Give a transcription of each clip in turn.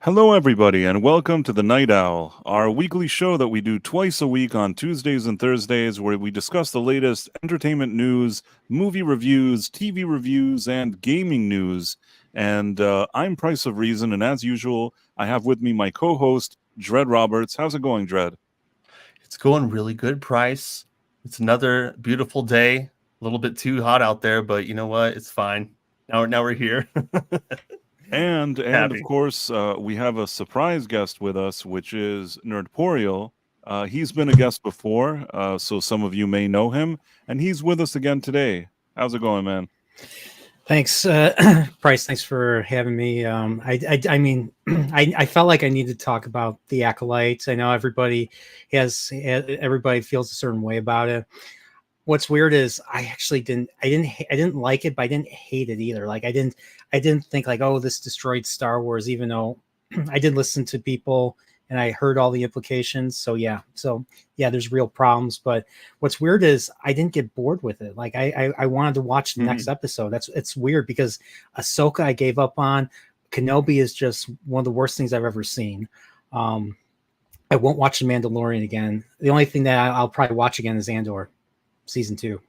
Hello, everybody, and welcome to the Night Owl, our weekly show that we do twice a week on Tuesdays and Thursdays, where we discuss the latest entertainment news, movie reviews, TV reviews, and gaming news. And I'm Price of Reason, and as usual, I have with me my co-host, Dreadroberts. How's it going, Dread? It's going really good, Price. It's another beautiful day. A little bit too hot out there, but you know what? It's fine. Now we're here. And of course, we have a surprise guest with us, which is Nerdporial. He's been a guest before, so some of you may know him, and he's with us again today. How's it going, man? Thanks, Price. Thanks for having me. I felt like I needed to talk about the Acolyte. I know everybody feels a certain way about it. What's weird is I didn't like it, but I didn't hate it either. Like I didn't think like, oh, this destroyed Star Wars, even though I did listen to people and I heard all the implications. So yeah, there's real problems. But what's weird is I didn't get bored with it. Like I wanted to watch the next episode. It's weird because Ahsoka I gave up on. Kenobi is just one of the worst things I've ever seen. I won't watch The Mandalorian again. The only thing that I'll probably watch again is Andor season 2.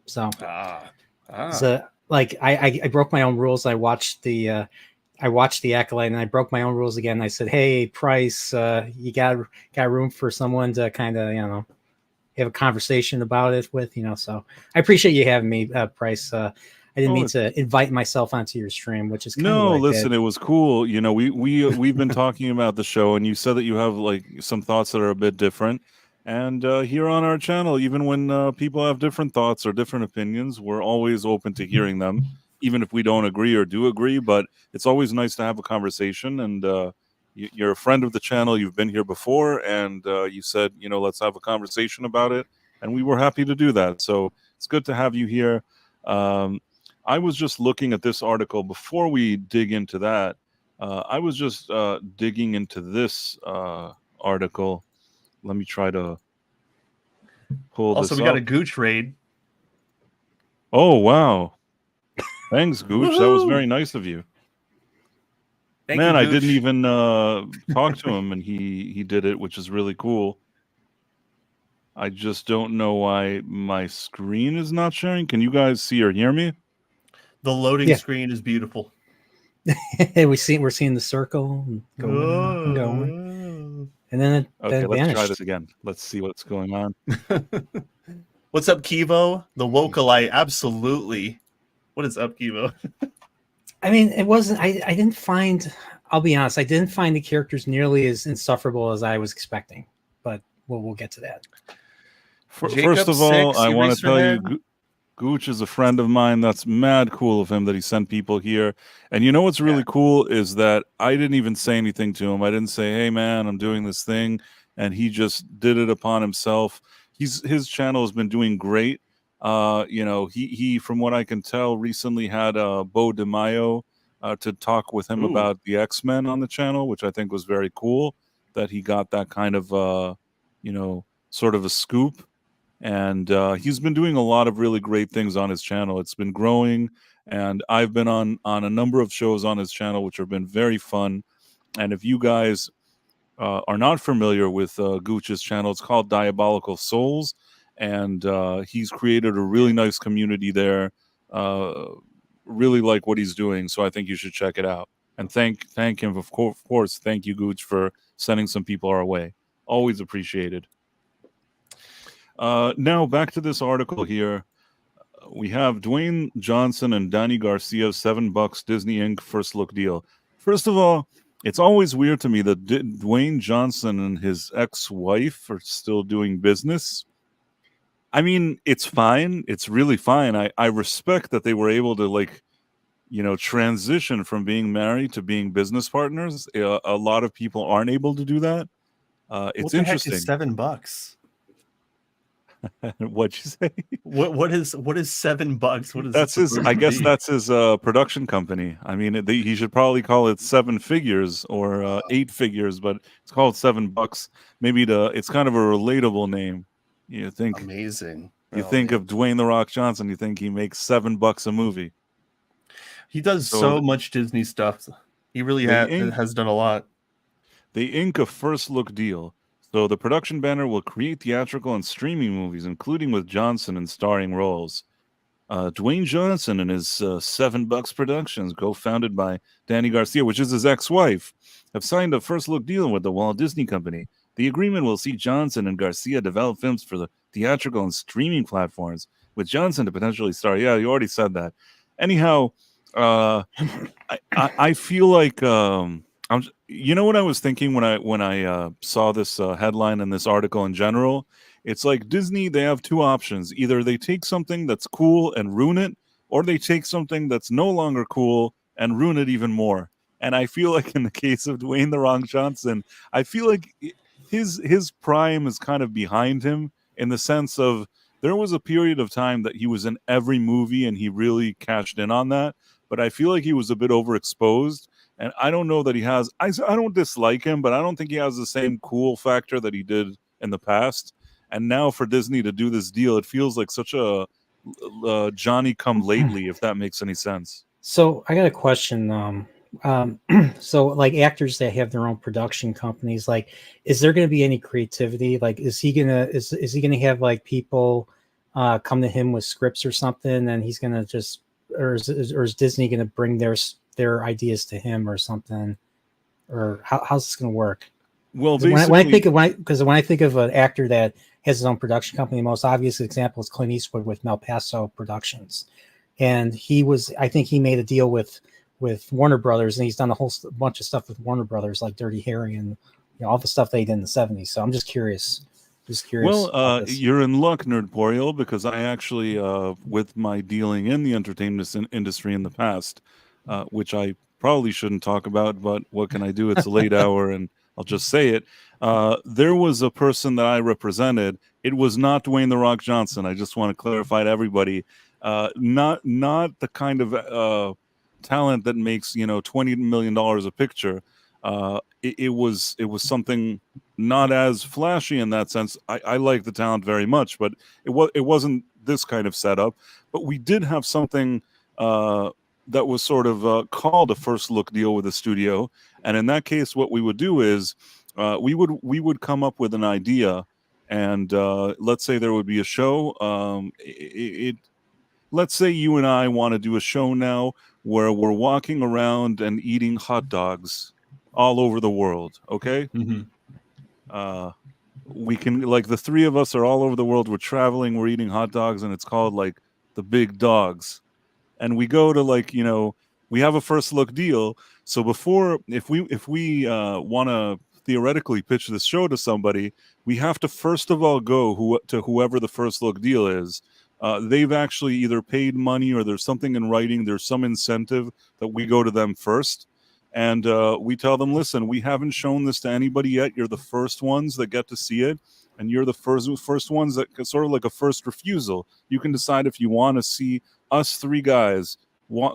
So like I broke my own rules. I watched the Acolyte and I broke my own rules again. I said, hey, Price, you got room for someone to kind of, have a conversation about it with, so I appreciate you having me, Price. I didn't mean to invite myself onto your stream, which is kind of listen, it was cool. We've been talking about the show, and you said that you have like some thoughts that are a bit different. And here on our channel, even when people have different thoughts or different opinions, we're always open to hearing them, even if we don't agree or do agree. But it's always nice to have a conversation. And you're a friend of the channel. You've been here before, and you said, let's have a conversation about it. And we were happy to do that. So it's good to have you here. I was just looking at this article before we dig into that. I was just digging into this article. Let me try to pull this up. Also, we got a Gooch raid. Oh, wow. Thanks, Gooch. That was very nice of you. Thank you, I Gooch. didn't even talk to him, and he did it, which is really cool. I just don't know why my screen is not sharing. Can you guys see or hear me? The loading screen is beautiful. we're seeing the circle and going. And then let's try this again. Let's see what's going on. What's up, Kivo? The Wokalite, absolutely. What is up, Kivo? I mean, it wasn't. I didn't find. I'll be honest. I didn't find the characters nearly as insufferable as I was expecting. But we'll get to that. First of all, I want to tell you, Gooch is a friend of mine. That's mad cool of him that he sent people here. And you know what's really cool is that I didn't even say anything to him. I didn't say, hey, man, I'm doing this thing. And he just did it upon himself. His channel has been doing great. He from what I can tell, recently had Bo DeMaio to talk with him about the X-Men on the channel, which I think was very cool that he got that kind of, sort of a scoop. And he's been doing a lot of really great things on his channel. It's been growing, and I've been on a number of shows on his channel, which have been very fun. And if you guys are not familiar with Gooch's channel, it's called Diabolical Souls, and he's created a really nice community there. Really like what he's doing, so I think you should check it out. And thank him, of course. Thank you, Gooch, for sending some people our way. Always appreciated. Now, back to this article here. We have Dwayne Johnson and Danny Garcia's $7 Disney Inc. first look deal. First of all, it's always weird to me that Dwayne Johnson and his ex-wife are still doing business. I mean, it's fine. It's really fine. I respect that they were able to, transition from being married to being business partners. A lot of people aren't able to do that. It's interesting. Heck is $7? What'd you say? What is $7? What is that's his? I guess that's his production company. I mean, he should probably call it 7 figures or 8 figures, but it's called $7. Maybe it's kind of a relatable name. You think amazing. You think of Dwayne The Rock Johnson, you think he makes $7 a movie. He does so much Disney stuff. He really They has done a lot. They ink a first look deal. So the production banner will create theatrical and streaming movies, including with Johnson in starring roles. Dwayne Johnson and his $7 Productions, co-founded by Danny Garcia, which is his ex-wife, have signed a first look deal with the Walt Disney Company. The agreement will see Johnson and Garcia develop films for the theatrical and streaming platforms, with Johnson to potentially star. Yeah, you already said that. Anyhow, I feel like you know what I was thinking when I saw this headline and this article in general. It's like Disney, they have two options. Either they take something that's cool and ruin it, or they take something that's no longer cool and ruin it even more. And I feel like in the case of Dwayne "The Rock" Johnson, I feel like his prime is kind of behind him, in the sense of there was a period of time that he was in every movie and he really cashed in on that. But I feel like he was a bit overexposed. And I don't know that he has, I don't dislike him, but I don't think he has the same cool factor that he did in the past. And now for Disney to do this deal, it feels like such a Johnny come lately, if that makes any sense. So I got a question. So like actors that have their own production companies, like, is there going to be any creativity? Like, is he gonna have like people come to him with scripts or something, and he's gonna just, or is Disney gonna bring their ideas to him or something, or how's this gonna work? Well, when I think of an actor that has his own production company, the most obvious example is Clint Eastwood with Mel Paso Productions, and I think he made a deal with Warner Brothers, and he's done a whole bunch of stuff with Warner Brothers, like Dirty Harry and all the stuff they did in the '70s. So I'm just curious. Well, you're in luck, Nerdporial, because I actually, with my dealing in the entertainment industry in the past, which I probably shouldn't talk about, but what can I do? It's a late hour, and I'll just say it. There was a person that I represented. It was not Dwayne "The Rock" Johnson. I just want to clarify to everybody. Not the kind of talent that makes $20 million a picture. It was something not as flashy in that sense. I like the talent very much, but it wasn't this kind of setup. But we did have something that was sort of called a first look deal with the studio, and in that case, what we would do is we would come up with an idea, and let's say there would be a show. Let's say you and I want to do a show now where we're walking around and eating hot dogs all over the world. Okay. Mm-hmm. We can, like, the three of us are all over the world. We're traveling, we're eating hot dogs, and it's called like the Big Dogs. And we go to, like, we have a first look deal. So before, if we want to theoretically pitch this show to somebody, we have to first of all go to whoever the first look deal is. They've actually either paid money or there's something in writing. There's some incentive that we go to them first. And we tell them, listen, we haven't shown this to anybody yet. You're the first ones that get to see it. And you're the first ones that, sort of like a first refusal. You can decide if you want to see us three guys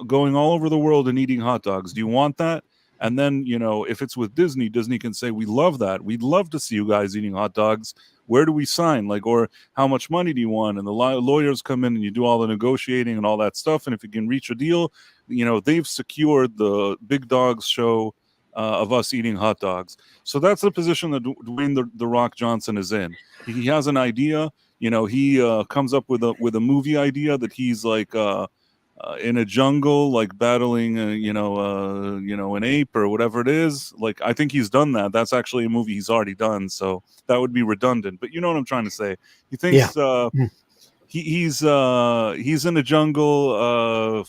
going all over the world and eating hot dogs. Do you want that? And then, if it's with Disney, Disney can say, we love that. We'd love to see you guys eating hot dogs. Where do we sign? Like, or how much money do you want? And the lawyers come in and you do all the negotiating and all that stuff. And if you can reach a deal, they've secured the Big Dogs show of us eating hot dogs. So that's the position that Dwayne the Rock Johnson is in. He has an idea. He comes up with a movie idea that he's like in a jungle, like battling, an ape or whatever it is. Like, I think he's done that. That's actually a movie he's already done. So that would be redundant. But you know what I'm trying to say. He thinks he's in a jungle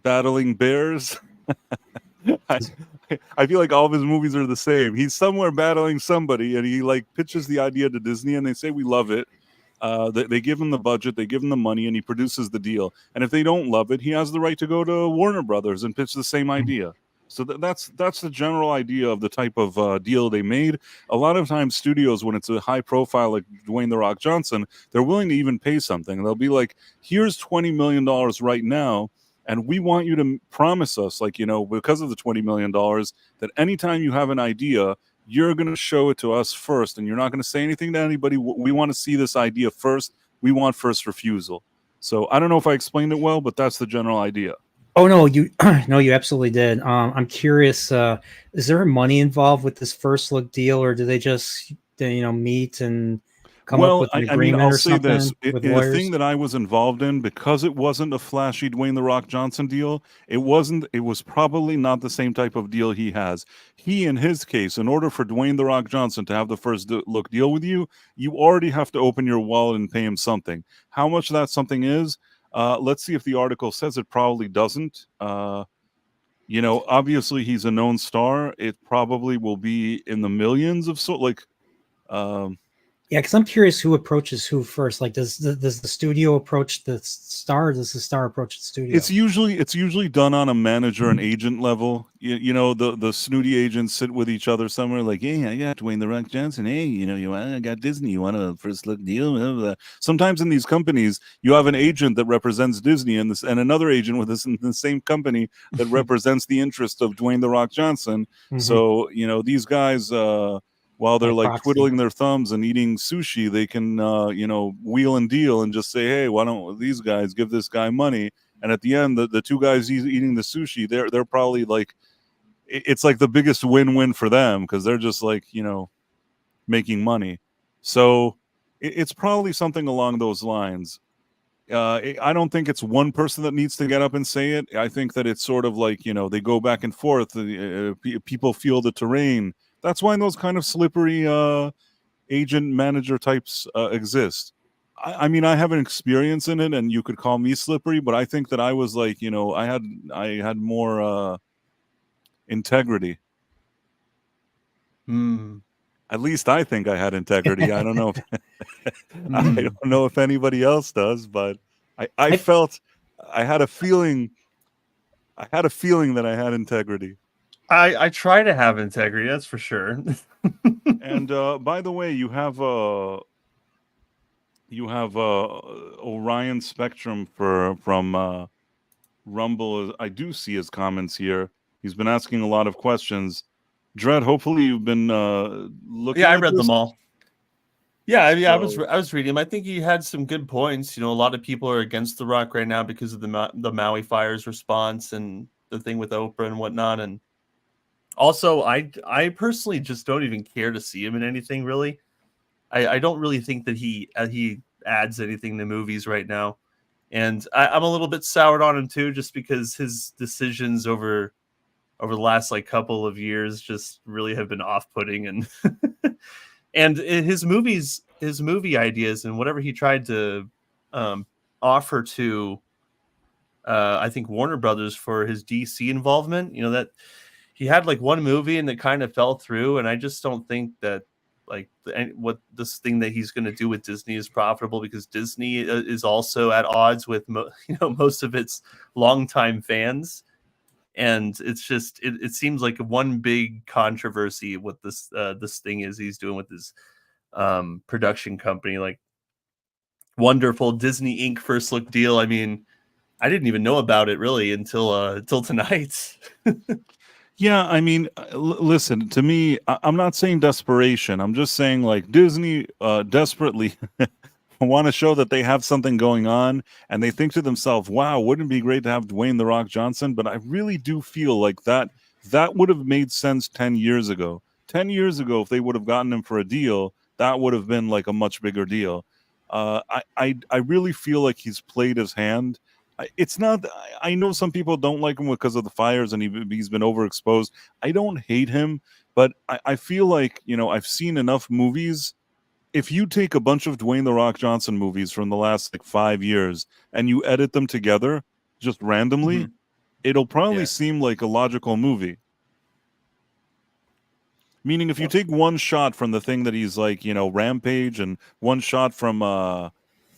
battling bears. I feel like all of his movies are the same. He's somewhere battling somebody, and he like pitches the idea to Disney, and they say, we love it. They give him the budget, they give him the money, and he produces the deal. And if they don't love it, he has the right to go to Warner Brothers and pitch the same idea. So that's the general idea of the type of deal they made. A lot of times studios, when it's a high profile like Dwayne "The Rock" Johnson, they're willing to even pay something. They'll be like, here's $20 million right now, and we want you to promise us, like, because of the $20 million, that anytime you have an idea, you're going to show it to us first, and you're not going to say anything to anybody. We want to see this idea first. We want first refusal. So I don't know if I explained it well, but that's the general idea. Oh no, you no, you absolutely did. I'm curious. Is there money involved with this first look deal, or do they just meet and come up with an agreement I'll or say this. something with The thing lawyers? that I was involved in, because it wasn't a flashy Dwayne The Rock Johnson deal, it was probably not the same type of deal he has. He, in his case, in order for Dwayne The Rock Johnson to have the first look deal with you, you already have to open your wallet and pay him something. How much that something is, let's see if the article says. It probably doesn't. Obviously he's a known star. It probably will be in the millions of Yeah, because I'm curious who approaches who first. Like, does the studio approach the star? Or does the star approach the studio? It's usually done on a manager and agent level. The snooty agents sit with each other somewhere, like, hey, I got Dwayne The Rock Johnson. Hey, I got Disney. You want a first look deal? Blah, blah. Sometimes in these companies, you have an agent that represents Disney and another agent with in the same company that represents the interest of Dwayne The Rock Johnson. Mhm. So these guys. While they're like proxy. twiddling their thumbs and eating sushi, they can, wheel and deal and just say, hey, why don't these guys give this guy money? And at the end, the two guys eating the sushi, they're probably like, it's like the biggest win-win for them because they're just like, making money. So it's probably something along those lines. I don't think it's one person that needs to get up and say it. I think that it's sort of like, they go back and forth. People feel the terrain. That's why those kind of slippery agent manager types exist. I mean, I have an experience in it, and you could call me slippery, but I think that I was like, I had more integrity. At least I think I had integrity. I don't know. I don't know if anybody else does, but I felt I had a feeling. I had a feeling that I had integrity. I try to have integrity, that's for sure. And by the way, you have Orion Spectrum from Rumble. I do see his comments here. He's been asking a lot of questions. Dread, hopefully you've been looking. Yeah, I read them all. Yeah, I So- I was reading him. I think he had some good points. A lot of people are against The Rock right now because of the Maui fires response and the thing with Oprah and whatnot. And also, I personally just don't even care to see him in anything really. I don't really think that he adds anything to movies right now, and I'm a little bit soured on him too, just because his decisions over the last couple of years just really have been off-putting, and and his movie ideas and whatever he tried to offer to I think Warner Brothers for his DC involvement, that he had one movie and it kind of fell through, and I just don't think that what this thing that he's going to do with Disney is profitable, because Disney is also at odds with most of its longtime fans. And it's just it seems like one big controversy what this thing is he's doing with his production company, like wonderful Disney Inc. first look deal. I mean, I didn't even know about it really until tonight. Yeah, I mean, listen, to me, I'm not saying desperation. I'm just saying Disney desperately want to show that they have something going on, and they think to themselves, wow, wouldn't it be great to have Dwayne The Rock Johnson? But I really do feel like that would have made sense 10 years ago. 10 years ago, if they would have gotten him for a deal, that would have been like a much bigger deal. I really feel like he's played his hand. It's not. I know some people don't like him because of the fires and he's been overexposed. I don't hate him, but I feel like I've seen enough movies. If you take a bunch of Dwayne The Rock Johnson movies from the last 5 years and you edit them together just randomly, it'll probably seem like a logical movie. Meaning, if you take one shot from the thing that he's Rampage, and one shot from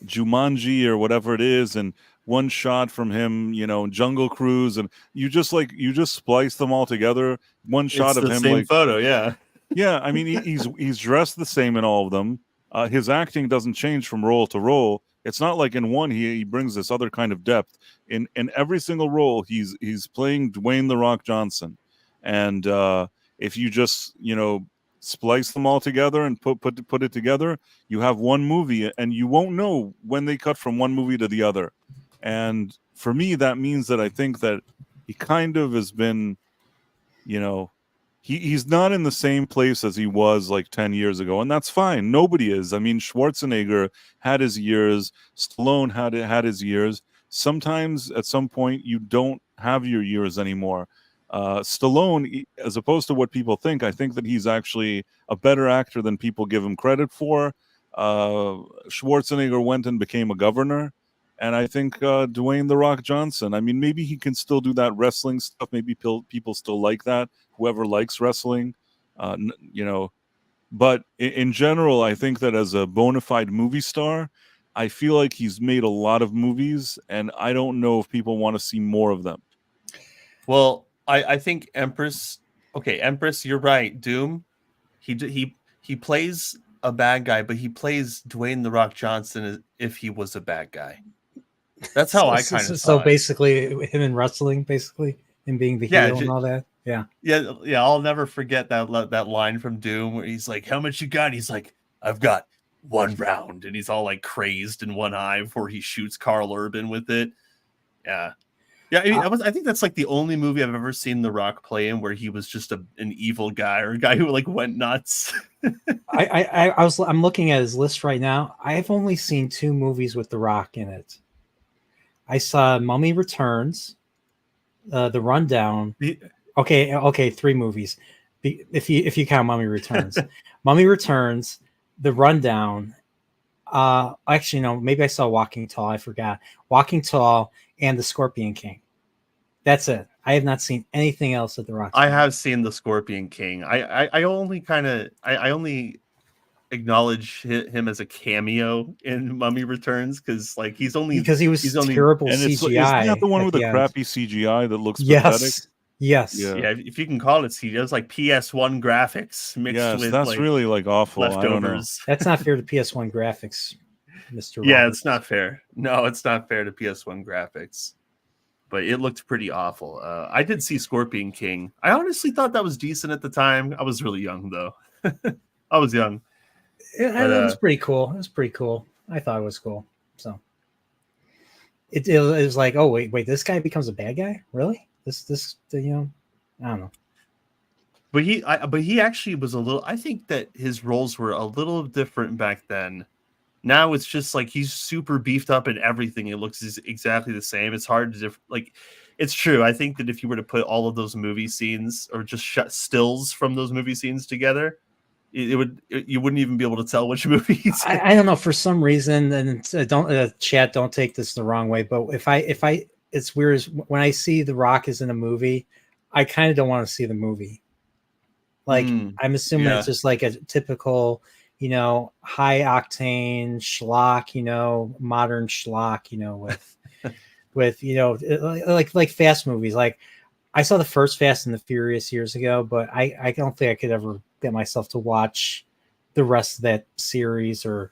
Jumanji or whatever it is, and one shot from him, Jungle Cruise, and you just splice them all together. One shot of the him, same photo, yeah. Yeah, I mean, he's dressed the same in all of them. His acting doesn't change from role to role. It's not like in one he brings this other kind of depth. In every single role, he's playing Dwayne The Rock Johnson, and if you just splice them all together and put it together, you have one movie, and you won't know when they cut from one movie to the other. And for me, that means that I think that he kind of has been, he's not in the same place as he was like 10 years ago, and that's fine. Nobody is. I mean, Schwarzenegger had his years. Stallone had his years. Sometimes at some point you don't have your years anymore. Stallone, as opposed to what people think, I think that he's actually a better actor than people give him credit for. Schwarzenegger went and became a governor. And I think Dwayne "The Rock" Johnson, I mean, maybe he can still do that wrestling stuff. Maybe people still like that. Whoever likes wrestling, But in general, I think that as a bona fide movie star, I feel like he's made a lot of movies, and I don't know if people want to see more of them. Well, I think Empress, you're right. Doom, he plays a bad guy, but he plays Dwayne "The Rock" Johnson as if he was a bad guy. That's how I kind of so basically him in wrestling, basically him being the heel and all that. Yeah. I'll never forget that line from Doom where he's like, "How much you got?" He's like, "I've got 1 round," and he's all like crazed in one eye before he shoots Carl Urban with it. Yeah. I mean, I think that's like the only movie I've ever seen The Rock play in where he was just an evil guy or a guy who like went nuts. I'm looking at his list right now. I've only seen 2 movies with The Rock in it. I saw Mummy Returns, The Rundown. Okay, 3 movies. If you count Mummy Returns, Mummy Returns, The Rundown. Actually, no, maybe I saw Walking Tall. I forgot Walking Tall and The Scorpion King. That's it. I have not seen anything else at The Rock. I have seen The Scorpion King. I only acknowledge him as a cameo in Mummy Returns because he was terrible CGI. Isn't that the one with the crappy CGI that looks pathetic? Yes. Yeah, if you can call it CGI, it's like PS1 graphics mixed with that's really awful. leftovers. That's not fair to PS1 graphics, Mr. Yeah, Roberts. it's not fair. No, it's not fair to PS1 graphics. But it looked pretty awful. I did see Scorpion King. I honestly thought that was decent at the time. I was really young though. I was young. It was pretty cool. It was pretty cool. I thought it was cool. So it was like, oh wait, this guy becomes a bad guy? Really? This I don't know. But he actually was a little. I think that his roles were a little different back then. Now it's just like he's super beefed up in everything. It looks exactly the same. It's hard to it's true. I think that if you were to put all of those movie scenes or just stills from those movie scenes together, you wouldn't even be able to tell which movies. I don't know, for some reason, and don't take this the wrong way, but if I it's weird when I see The Rock is in a movie, I kind of don't want to see the movie. I'm assuming it's just like a typical, high octane schlock, modern schlock, with like fast movies. Like I saw the first Fast and the Furious years ago, but I don't think I could ever get myself to watch the rest of that series. Or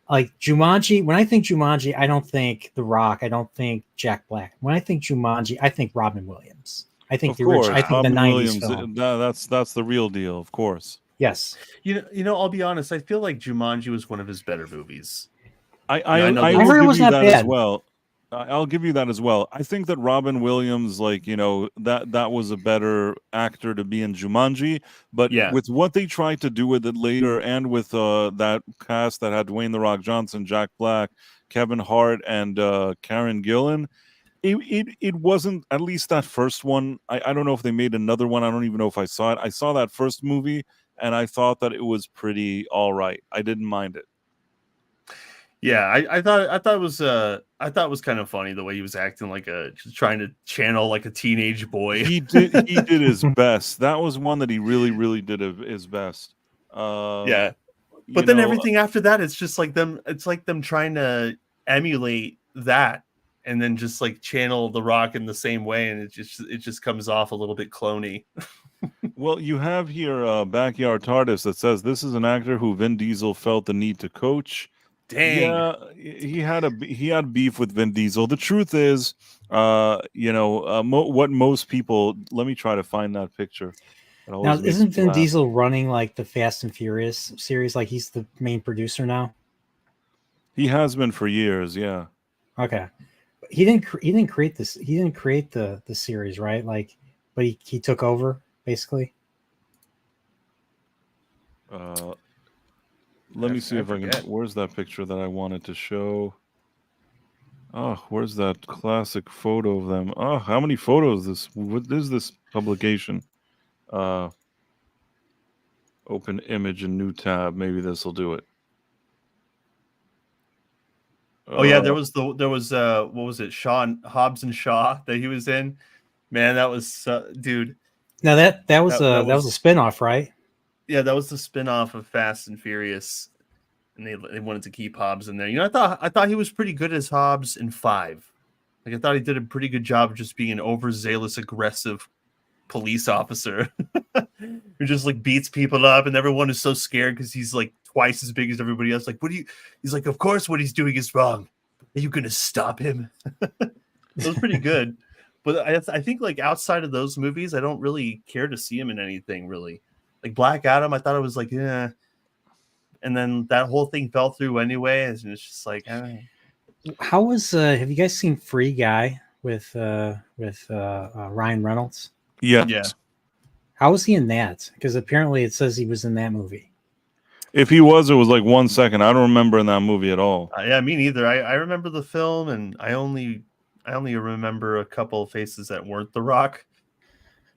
like Jumanji. When I think Jumanji, I don't think The Rock. I don't think Jack Black. When I think Jumanji, I think Robin Williams. I think Robin the 90s Williams, film. That's the real deal, of course. Yes. I'll be honest. I feel like Jumanji was one of his better movies. I will give you that as well. I'll give you that as well. I think that Robin Williams, that was a better actor to be in Jumanji. But with what they tried to do with it later, and with that cast that had Dwayne "The Rock" Johnson, Jack Black, Kevin Hart, and Karen Gillan, it wasn't, at least that first one. I don't know if they made another one. I don't even know if I saw it. I saw that first movie, and I thought that it was pretty all right. I didn't mind it. Yeah, I thought it was kind of funny the way he was acting, just trying to channel like a teenage boy. He did his best. That was one that he really, really did his best. Yeah, but then everything after that, it's just like them. It's like them trying to emulate that, and then just like channel The Rock in the same way, and it just comes off a little bit cloney. Well, you have here Backyard TARDIS that says this is an actor who Vin Diesel felt the need to coach. Dang. Yeah, he had beef with Vin Diesel. The truth is, what most people. Let me try to find that picture. Now, isn't Vin Diesel running like the Fast and Furious series? Like he's the main producer now. He has been for years. Yeah. Okay. he didn't create this. He didn't create the series, right? Like, but he took over basically. Let me see if I can. Where's that picture that I wanted to show? Oh, where's that classic photo of them? Oh, how many photos? What is this publication? Open image and new tab. Maybe this will do it. Oh yeah, there was what was it? Hobbs and Shaw that he was in. Man, that was dude. Now that was a spinoff, right? Yeah, that was the spinoff of Fast and Furious, and they wanted to keep Hobbs in there. You know, I thought he was pretty good as Hobbs in 5. Like I thought he did a pretty good job of just being an overzealous, aggressive police officer who just like beats people up, and everyone is so scared because he's like twice as big as everybody else. Like, he's like, of course, what he's doing is wrong. Are you gonna stop him? It was pretty good, but I think like outside of those movies, I don't really care to see him in anything really. Like Black Adam, I thought it was like, yeah, and then that whole thing fell through anyway, and it's just like, How was? Have you guys seen Free Guy with Ryan Reynolds? Yeah. How was he in that? Because apparently it says he was in that movie. If he was, it was like 1 second. I don't remember in that movie at all. Yeah, me neither. I remember the film, and I only remember a couple of faces that weren't The Rock.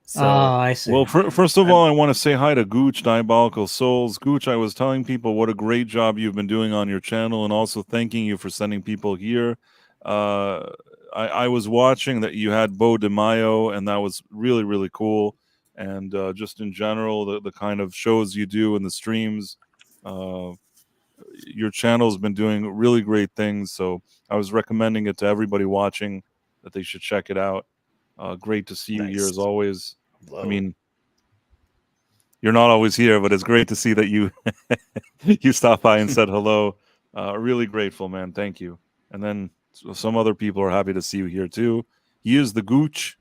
So, I see. Well, first of all, I want to say hi to Gooch, Diabolical Souls. Gooch, I was telling people what a great job you've been doing on your channel, and also thanking you for sending people here. I was watching that you had Bo DeMaio, and that was really, really cool. And just in general, the kind of shows you do and the streams, your channel's been doing really great things. So I was recommending it to everybody watching that they should check it out. Great to see you here as always. Hello. I mean, you're not always here, but it's great to see that you you stopped by and said hello. Really grateful, man. Thank you. And then some other people are happy to see you here too. He is the Gooch.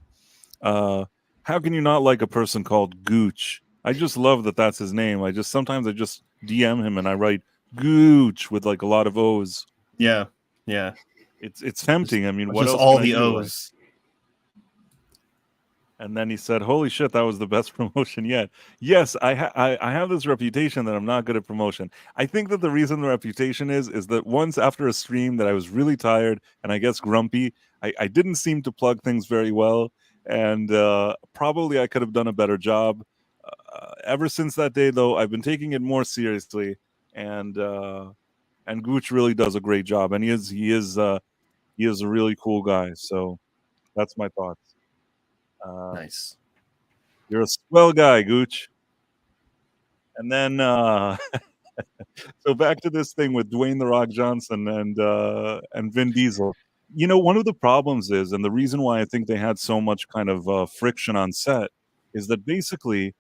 How can you not like a person called Gooch? I just love that that's his name. Sometimes I just DM him and I write Gooch with like a lot of O's. Yeah. It's tempting. I mean, what just else? All the O's. And then he said, "Holy shit, that was the best promotion yet." Yes, I have this reputation that I'm not good at promotion. I think that the reason the reputation is that once after a stream that I was really tired and I guess grumpy, I didn't seem to plug things very well, and probably I could have done a better job. Ever since that day, though, I've been taking it more seriously, and Gooch really does a great job, and he is a really cool guy. So that's my thoughts. Nice. You're a swell guy, Gooch. And then so back to this thing with Dwayne "The Rock" Johnson and Vin Diesel. You know, one of the problems is, and the reason why I think they had so much kind of friction on set, is that basically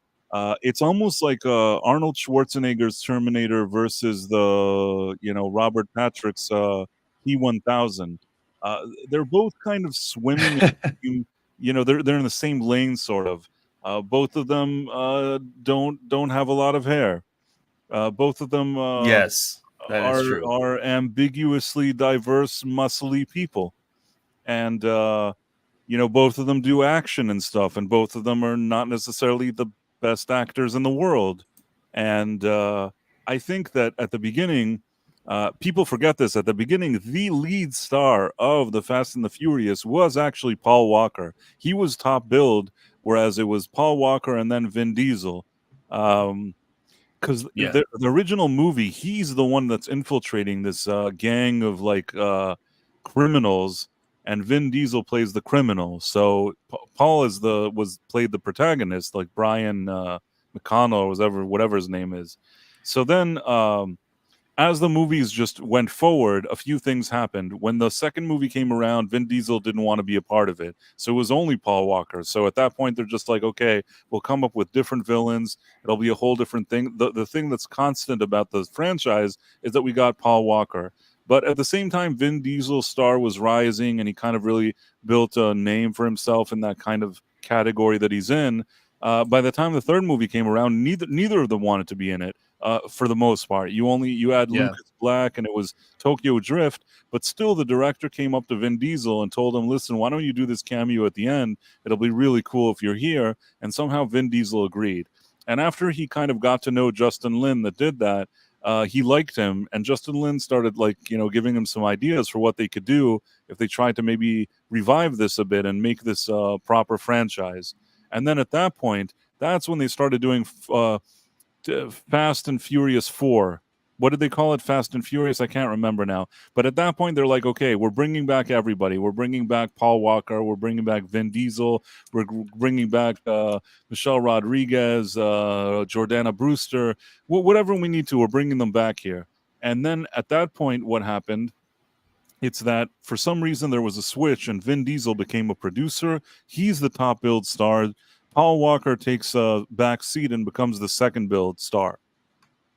it's almost like Arnold Schwarzenegger's Terminator versus the Robert Patrick's T-1000. They're both kind of swimming in they're in the same lane, sort of. Both of them don't have a lot of hair. Both of them yes, that is true. Are ambiguously diverse, muscly people, and both of them do action and stuff, and both of them are not necessarily the best actors in the world. And I think that at the beginning, people forget this. At the beginning, the lead star of the Fast and the Furious was actually Paul Walker. He was top billed, whereas it was Paul Walker and then Vin Diesel. Because the original movie, he's the one that's infiltrating this gang of like criminals, and Vin Diesel plays the criminal. So Paul played the protagonist, like Brian McConnell or whatever his name is. So then, as the movies just went forward, a few things happened. When the second movie came around, Vin Diesel didn't want to be a part of it. So it was only Paul Walker. So at that point, they're just like, okay, we'll come up with different villains. It'll be a whole different thing. The thing that's constant about the franchise is that we got Paul Walker. But at the same time, Vin Diesel's star was rising, and he kind of really built a name for himself in that kind of category that he's in. By the time the third movie came around, neither of them wanted to be in it. For the most part, you had Lucas Black, and it was Tokyo Drift, but still the director came up to Vin Diesel and told him, listen, why don't you do this cameo at the end? It'll be really cool if you're here. And somehow Vin Diesel agreed. And after he kind of got to know Justin Lin that did that, he liked him, and Justin Lin started giving him some ideas for what they could do if they tried to maybe revive this a bit and make this a proper franchise. And then at that point, that's when they started doing Fast and Furious 4. What did they call it? Fast and Furious? I can't remember now. But at that point, they're like, okay, we're bringing back everybody. We're bringing back Paul Walker. We're bringing back Vin Diesel. We're bringing back Michelle Rodriguez, Jordana Brewster, whatever we need to. We're bringing them back here. And then at that point, what happened? It's that for some reason there was a switch and Vin Diesel became a producer. He's the top billed star. Paul Walker takes a back seat and becomes the second billed star.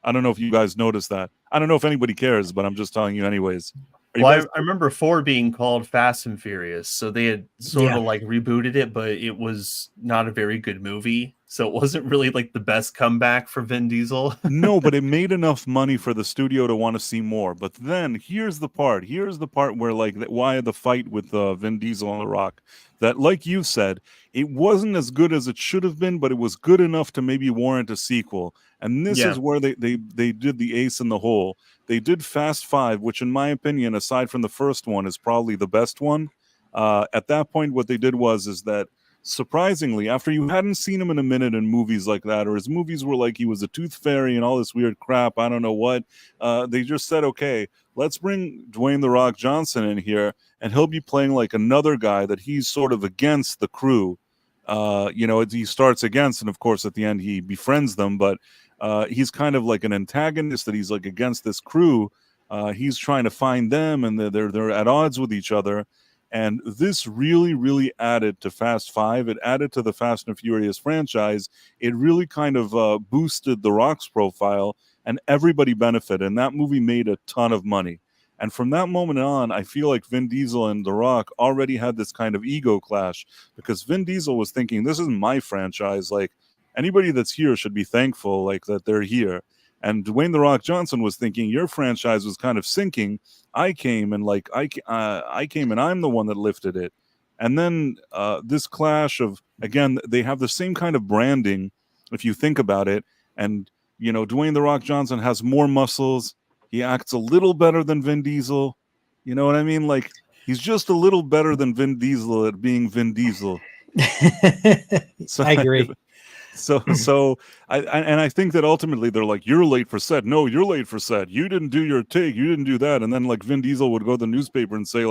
I don't know if you guys noticed that. I don't know if anybody cares, but I'm just telling you anyways. I remember 4 being called Fast and Furious, so they had sort of rebooted it, but it was not a very good movie. So it wasn't really the best comeback for Vin Diesel. No, but it made enough money for the studio to want to see more. But then here's the part where why the fight with Vin Diesel on The Rock, that like you said, it wasn't as good as it should have been, but it was good enough to maybe warrant a sequel. And this is where they did the ace in the hole. They did Fast 5, which in my opinion, aside from the first one, is probably the best one. At that point, what they did is that surprisingly, after you hadn't seen him in a minute in movies like that, or his movies were like he was a tooth fairy and all this weird crap, I don't know what, they just said, okay, let's bring Dwayne The Rock Johnson in here, and he'll be playing like another guy that he's sort of against the crew. He starts against, and of course at the end he befriends them, but he's kind of like an antagonist that he's like against this crew. He's trying to find them, and they're at odds with each other. And this really, really added to Fast 5. It added to the Fast and Furious franchise. It really kind of boosted The Rock's profile, and everybody benefited. And that movie made a ton of money. And from that moment on, I feel like Vin Diesel and The Rock already had this kind of ego clash, because Vin Diesel was thinking, this is my franchise. Like, anybody that's here should be thankful that they're here. And Dwayne The Rock Johnson was thinking, your franchise was kind of sinking. I came and I came and I'm the one that lifted it. And then this clash of, again, they have the same kind of branding, if you think about it. And, Dwayne The Rock Johnson has more muscles. He acts a little better than Vin Diesel. You know what I mean? Like, he's just a little better than Vin Diesel at being Vin Diesel. So I agree. I think that ultimately they're like, you're late for set. No, you're late for set. You didn't do your take. You didn't do that. And then Vin Diesel would go to the newspaper and say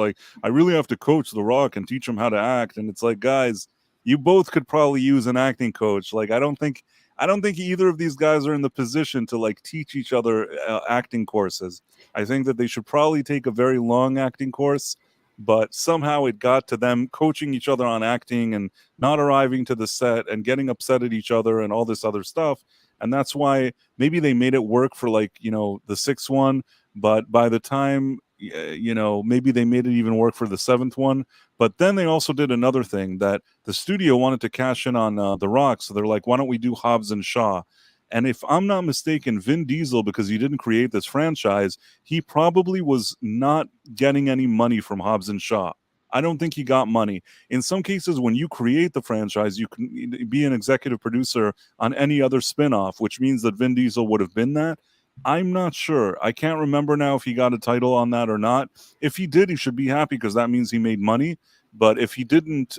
I really have to coach The Rock and teach him how to act. And it's like, guys, you both could probably use an acting coach. I don't think either of these guys are in the position to teach each other acting courses. I think that they should probably take a very long acting course. But somehow it got to them coaching each other on acting and not arriving to the set and getting upset at each other and all this other stuff. And that's why maybe they made it work for the sixth one. But by the time, maybe they made it even work for the seventh one. But then they also did another thing that the studio wanted to cash in on The Rock. So they're like, why don't we do Hobbs and Shaw? And if I'm not mistaken, Vin Diesel, because he didn't create this franchise, he probably was not getting any money from Hobbs and Shaw. I don't think he got money. In some cases, when you create the franchise, you can be an executive producer on any other spinoff, which means that Vin Diesel would have been that. I'm not sure. I can't remember now if he got a title on that or not. If he did, he should be happy because that means he made money. But if he didn't,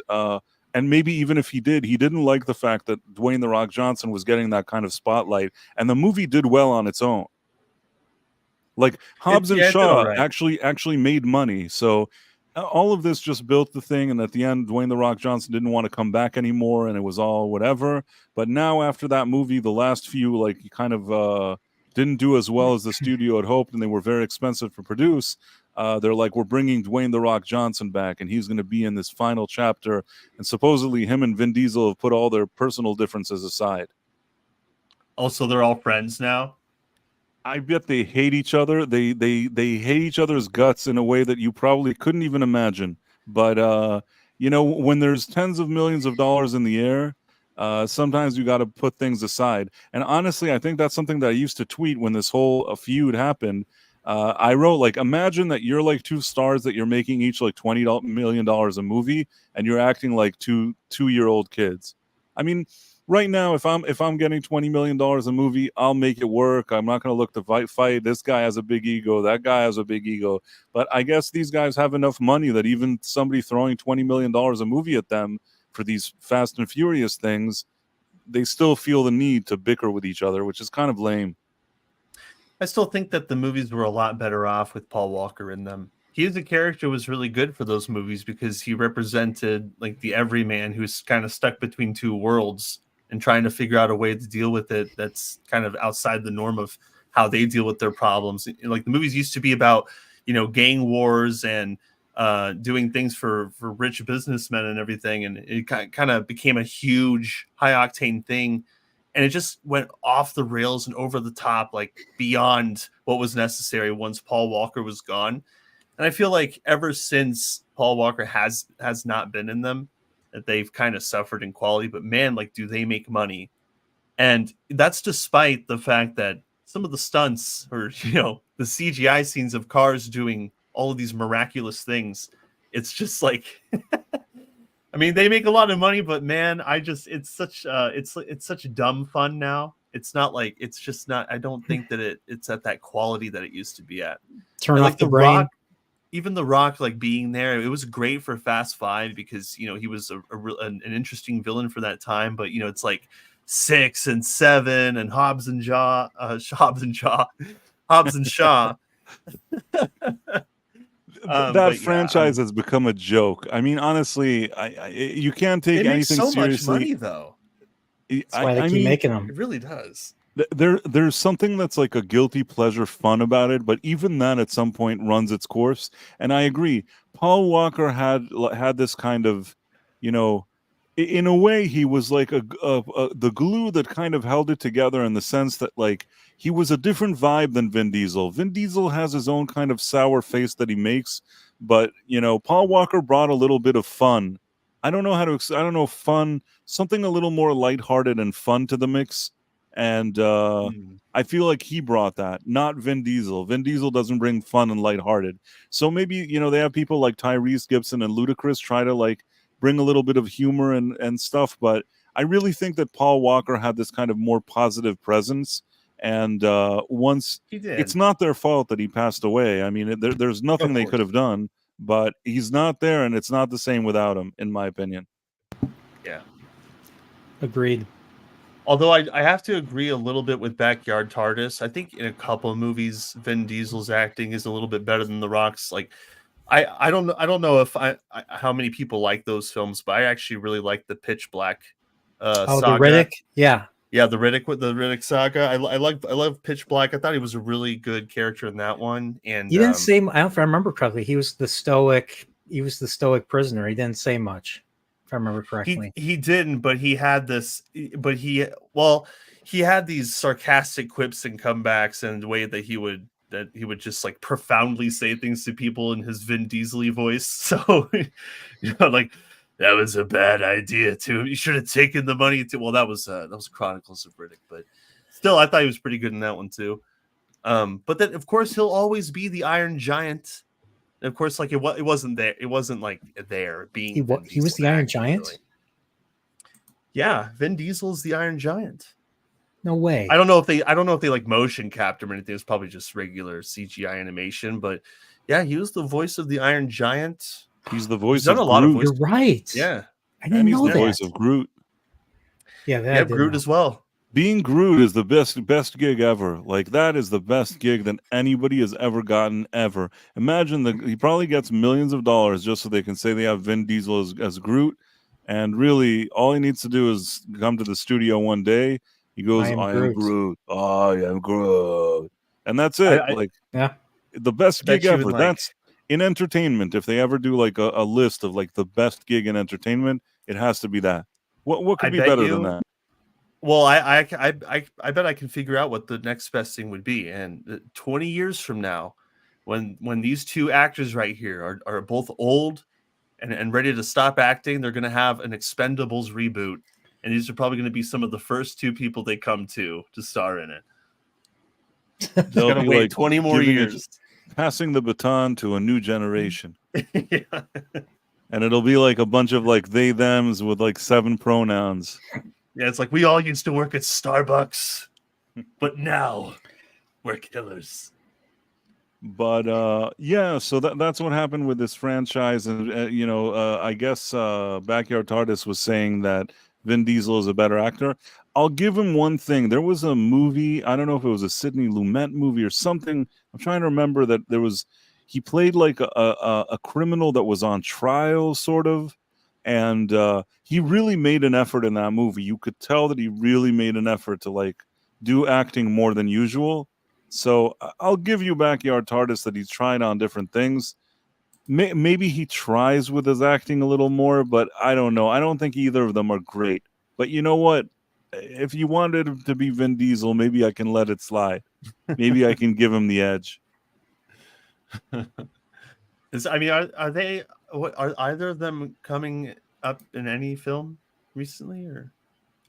and maybe even if he did, he didn't like the fact that Dwayne The Rock Johnson was getting that kind of spotlight, and the movie did well on its own. Hobbs and Shaw actually made money. So all of this just built the thing, and at the end, Dwayne The Rock Johnson didn't want to come back anymore, and it was all whatever. But now after that movie, the last few kind of didn't do as well as the studio had hoped, and they were very expensive to produce. They're like, we're bringing Dwayne The Rock Johnson back, and he's going to be in this final chapter. And supposedly him and Vin Diesel have put all their personal differences aside. Also, they're all friends now. I bet they hate each other. They hate each other's guts in a way that you probably couldn't even imagine. But, when there's tens of millions of dollars in the air, Sometimes you got to put things aside. And honestly, I think that's something that I used to tweet when this whole feud happened. I wrote, like, imagine that you're like two stars that you're making each like $20 million a movie, and you're acting like two-year-old kids. I mean, right now, if I'm getting $20 million a movie, I'll make it work. I'm not going to look to fight. This guy has a big ego. That guy has a big ego. But I guess these guys have enough money that even somebody throwing $20 million a movie at them for these Fast and Furious things, they still feel the need to bicker with each other, which is kind of lame. I still think that the movies were a lot better off with Paul Walker in them. He as a character was really good for those movies because he represented like the everyman who's kind of stuck between two worlds and trying to figure out a way to deal with it that's kind of outside the norm of how they deal with their problems. Like the movies used to be about, gang wars and doing things for rich businessmen and everything, and it kind of became a huge high octane thing, and it just went off the rails and over the top, like beyond what was necessary once Paul Walker was gone. And I feel like ever since Paul Walker has not been in them, that they've kind of suffered in quality. But man, like, do they make money? And that's despite the fact that some of the stunts or the CGI scenes of cars doing all of these miraculous things, it's just like I mean, they make a lot of money, but man, it's such dumb fun now. It's not like, it's just not, I don't think that it's at that quality that it used to be at. Turn And off like the brain. Rock, even The Rock, like being there, it was great for Fast Five because he was an interesting villain for that time. But it's like 6 and 7 and Hobbs and Shaw. That franchise has become a joke. I mean, honestly, you can't take anything so seriously. Much money, though. That's why they keep making them. It really does. There's something that's like a guilty pleasure fun about it, but even that at some point runs its course. And I agree. Paul Walker had this kind of, in a way, he was like the glue that kind of held it together, in the sense that, like, he was a different vibe than Vin Diesel. Vin Diesel has his own kind of sour face that he makes, but Paul Walker brought a little bit of fun. I don't know fun, something a little more lighthearted and fun to the mix. And I feel like he brought that, not Vin Diesel. Vin Diesel doesn't bring fun and lighthearted. So maybe, they have people like Tyrese Gibson and Ludacris try to like bring a little bit of humor and stuff. But I really think that Paul Walker had this kind of more positive presence. And once it's not their fault that he passed away. I mean, there's nothing they could have done, but he's not there, and it's not the same without him, in my opinion. Yeah. Agreed. Although I have to agree a little bit with Backyard TARDIS. I think in a couple of movies, Vin Diesel's acting is a little bit better than The Rock's. Like, I don't know if how many people like those films, but I actually really like the Pitch Black saga. The Riddick, yeah, the Riddick saga. I love Pitch Black. I thought he was a really good character in that one. And he didn't say. I don't know if I remember correctly. He was the stoic prisoner. He didn't say much, if I remember correctly. He didn't, but he had this. But he had these sarcastic quips and comebacks, and the way that he would just like profoundly say things to people in his Vin Diesel voice. So, like, that was a bad idea too. You should have taken the money to. Well, that was Chronicles of Riddick, but still, I thought he was pretty good in that one too. But then, of course, he'll always be the Iron Giant. And of course, like it wasn't there. It wasn't like there being. He was the Iron Giant. Really. Yeah, Vin Diesel's the Iron Giant. No way. I don't know if they like motion captured him or anything. It's probably just regular CGI animation. But yeah, he was the voice of the Iron Giant. He's the voice of Groot. You're right. Yeah, I didn't know that. The voice of Groot. Yeah, Groot as well. Being Groot is the best gig ever. Like, that is the best gig that anybody has ever gotten ever. Imagine that he probably gets millions of dollars just so they can say they have Vin Diesel as Groot. And really, all he needs to do is come to the studio one day. He goes, I am Groot. I am Groot. And that's it. The best gig ever. That's in entertainment. If they ever do like a list of like the best gig in entertainment, it has to be that. What could be better than that? Well, I bet I can figure out what the next best thing would be. And 20 years from now, when these two actors right here are both old and ready to stop acting, they're going to have an Expendables reboot. and these are probably going to be some of the first two people they come to star in it. They'll gotta be wait like 20 more years. Passing the baton to a new generation. Yeah. And it'll be like a bunch of like they thems with like 7 pronouns. Yeah, it's like we all used to work at Starbucks, but now we're killers. But yeah, so that's what happened with this franchise. And I guess Backyard TARDIS was saying that Vin Diesel is a better actor. I'll give him one thing. There was a movie, I don't know if it was a Sidney Lumet movie or something. I'm trying to remember that he played like a criminal that was on trial, sort of. And he really made an effort in that movie. You could tell that he really made an effort to like do acting more than usual. So I'll give you Backyard TARDIS that he's trying on different things. Maybe he tries with his acting a little more, but I don't know. I don't think either of them are great. But you know what? If you wanted him to be Vin Diesel, maybe I can let it slide. Maybe I can give him the edge. Are either of them coming up in any film recently? Or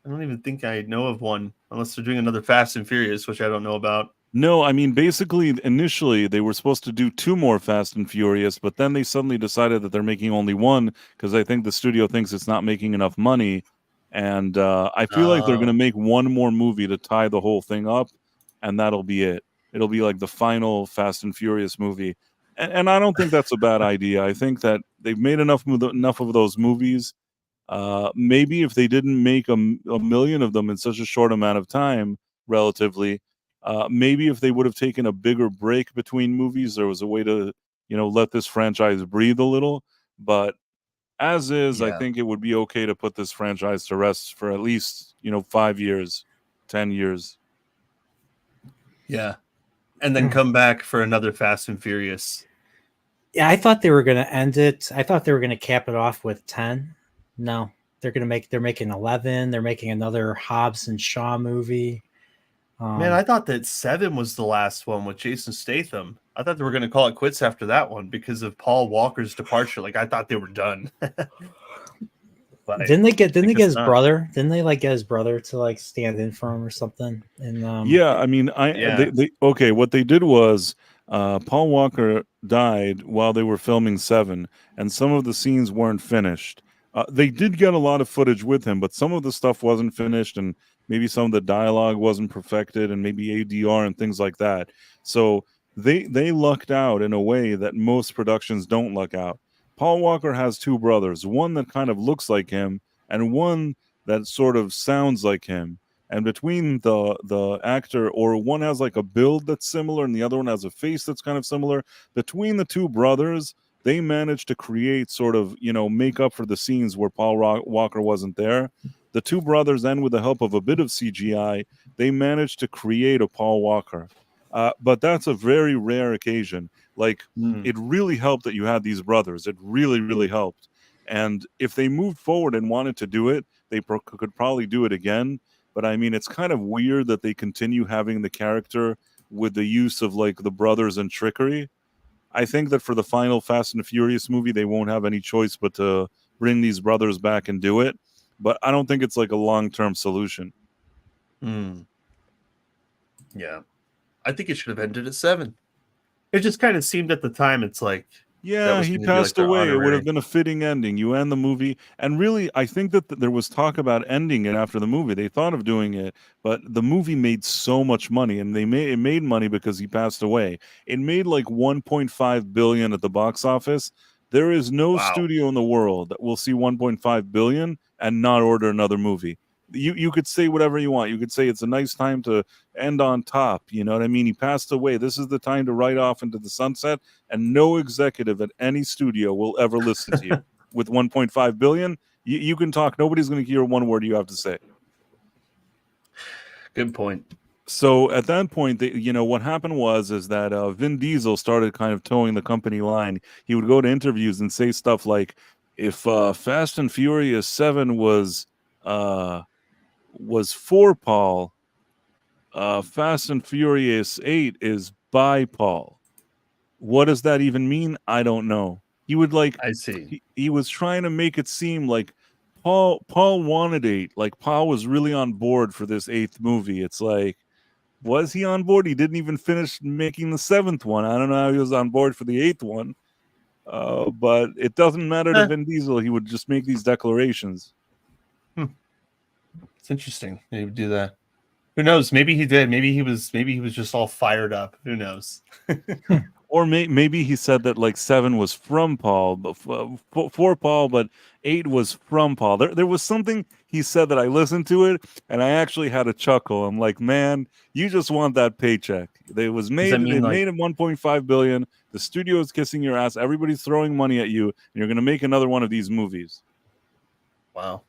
I don't even think I know of one, unless they're doing another Fast and Furious, which I don't know about. No, I mean, basically, initially, they were supposed to do 2 more Fast and Furious, but then they suddenly decided that they're making only 1 because I think the studio thinks it's not making enough money. And I feel like they're going to make 1 more movie to tie the whole thing up, and that'll be it. It'll be like the final Fast and Furious movie. And I don't think that's a bad idea. I think that they've made enough of those movies. Maybe if they didn't make a million of them in such a short amount of time, relatively, maybe if they would have taken a bigger break between movies, there was a way to, let this franchise breathe a little. But as is, I think it would be okay to put this franchise to rest for at least, 5 years, 10 years. Yeah. And then come back for another Fast and Furious. Yeah, I thought they were going to end it. I thought they were going to cap it off with 10. No, they're making 11. They're making another Hobbs and Shaw movie. Man, I thought that 7 was the last one with Jason Statham. I thought they were going to call it quits after that one because of Paul Walker's departure. Like, I thought they were done. Didn't they get his brother? Didn't they like get his brother to like stand in for him or something? And yeah, I mean, okay. What they did was Paul Walker died while they were filming 7, and some of the scenes weren't finished. They did get a lot of footage with him, but some of the stuff wasn't finished, and maybe some of the dialogue wasn't perfected, and maybe ADR and things like that. So they lucked out in a way that most productions don't luck out. Paul Walker has 2 brothers, one that kind of looks like him and one that sort of sounds like him. And between the actor, or one has like a build that's similar and the other one has a face that's kind of similar, between the 2 brothers, they managed to create sort of, make up for the scenes where Paul Walker wasn't there. The 2 brothers, and with the help of a bit of CGI, they managed to create a Paul Walker. But that's a very rare occasion. Like, it really helped that you had these brothers. It really, really helped. And if they moved forward and wanted to do it, they could probably do it again. But I mean, it's kind of weird that they continue having the character with the use of like the brothers and trickery. I think that for the final Fast and Furious movie, they won't have any choice but to bring these brothers back and do it. But I don't think it's like a long-term solution. Yeah. I think it should have ended at 7. It just kind of seemed at the time, it's like, yeah, he passed away. It would have been a fitting ending. You end the movie. And really, I think that there was talk about ending it after the movie. They thought of doing it, but the movie made so much money, and it made money because he passed away. It made like 1.5 billion at the box office. There is no studio in the world that will see 1.5 billion and not order another movie. You could say whatever you want. You could say it's a nice time to end on top. You know what I mean? He passed away. This is the time to ride off into the sunset, and no executive at any studio will ever listen to you. With 1.5 billion, you can talk. Nobody's going to hear one word you have to say. Good point. So at that point, what happened is that Vin Diesel started kind of towing the company line. He would go to interviews and say stuff like, if Fast and Furious 7 was for Paul, Fast and Furious 8 is by Paul. What does that even mean? I don't know. He would I see. He was trying to make it seem like Paul wanted 8. Like Paul was really on board for this 8th movie. It's like, was he on board? He didn't even finish making the 7th one. I don't know how he was on board for the 8th one. But it doesn't matter to Vin Diesel. He would just make these declarations. It's interesting. He would do that. Who knows? Maybe he did. Maybe he was just all fired up. Who knows? Or maybe he said that like 7 was from Paul, but for Paul, but 8 was from Paul. There was something he said that I listened to it and I actually had a chuckle. I'm like, man, you just want that paycheck. They made him 1.5 billion. The studio is kissing your ass. Everybody's throwing money at you, and you're going to make another one of these movies. Wow.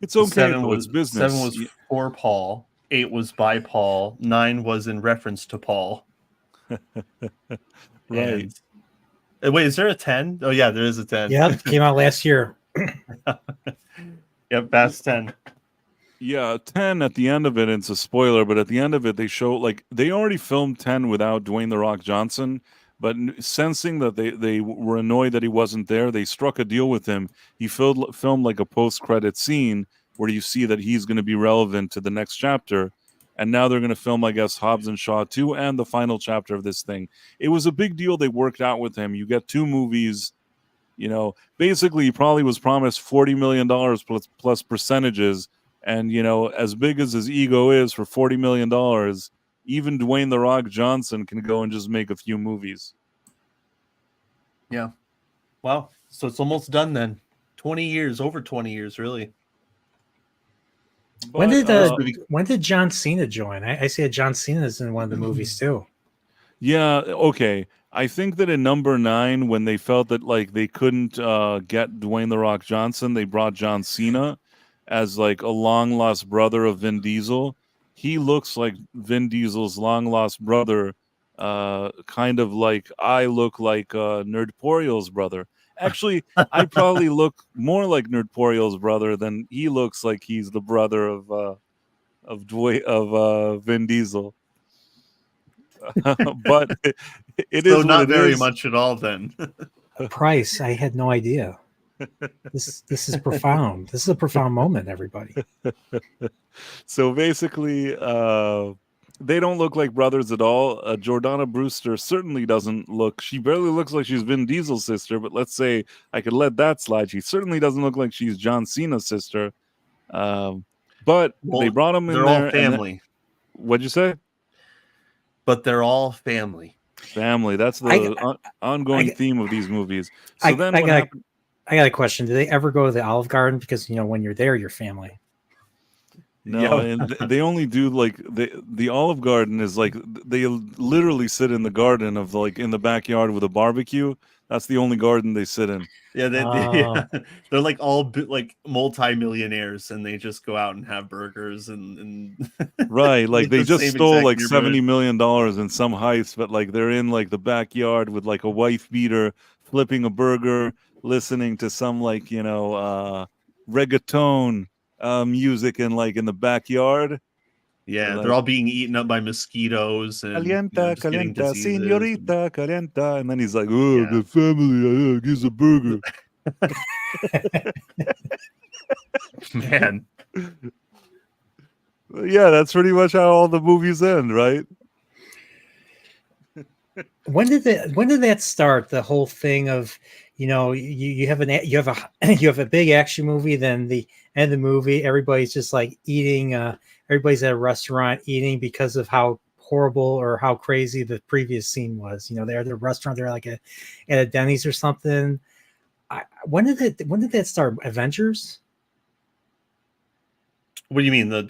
It's okay. It's business. 7 was for Paul. 8 was by Paul. 9 was in reference to Paul. Right. And, wait, is there a 10? Oh yeah, there is a 10. Yeah, came out last year. Yep, that's 10. Yeah, 10 at the end of it, it's a spoiler, but at the end of it, they show, like, they already filmed 10 without Dwayne "The Rock" Johnson, but sensing that they were annoyed that he wasn't there, they struck a deal with him. He filmed like a post-credit scene where you see that he's going to be relevant to the next chapter, and now they're going to film, I guess, Hobbs and Shaw 2 and the final chapter of this thing. It was a big deal they worked out with him. You get 2 movies, you know, basically he probably was promised $40 million plus percentages. And, you know, as big as his ego is for $40 million, even Dwayne "The Rock" Johnson can go and just make a few movies. Yeah. Wow. So it's almost done then. 20 years, over 20 years, really. But, when did John Cena join? I see that John Cena is in one of the movies too. Yeah, okay. I think that in number 9, when they felt that like they couldn't get Dwayne "The Rock" Johnson, they brought John Cena as like a long lost brother of Vin Diesel. He looks like Vin Diesel's long lost brother, kind of like I look like Nerdporiel's brother. Actually, I probably look more like Nerdporiel's brother than he looks like he's the brother of Vin Diesel. But it so is not very much at all then. Price, I had no idea. This is profound. This is a profound moment, everybody. So basically, they don't look like brothers at all. Jordana Brewster certainly doesn't look. She barely looks like she's Vin Diesel's sister, but let's say I could let that slide. She certainly doesn't look like she's John Cena's sister. But they brought them in there. They're all family. What'd you say? But they're all family. Family. That's the ongoing theme of these movies. So I got a question. Do they ever go to the Olive Garden? Because, you know, when you're there, you're family. No, and they only do like the Olive Garden is like they literally sit in the garden of like in the backyard with a barbecue. That's the only garden they sit in. Yeah, they're like all like multi-millionaires, and they just go out and have burgers and right, like they just stole like $70 million in some heist, but like they're in like the backyard with like a wife beater, flipping a burger, listening to some like, you know, reggaeton music in the backyard. Yeah, they're all being eaten up by mosquitoes and calienta, calienta, señorita, calienta, and then he's like, "Oh, the family, gives a burger." Man, yeah, that's pretty much how all the movies end, right? When did that start? The whole thing of, you know, you have a big action movie, then the end of the movie, everybody's just like eating. Everybody's at a restaurant eating because of how horrible or how crazy the previous scene was. You know, they're at the restaurant, they're like at a Denny's or something. When did that start? Avengers? What do you mean, the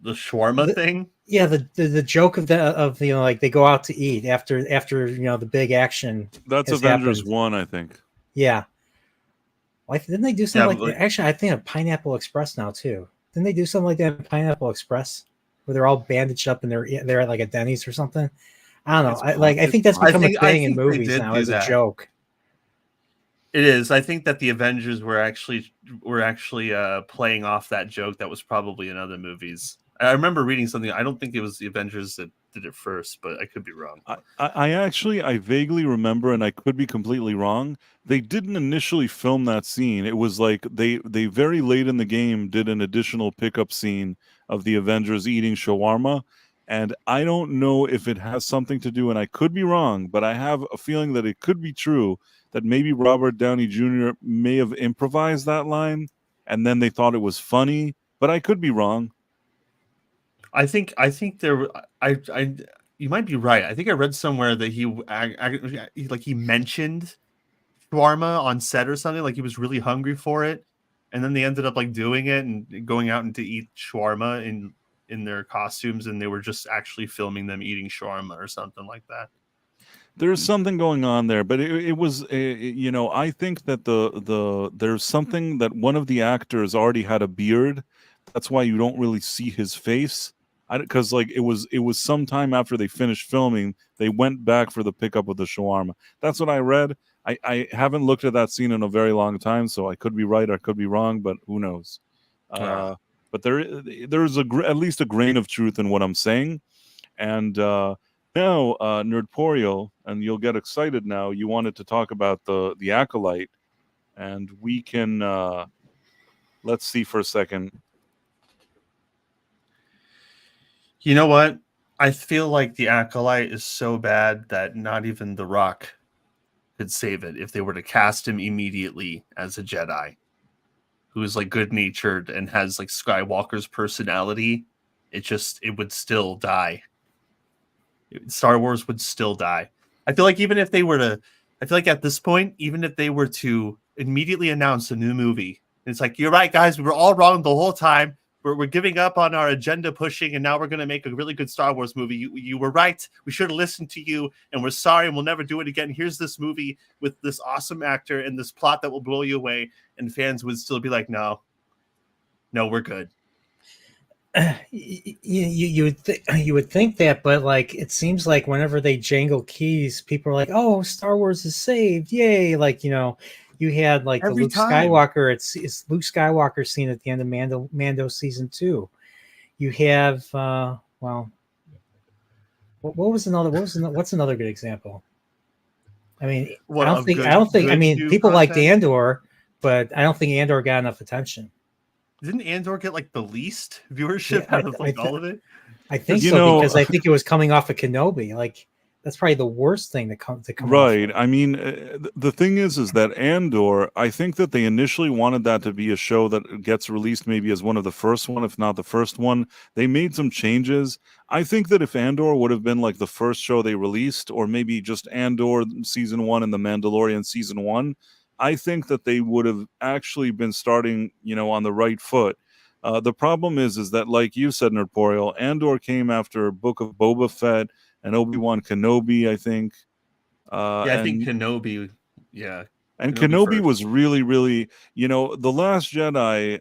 shawarma thing? Yeah, the joke of you know, like they go out to eat after you know the big action. That's Avengers 1, I think. Yeah. Well, didn't they do something actually? I think of Pineapple Express now too. Didn't they do something like that in Pineapple Express, where they're all bandaged up and they're at like a Denny's or something? I don't know. I think that's become a thing in movies now as a joke. It is. I think that the Avengers were actually playing off that joke that was probably in other movies. I remember reading something. I don't think it was the Avengers that did it first, but I could be wrong. I vaguely remember, and I could be completely wrong. They didn't initially film that scene. It was like they very late in the game did an additional pickup scene of the Avengers eating shawarma, and I don't know if it has something to do, and I could be wrong, but I have a feeling that it could be true that maybe Robert Downey Jr. may have improvised that line, and then they thought it was funny, but I could be wrong. I think there. You might be right. I think I read somewhere that he mentioned shawarma on set or something. Like he was really hungry for it, and then they ended up like doing it and going out and to eat shawarma in their costumes, and they were just actually filming them eating shawarma or something like that. There's something going on there, but it was, I think that there's something that one of the actors already had a beard. That's why you don't really see his face. Because like it was some time after they finished filming, they went back for the pickup of the shawarma. That's what I read. I haven't looked at that scene in a very long time, so I could be right, I could be wrong, but who knows? But there's at least a grain of truth in what I'm saying, and now Nerdporio, and you'll get excited now. You wanted to talk about the Acolyte, and we can let's see for a second. You know what? I feel like the Acolyte is so bad that not even The Rock could save it if they were to cast him immediately as a Jedi who is like good-natured and has like Skywalker's personality. It would still die. Star Wars would still die. I feel like at this point, even if they were to immediately announce a new movie, it's like, you're right, guys, we were all wrong the whole time. We're giving up on our agenda pushing, and now we're going to make a really good Star Wars movie. You were right. We should have listened to you, and we're sorry, and we'll never do it again. Here's this movie with this awesome actor and this plot that will blow you away, and fans would still be like, no, we're good. You would think that, but like it seems like whenever they jangle keys, people are like, "Oh, Star Wars is saved, yay!" Like you had like Every the Luke time. Skywalker. It's Luke Skywalker scene at the end of Mando season 2. You have what's another good example? I mean, I don't think. I mean, people liked Andor, but I don't think Andor got enough attention. Didn't Andor get like the least viewership out of all of it? I think so, because I think it was coming off of Kenobi. Like that's probably the worst thing to come right. off of. I mean, the thing is that Andor, I think that they initially wanted that to be a show that gets released maybe as one of the first one, if not the first one. They made some changes. I think that if Andor would have been like the first show they released, or maybe just Andor season 1 and The Mandalorian season 1, I think that they would have actually been starting, on the right foot. The problem is that, like you said, Nerdporio, Andor came after Book of Boba Fett and Obi-Wan Kenobi, I think. I think Kenobi, yeah. And Kenobi was really, really, The Last Jedi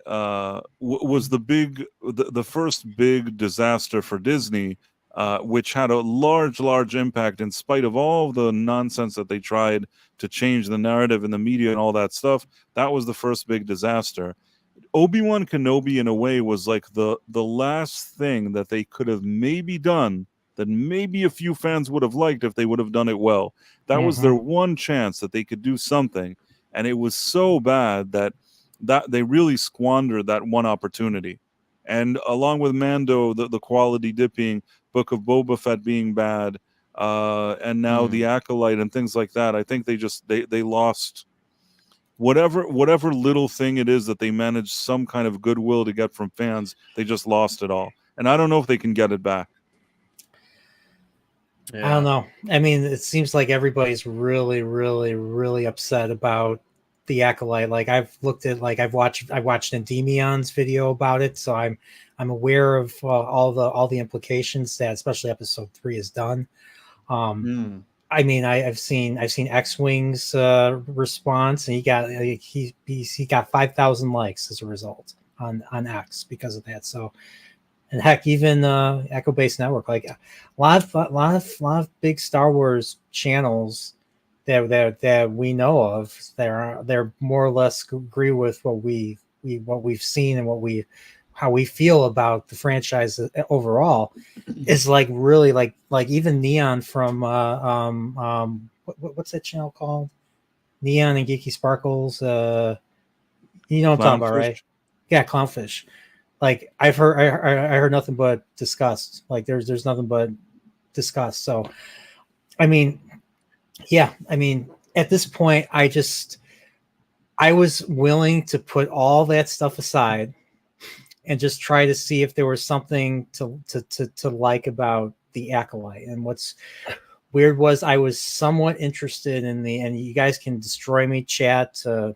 was the first big disaster for Disney, which had a large impact in spite of all the nonsense that they tried to change the narrative in the media and all that stuff. That was the first big disaster. Obi-Wan Kenobi, in a way, was like the last thing that they could have maybe done that maybe a few fans would have liked if they would have done it well. That was their one chance that they could do something. And it was so bad that they really squandered that one opportunity. And along with Mando, the quality dipping, Book of Boba Fett being bad, and now the Acolyte and things like that, I think they lost whatever little thing it is that they managed some kind of goodwill to get from fans. They just lost it all. And I don't know if they can get it back. Yeah. I don't know. I mean, it seems like everybody's really, really, really upset about the Acolyte. Like I've watched Endymion's video about it, so I'm aware of all the implications that especially episode 3 has done. I mean, I've seen X-Wing's response, and he got 5,000 likes as a result on X because of that. So. And heck, even Echo Base Network, like a lot of big Star Wars channels that we know of, they're more or less agree with what we've seen and how we feel about the franchise overall is like really like even Neon from what's that channel called? Neon and Geeky Sparkles. You know what I'm talking about, right? Yeah, Clownfish. Like I heard nothing but disgust. Like there's nothing but disgust. So, I mean, yeah, I mean, at this point, I was willing to put all that stuff aside and just try to see if there was something to like about the Acolyte. And what's weird was I was somewhat interested in and you guys can destroy me, chat, to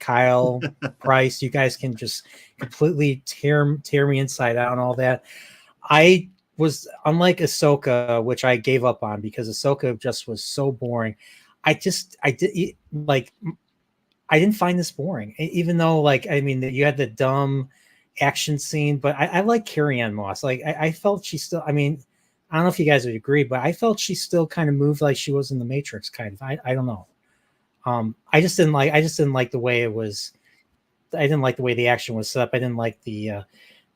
Kyle, Price. You guys can just completely tear me inside out and all that. I was, unlike Ahsoka, which I gave up on because Ahsoka just was so boring. I didn't find this boring, even though, like, I mean, you had the dumb action scene, but I like Carrie-Anne Moss. Like, I felt she still, I mean, I don't know if you guys would agree, but I felt she still kind of moved like she was in the Matrix, kind of. I don't know. I just didn't like the way it was. I didn't like the way the action was set up. I didn't like the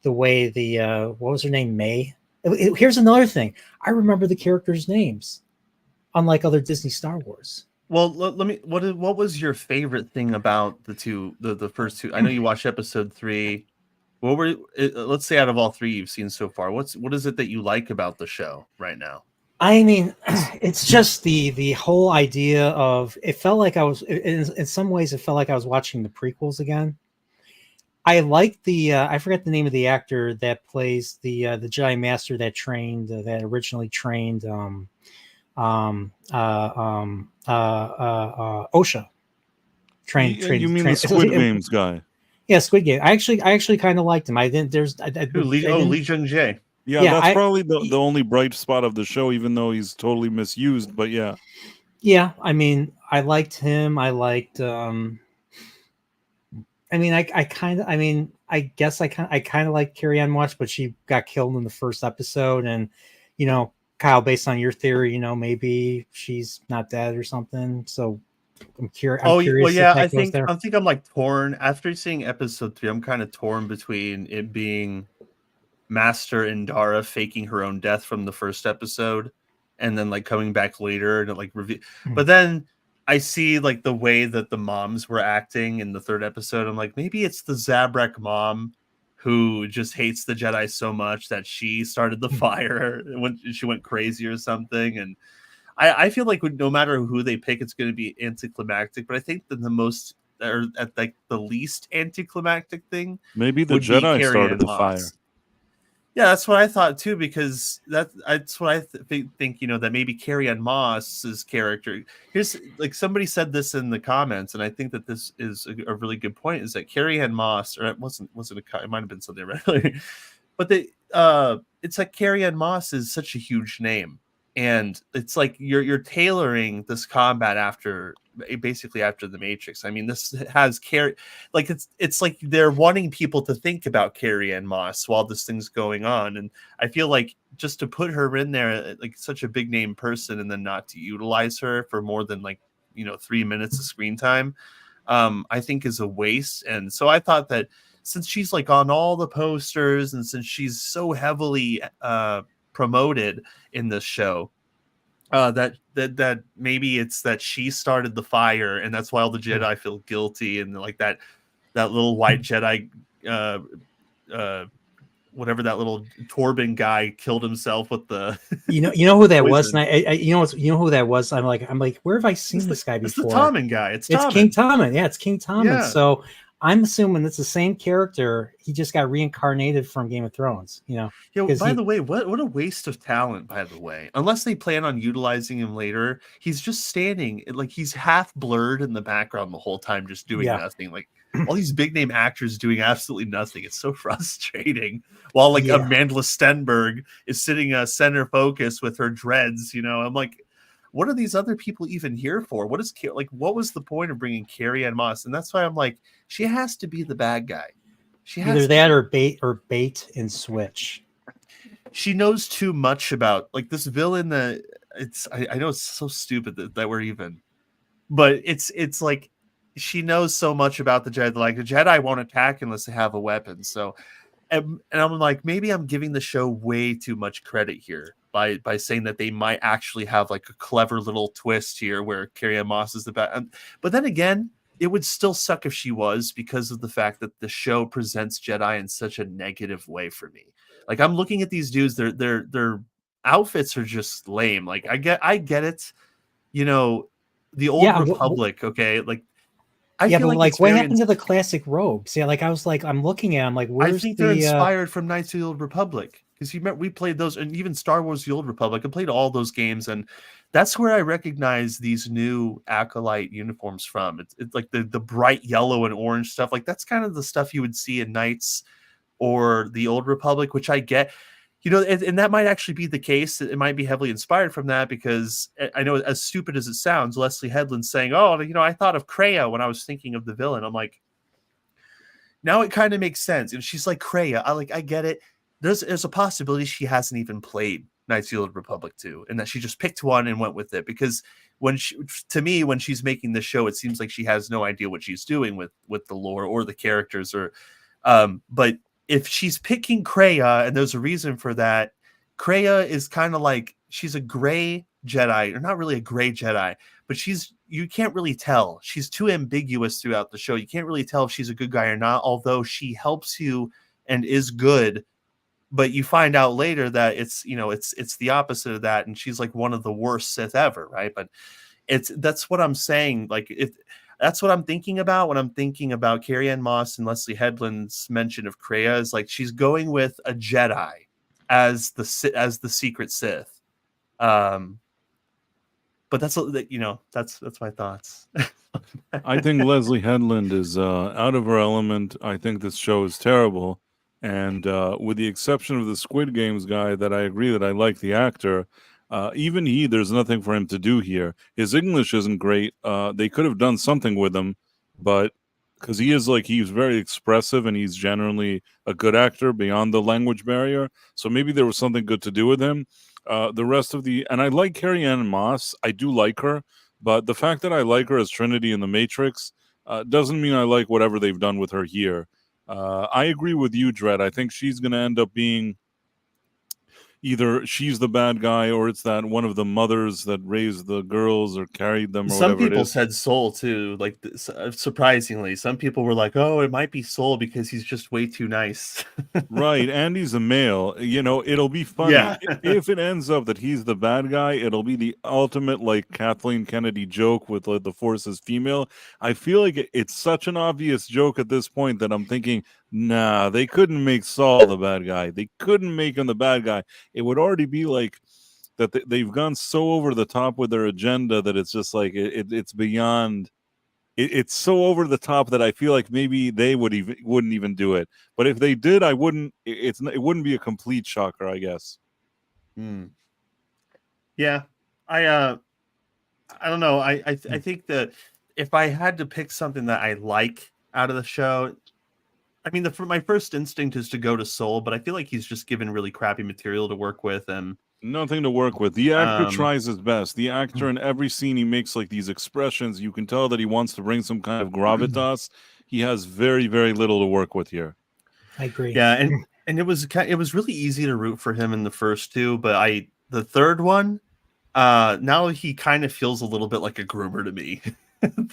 way what was her name? May. Here's another thing. I remember the characters' names, unlike other Disney Star Wars. Well, let me. What was your favorite thing about the first two? I know you watched episode 3. What were, let's say, out of all 3 you've seen so far, what is it that you like about the show right now? I mean, it's just the whole idea of, it felt like I was, in some ways, it felt like I was watching the prequels again. I like I forget the name of the actor that plays the Jedi Master that originally trained OSHA. You mean the Squid Games guy? Yeah, Squid Game. I actually kind of liked him. I didn't. Lee Jung Jae. Yeah, that's probably the only bright spot of the show, even though he's totally misused. But yeah. Yeah, I mean, I liked him. I liked. I mean, I guess I kind of like Carrie-Anne Moss, but she got killed in the first episode, and Kyle, based on your theory, maybe she's not dead or something. So I'm curious. Well, yeah, I think I'm like torn after seeing episode 3. I'm kind of torn between it being Master and Dara faking her own death from the first episode, and then like coming back later and like review. But then I see like the way that the moms were acting in the 3rd episode. I'm like, maybe it's the Zabrak mom who just hates the Jedi so much that she started the fire when she went crazy or something. And I feel like no matter who they pick, it's going to be anticlimactic. But I think that the least anticlimactic thing, maybe the Jedi started the fire. Yeah, that's what I thought too, because that's what I think. That maybe Carrie-Anne Moss's character. Here's, like, somebody said this in the comments, and I think that this is a really good point. Is that Carrie-Anne Moss, or it might have been something right, but it's like Carrie-Anne Moss is such a huge name, and it's like you're tailoring this combat basically after the Matrix. I mean, this has it's like they're wanting people to think about Carrie-Anne Moss while this thing's going on, and I feel like just to put her in there, like such a big name person, and then not to utilize her for more than 3 minutes of screen time, I think is a waste. And so I thought that since she's like on all the posters, and since she's so heavily promoted in this show, that maybe it's that she started the fire, and that's why all the Jedi feel guilty, and like that little white Jedi, whatever that little Torben guy killed himself with the. You know who that was, and I you know who that was. I'm like, where have I seen this guy before? It's the Tommen guy. It's King Tommen. Yeah, it's King Tommen. Yeah. So I'm assuming it's the same character. He just got reincarnated from Game of Thrones. Yeah. By the way, what a waste of talent. By the way, unless they plan on utilizing him later, he's just standing like he's half blurred in the background the whole time, just doing nothing. Like all these big name actors doing absolutely nothing. It's so frustrating. While Amanda Stenberg is sitting center focus with her dreads. I'm like, what are these other people even here for? What was the point of bringing Carrie-Anne Moss? And that's why I'm like, she has to be the bad guy. She has either that or bait and switch. She knows too much about like this villain that I know it's so stupid that we're even, but it's like she knows so much about the Jedi. Like the Jedi won't attack unless they have a weapon. So, and I'm like, maybe I'm giving the show way too much credit here by saying that they might actually have like a clever little twist here where Carrie-Anne Moss is the bad. But then again, it would still suck if she was, because of the fact that the show presents Jedi in such a negative way for me. Like I'm looking at these dudes, their outfits are just lame. Like I get it, you know, the old Republic. Okay, like I feel but like what happened to the classic robes? Yeah, like I was like, I'm looking at them, like, where's I think they're inspired from Knights of the Old Republic, because we played those, and even Star Wars: The Old Republic. I played all those games, and that's where I recognize these new Acolyte uniforms from. It's like the bright yellow and orange stuff. Like that's kind of the stuff you would see in Knights or the Old Republic, which I get. You know, and that might actually be the case. It might be heavily inspired from that, because I know, as stupid as it sounds, Leslye Headland saying, "Oh, you know, I thought of Kreia when I was thinking of the villain." I'm like, now it kind of makes sense. And she's like, Kreia, I get it. There's a possibility she hasn't even played Knights of the Old Republic 2, and that she just picked one and went with it. Because when she's making this show, it seems like she has no idea what she's doing with the lore or the characters, or but if she's picking Kreia, and there's a reason for that, Kreia is kind of like, she's a gray Jedi, or not really a gray Jedi, but you can't really tell. She's too ambiguous throughout the show. You can't really tell if she's a good guy or not, although she helps you and is good. But you find out later that it's the opposite of that, and she's like one of the worst Sith ever, right? But that's what I'm saying. Like that's what I'm thinking about when I'm thinking about Carrie-Anne Moss and Leslye Headland's mention of Kreia, is like she's going with a Jedi as the secret Sith. But that's my thoughts. I think Leslye Headland is out of her element. I think this show is terrible, and with the exception of the Squid Games guy, that I agree that I like the actor. Even there's nothing for him to do here. His English isn't great. They could have done something with him, but because he's very expressive, and he's generally a good actor beyond the language barrier. So maybe there was something good to do with him. The rest of and I like Carrie-Anne Moss. I do like her, but the fact that I like her as Trinity in The Matrix doesn't mean I like whatever they've done with her here. I agree with you, Dredd. I think she's going to end up being either she's the bad guy, or it's that one of the mothers that raised the girls or carried them. Or some people said Soul too. Like surprisingly, some people were like, "Oh, it might be Soul because he's just way too nice." Right, and he's a male. You know, it'll be funny if it ends up that he's the bad guy. It'll be the ultimate like Kathleen Kennedy joke with the Force is female. I feel like it's such an obvious joke at this point that I'm thinking, nah, they couldn't make Saul the bad guy. They couldn't make him the bad guy. It would already be like that they've gone so over the top with their agenda that it's just like it's beyond. It's so over the top that I feel like maybe they wouldn't even do it. But if they did, I wouldn't. It wouldn't be a complete shocker, I guess. Yeah, I don't know. I think that if I had to pick something that I like out of the show, I mean, my first instinct is to go to Soul, but I feel like he's just given really crappy material to work with, and nothing to work with. The actor tries his best. The actor in every scene, he makes like these expressions. You can tell that he wants to bring some kind of gravitas. He has very, very little to work with here. I agree. Yeah, and it was really easy to root for him in the first two, but the third one, now he kind of feels a little bit like a groomer to me.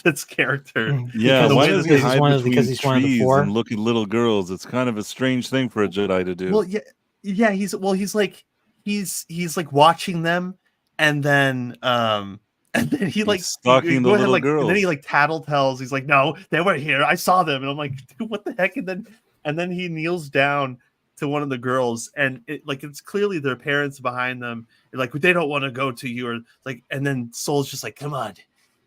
This character, yeah, because he's one of the four and look at little girls. It's kind of a strange thing for a Jedi to do. Well, yeah, he's like watching them, and then he like stalking the little girls, and then he like tattletales. He's like, no, they were here. I saw them, and I'm like, dude, what the heck? And then he kneels down to one of the girls, and it's clearly their parents behind them. They're like, they don't want to go to you, or like, and then Soul's just like, come on.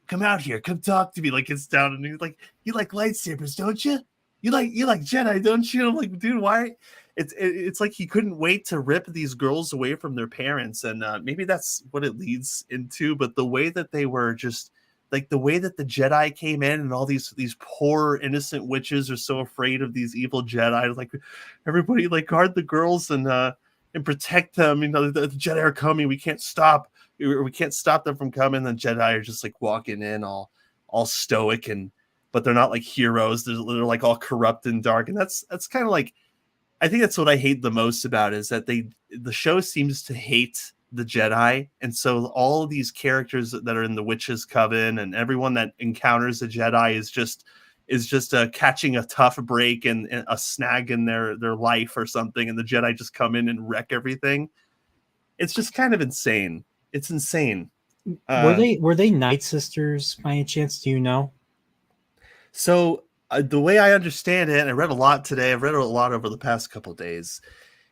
Come out here, come talk to me. Like it's down, and he's like, you like lightsabers, don't you? You like Jedi, don't you? I'm like, dude, why? It's like he couldn't wait to rip these girls away from their parents, and maybe that's what it leads into. But the way that they were just like the way that the Jedi came in, and all these poor innocent witches are so afraid of these evil Jedi. Like everybody like guard the girls and protect them. You know, the Jedi are coming. We can't stop them from coming. The Jedi are just like walking in all stoic and but they're not like heroes. They're like all corrupt and dark, and that's kind of like, I think that's what I hate the most about it, is that the show seems to hate the Jedi, and so all of these characters that are in the Witches' Coven and everyone that encounters a Jedi is just catching a tough break and a snag in their life or something, and the Jedi just come in and wreck everything. It's just kind of insane. It's insane. Were they Night Sisters by any chance? Do you know? So the way I understand it, and I read a lot today, I've read a lot over the past couple of days,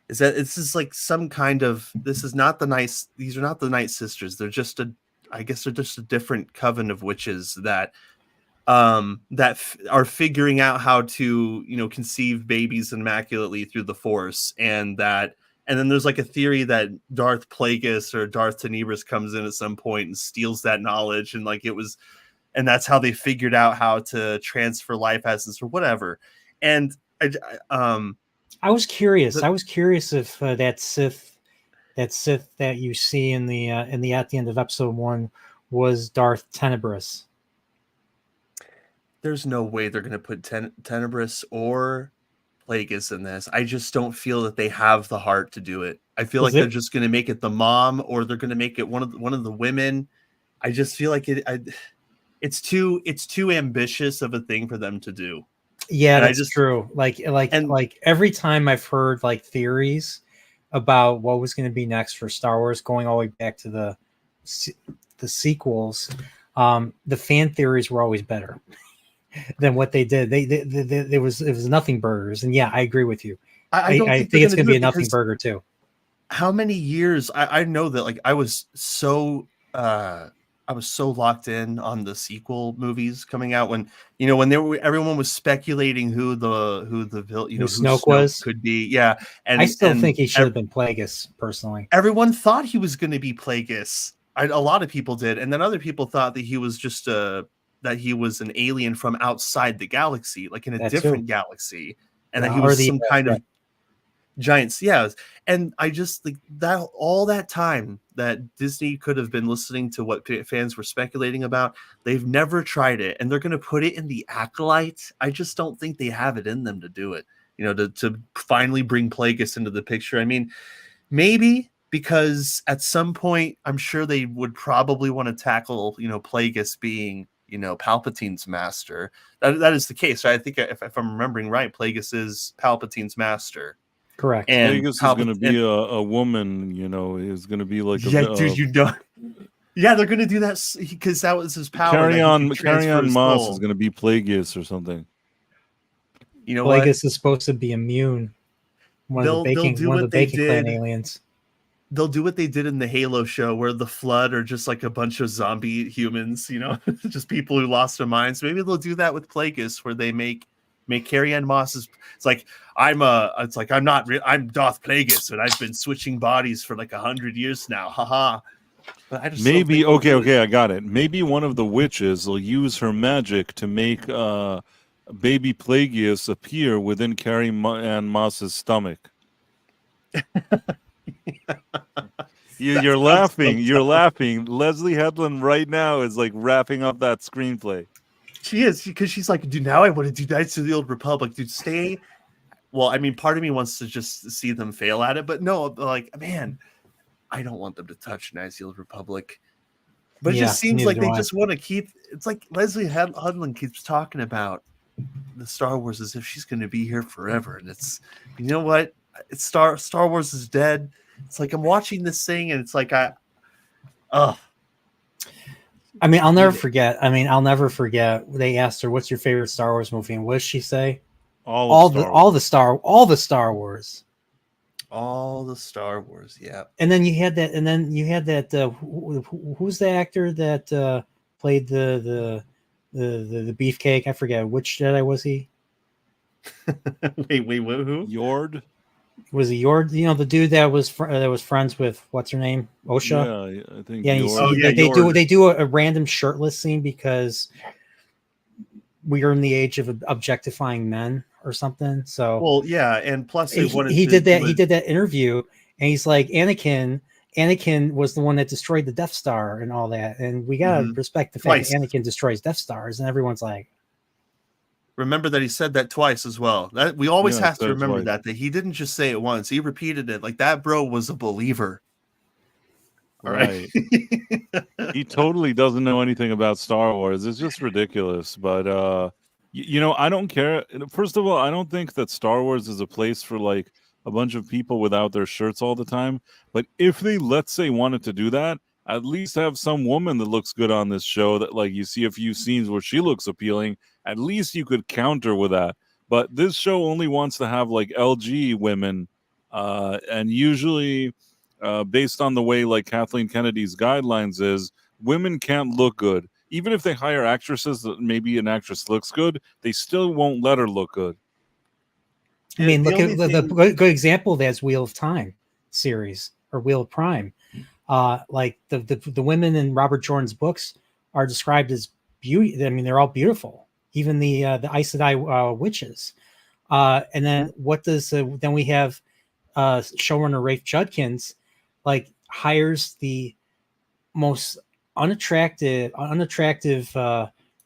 is that it's just like some kind of, these are not the Night Sisters. They're just I guess they're just a different coven of witches that are figuring out how to, conceive babies immaculately through the Force, and then there's like a theory that Darth Plagueis or Darth Tenebris comes in at some point and steals that knowledge, and and that's how they figured out how to transfer life essence or whatever. And I was curious. I was curious if that Sith that you see in the at the end of episode 1 was Darth Tenebris. There's no way they're going to put Tenebris or Plagueis in this. I just don't feel that they have the heart to do it. I feel like they're just going to make it the mom, or they're going to make it one of the women. I just feel like it's too ambitious of a thing for them to do. Yeah, and that's true. Like every time I've heard like theories about what was going to be next for Star Wars, going all the way back to the sequels, the fan theories were always better than what they did. It was nothing burgers, and yeah, I agree with you. I think it's going to be a nothing burger too. How many years? I know that like I was so locked in on the sequel movies coming out when everyone was speculating who Snoke was could be. Yeah, and I still think he should have been Plagueis personally. Everyone thought he was going to be Plagueis. A lot of people did, and then other people thought that he was just that he was an alien from outside the galaxy, like in a different galaxy, and that he was some kind of giants. Yeah. And I just think that all that time that Disney could have been listening to what fans were speculating about, they've never tried it, and they're going to put it in the Acolyte. I just don't think they have it in them to do it, to finally bring Plagueis into the picture. I mean, maybe because at some point I'm sure they would probably want to tackle, Plagueis being, Palpatine's master. That is the case, right? I think if I'm remembering right, Plagueis is Palpatine's master. Correct. And Plagueis is going to be a woman, is going to be like dude, yeah, they're going to do that because that was his power. Carry on Moss is going to be Plagueis or something. Plagueis is supposed to be immune. One of the Bacon Clan aliens. They'll do what they did in the Halo show, where the Flood are just like a bunch of zombie humans, just people who lost their minds. Maybe they'll do that with Plagueis, where they make Carrie-Anne Moss it's like I'm Darth Plagueis, and I've been switching bodies for like 100 years now. Haha. But I just maybe okay, I got it. Maybe one of the witches will use her magic to make baby Plagueis appear within Carrie-Anne Moss's stomach. You're laughing. You're laughing. Leslye Headland right now is like wrapping up that screenplay. She is, because she's like, dude, now I want to do Knights of the Old Republic. Dude, stay. Well, I mean, part of me wants to just see them fail at it, but no, like, man, I don't want them to touch Knights of the Old Republic. But it just seems like they just want to keep. It's like Leslye Headland keeps talking about the Star Wars as if she's going to be here forever, and it's, you know what? It's Star Wars is dead. It's like I'm watching this thing, and it's like I mean, I'll never forget. They asked her, "What's your favorite Star Wars movie?" And what did she say? All the Star Wars. All the Star Wars, yeah. And then you had that. Who's the actor that played the beefcake? I forget which Jedi was he. wait, who? Yord. Was he Yord? The dude that was friends with what's her name, Osha. Yeah, I think. Yeah, they do a random shirtless scene because we are in the age of objectifying men or something. So well, yeah, and plus he did that interview, and he's like, Anakin was the one that destroyed the Death Star and all that, and we gotta respect the fact that Anakin destroys Death Stars, and everyone's like, remember that he said that twice as well. That we always have to remember twice. that he didn't just say it once. He repeated it. Like that bro was a believer. Right. He totally doesn't know anything about Star Wars. It's just ridiculous. But I don't care. First of all, I don't think that Star Wars is a place for like a bunch of people without their shirts all the time. But if they, let's say, wanted to do that, at least have some woman that looks good on this show that like you see a few scenes where she looks appealing. At least you could counter with that. But this show only wants to have like LG women, and usually based on the way like Kathleen Kennedy's guidelines is, women can't look good. Even if they hire actresses that maybe an actress looks good, they still won't let her look good. I mean, look at the good example of that is Wheel of Time series or Wheel of Prime. Like the women in Robert Jordan's books are described as beauty. I mean, they're all beautiful. Even the Aes Sedai witches. And then what does then we have showrunner Rafe Judkins like hires the most unattractive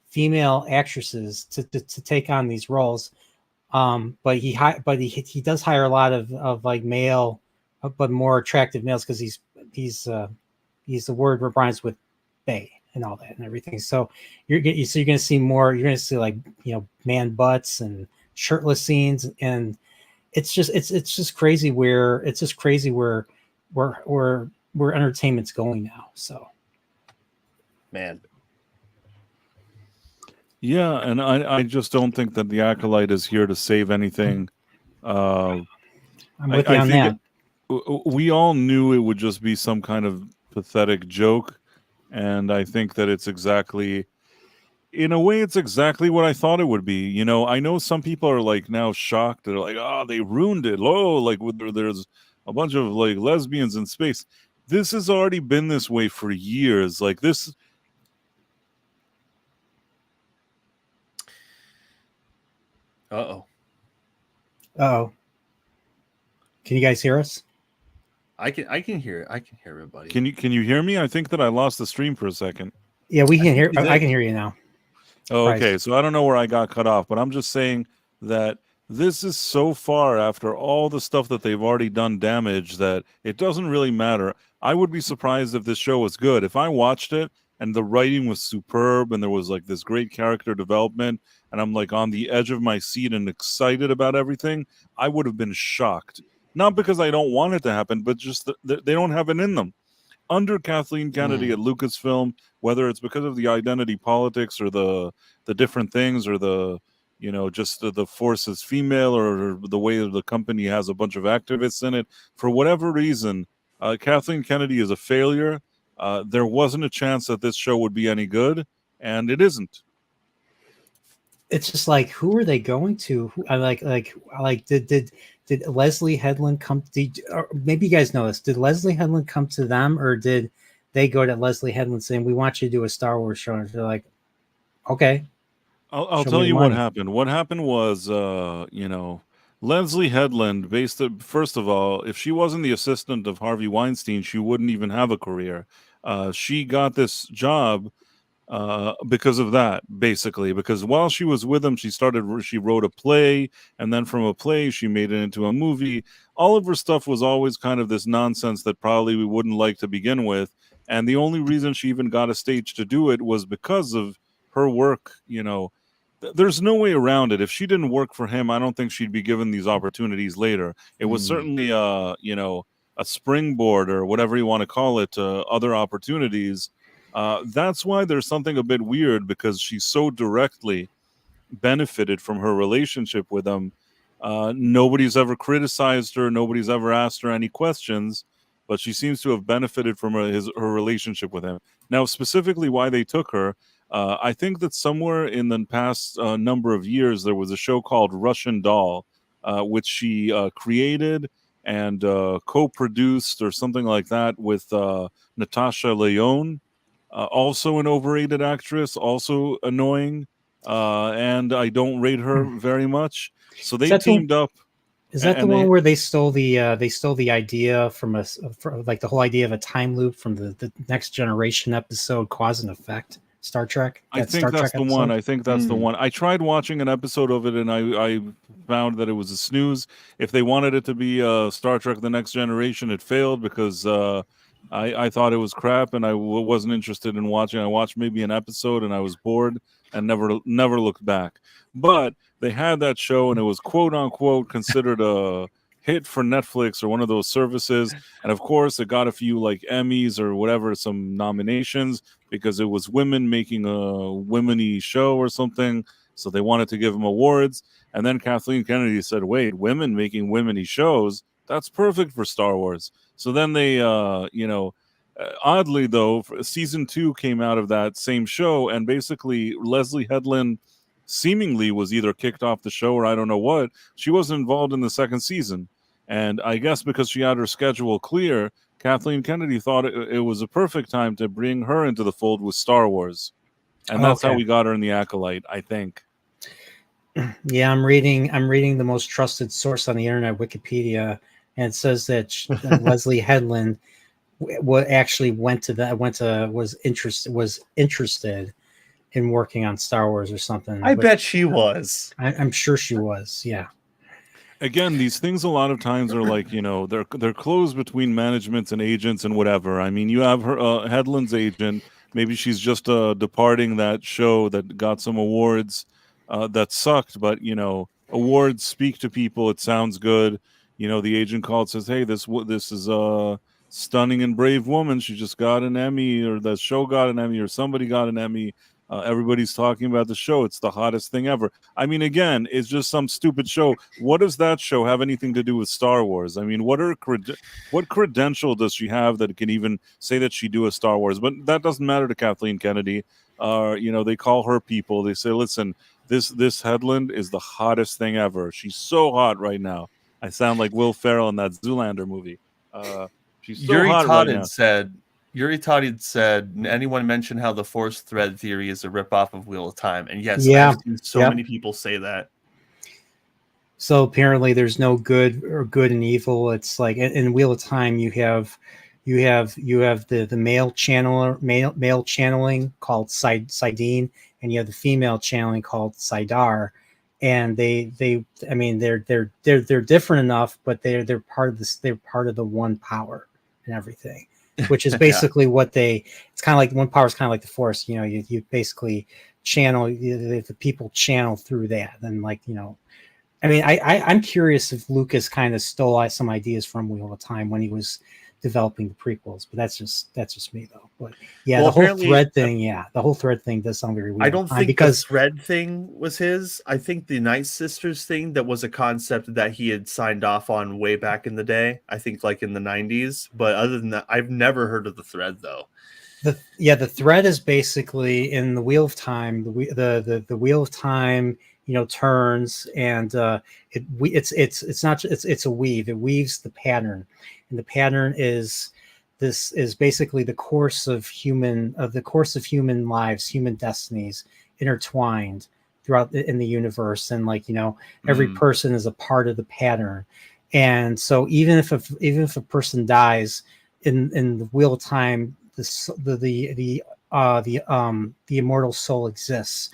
female actresses to take on these roles. But he does hire a lot of like male, but more attractive males because he's the word rhymes with bae and all that and everything. So you're going to see more. You're going to see like man butts and shirtless scenes, and it's just crazy where entertainment's going now. So, man. Yeah, and I just don't think that the Acolyte is here to save anything. I'm with you on that. We all knew it would just be some kind of pathetic joke, and I think that it's exactly, in a way, it's exactly what I thought it would be. I know some people are like now shocked. They're like, "Oh, they ruined it." Oh, like there's a bunch of like lesbians in space. This has already been this way for years. Like this. Uh-oh. Can you guys hear us? I can hear everybody. Can you hear me? I think that I lost the stream for a second. Yeah, we can hear. I can hear you now. Oh, okay, so I don't know where I got cut off, but I'm just saying that this is so far after all the stuff that they've already done damage that it doesn't really matter. I would be surprised if this show was good. If I watched it and the writing was superb and there was like this great character development and I'm like on the edge of my seat and excited about everything, I would have been shocked. Not because I don't want it to happen, but just they don't have it in them. Under Kathleen Kennedy at Lucasfilm, whether it's because of the identity politics or the different things or the just the force is female or the way that the company has a bunch of activists in it, for whatever reason, Kathleen Kennedy is a failure. There wasn't a chance that this show would be any good, and it isn't. It's just like, who are they going to? Did Leslye Headland come? Maybe you guys know this. Did Leslye Headland come to them, or did they go to Leslye Headland saying, "We want you to do a Star Wars show"? And they're like, "Okay." I'll tell you what happened. What happened was, Leslye Headland, first of all, if she wasn't the assistant of Harvey Weinstein, she wouldn't even have a career. She got this job because of that, basically, because while she was with him, she wrote a play, and then from a play she made it into a movie. All of her stuff was always kind of this nonsense that probably we wouldn't like to begin with, and the only reason she even got a stage to do it was because of her work. There's no way around it. If she didn't work for him, I don't think she'd be given these opportunities later. It was certainly a springboard or whatever you want to call it to other opportunities. That's why there's something a bit weird, because she so directly benefited from her relationship with him. Nobody's ever criticized her. Nobody's ever asked her any questions, but she seems to have benefited from her relationship with him. Now, specifically why they took her, I think that somewhere in the past number of years, there was a show called Russian Doll, which she created and co-produced or something like that with Natasha Lyonne. Also an overrated actress, also annoying, and I don't rate her very much. So they teamed up. Is that the one where they stole the idea from like the whole idea of a time loop from the Next Generation episode Cause and Effect? Star Trek. I think that's the one. I think that's the one. I tried watching an episode of it, and I found that it was a snooze. If they wanted it to be Star Trek: The Next Generation, it failed because I thought it was crap, and I wasn't interested in watching. I watched maybe an episode, and I was bored, and never looked back. But they had that show, and it was quote unquote considered a hit for Netflix or one of those services, and of course it got a few like Emmys or whatever, some nominations, because it was women making a women-y show or something, so they wanted to give them awards. And then Kathleen Kennedy said, wait, women making women-y shows, that's perfect for Star Wars. So then they oddly though, season 2 came out of that same show, and basically Leslye Headland seemingly was either kicked off the show or I don't know what. She wasn't involved in the second season. And I guess because she had her schedule clear, Kathleen Kennedy thought it was a perfect time to bring her into the fold with Star Wars. And that's how we got her in the Acolyte, I think. Yeah, I'm reading the most trusted source on the internet, Wikipedia, and it says that Leslye Headland was interested in working on Star Wars or something. I bet she was. I'm sure she was. Yeah. Again, these things a lot of times are like, they're closed between management and agents and whatever. I mean, you have her Headland's agent. Maybe she's just departing that show that got some awards that sucked, but awards speak to people. It sounds good. The agent called, says, "Hey, this is a stunning and brave woman. She just got an Emmy, or the show got an Emmy, or somebody got an Emmy. Everybody's talking about the show. It's the hottest thing ever." I mean, again, it's just some stupid show. What does that show have anything to do with Star Wars? I mean, what credential does she have that can even say that she do a Star Wars? But that doesn't matter to Kathleen Kennedy. They call her people. They say, "Listen, this Headland is the hottest thing ever. She's so hot right now." I sound like Will Ferrell in that Zoolander movie. She's so hot right now. Yuri Todd said, anyone mention how the Force thread theory is a ripoff of Wheel of Time? And yes, I've seen so many people say that. So apparently there's no good and evil. It's like in Wheel of Time you have the male channeling called Sidene, and you have the female channeling called Sidar. And they're different enough, but they're part of this. They're part of the one power and everything. Which is basically it's kind of like one power is kind of like the Force. You basically channel the people channel through that. And I'm curious if Lucas kind of stole some ideas from Wheel of Time when he was developing the prequels, but that's just me though. But yeah, the whole thread thing does sound very weird. I don't think because the thread thing was his. I think the Night Sisters thing, that was a concept that he had signed off on way back in the day. I think like in the 90s. But other than that, I've never heard of the thread though. The thread is basically in the Wheel of Time. The Wheel of Time, turns, and it's a weave. It weaves the pattern, and the pattern is basically the course of human lives, human destinies intertwined throughout in the universe, and every person is a part of the pattern. And so even if a person dies in the Wheel of Time, the immortal soul exists.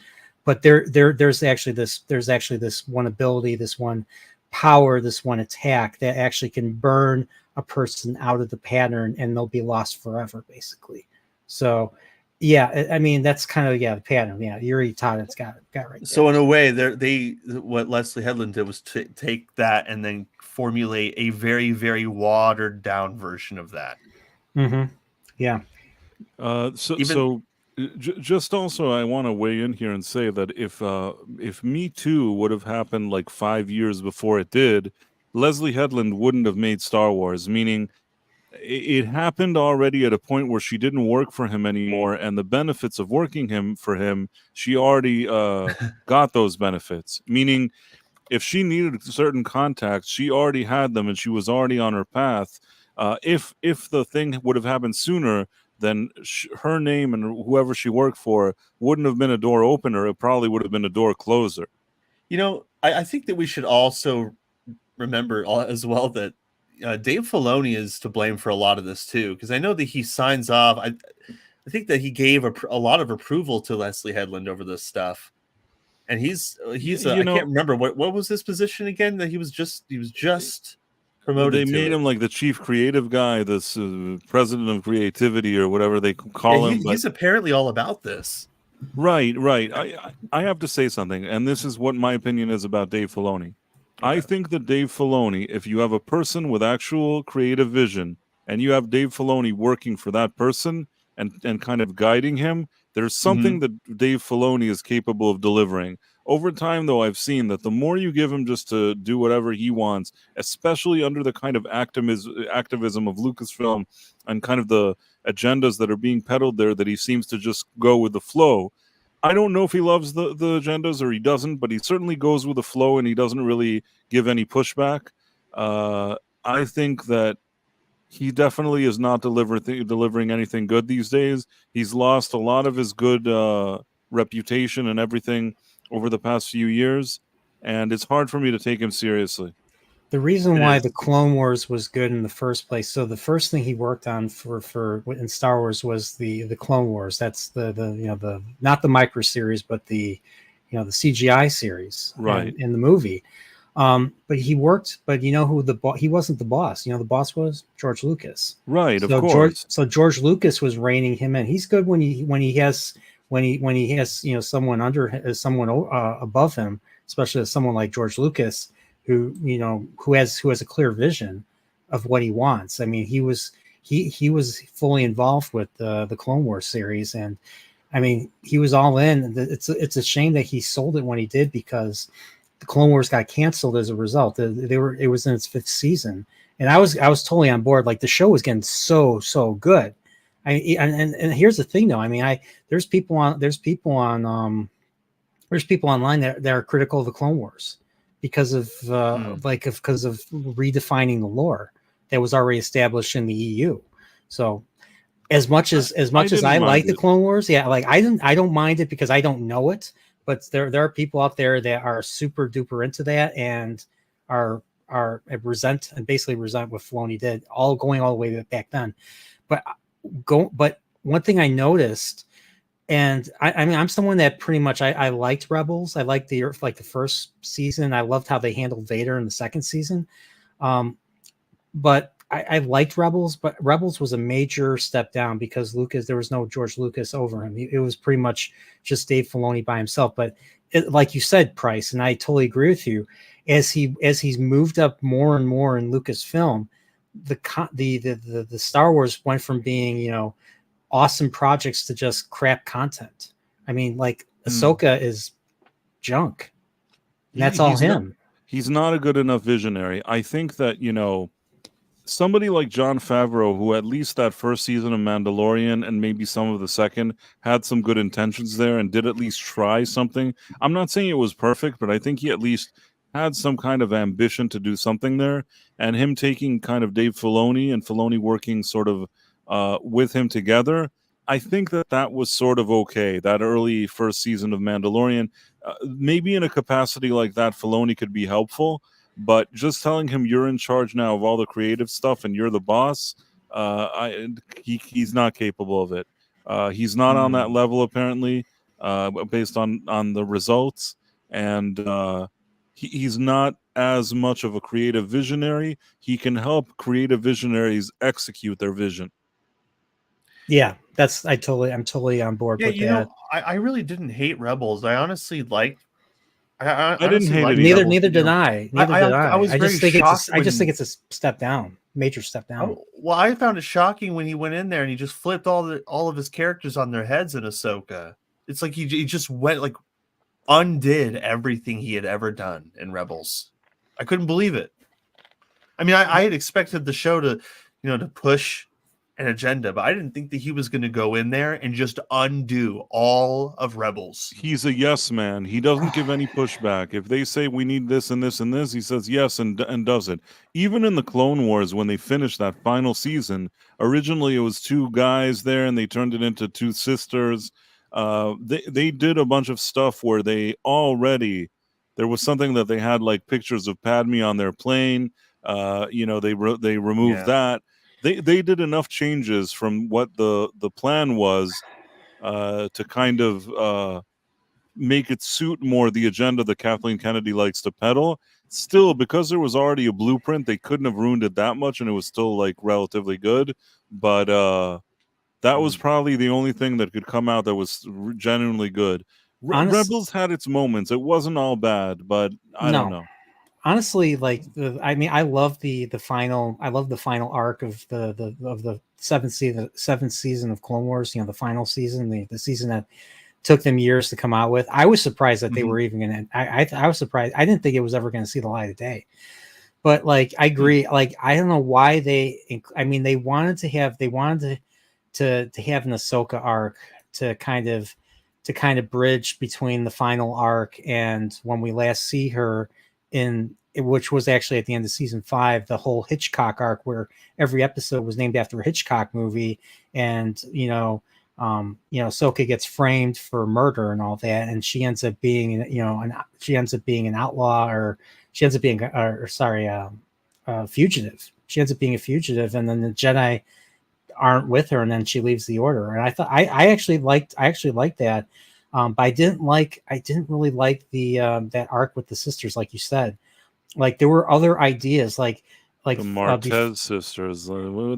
But there's actually this one ability, this one power, this one attack that actually can burn a person out of the pattern, and they'll be lost forever, basically. So, yeah, I mean that's kind of the pattern. Yeah, Yuri Todd's got right there. So in a way, what Leslye Headland did was to take that and then formulate a very, very watered down version of that. Mm-hmm. Yeah. Just also, I want to weigh in here and say that if Me Too would have happened like 5 years before it did, Leslye Headland wouldn't have made Star Wars. Meaning, it happened already at a point where she didn't work for him anymore, and the benefits of working for him, she already got those benefits. Meaning, if she needed certain contacts, she already had them, and she was already on her path. If the thing would have happened sooner, then her name and whoever she worked for wouldn't have been a door opener. It probably would have been a door closer. I think that we should also remember as well that Dave Filoni is to blame for a lot of this too, because I know that he signs off. I think that he gave a lot of approval to Leslye Headland over this stuff. And he's I can't remember what was his position again, that he was just promoted. They made him like the chief creative guy, this president of creativity or whatever they call him. He's apparently all about this. Right. I have to say something, and this is what my opinion is about Dave Filoni. Okay. I think that Dave Filoni, if you have a person with actual creative vision and you have Dave Filoni working for that person and kind of guiding him, there's something that Dave Filoni is capable of delivering. Over time, though, I've seen that the more you give him just to do whatever he wants, especially under the kind of activism of Lucasfilm and kind of the agendas that are being peddled there, that he seems to just go with the flow. I don't know if he loves the agendas or he doesn't, but he certainly goes with the flow and he doesn't really give any pushback. I think that he definitely is not delivering anything good these days. He's lost a lot of his good reputation and everything over the past few years, and it's hard for me to take him seriously. The reason why the Clone Wars was good in the first place, so the first thing he worked on for in Star Wars was the Clone Wars. That's the not the micro series, but the CGI series, right, in the movie. But he worked, but he wasn't the boss. The boss was George Lucas. Right, so of course. George Lucas was reining him in. He's good when he has someone above him, especially someone like George Lucas, who has a clear vision of what he wants. I mean, he was fully involved with the Clone Wars series, and I mean, he was all in. It's a shame that he sold it when he did, because the Clone Wars got canceled as a result. It was in its 5th season, and I was totally on board. Like, the show was getting so good. And here's the thing, though. I mean, there's people online that are critical of the Clone Wars because of redefining the lore that was already established in the EU. So as much as I like the Clone Wars, I don't mind it because I don't know it, but there are people out there that are super duper into that and resent what Filoni did, going all the way back then. But one thing I noticed, and I mean, I'm someone that pretty much I liked Rebels. I liked the first season. I loved how they handled Vader in the second season. But I liked Rebels, but Rebels was a major step down because there was no George Lucas over him. It was pretty much just Dave Filoni by himself. But like you said, Price, and I totally agree with you, as he's moved up more and more in Lucasfilm, the Star Wars went from being, awesome projects to just crap content. I mean, like, Ahsoka is junk. That's all him. He's not a good enough visionary. I think that, somebody like Jon Favreau, who at least that first season of Mandalorian and maybe some of the second had some good intentions there and did at least try something. I'm not saying it was perfect, but I think he at least had some kind of ambition to do something there. And him taking kind of Dave Filoni and Filoni working sort of with him together, I think that was sort of okay. That early first season of Mandalorian, maybe in a capacity like that, Filoni could be helpful. But just telling him you're in charge now of all the creative stuff and you're the boss, he's not capable of it. He's not on that level apparently, based on the results, and he's not as much of a creative visionary. He can help creative visionaries execute their vision. Yeah, I'm totally on board with that. I really didn't hate Rebels. I honestly liked. I didn't hate it. Neither did I. I just think it's a step down, major step down. Well, I found it shocking when he went in there and he just flipped all of his characters on their heads in Ahsoka. It's like he just went undid everything he had ever done in Rebels. I couldn't believe it. I mean, I had expected the show to push an agenda, but I didn't think that he was going to go in there and just undo all of Rebels. He's a yes man. He doesn't give any pushback. If they say we need this and this and this, he says yes and does it. Even in the Clone Wars, when they finished that final season, originally it was 2 guys there and they turned it into 2 sisters. They did a bunch of stuff where there was something that they had like pictures of Padme on their plane. They removed that. they did enough changes from what the plan was to kind of make it suit more the agenda that Kathleen Kennedy likes to peddle. Still, because there was already a blueprint, they couldn't have ruined it that much, and it was still like relatively good. But that was probably the only thing that could come out that was genuinely good. Rebels had its moments. It wasn't all bad, but I don't know. Honestly, like I love the final arc of the seventh season of Clone Wars. You know, the final season, the season that took them years to come out with. I was surprised that they were even gonna. I was surprised. I didn't think it was ever gonna see the light of day. But like, I agree. Like, I don't know why they. I mean, they wanted to have an Ahsoka arc to kind of bridge between the final arc and when we last see her which was actually at the end of season 5, the whole Hitchcock arc where every episode was named after a Hitchcock movie, and Ahsoka gets framed for murder and all that, and she ends up being an outlaw, or she ends up being a fugitive. She ends up being a fugitive, and then the Jedi aren't with her, and then she leaves the Order. And I thought I actually liked that, but I didn't really like the that arc with the sisters, like you said. Like, there were other ideas, like the Martez sisters. What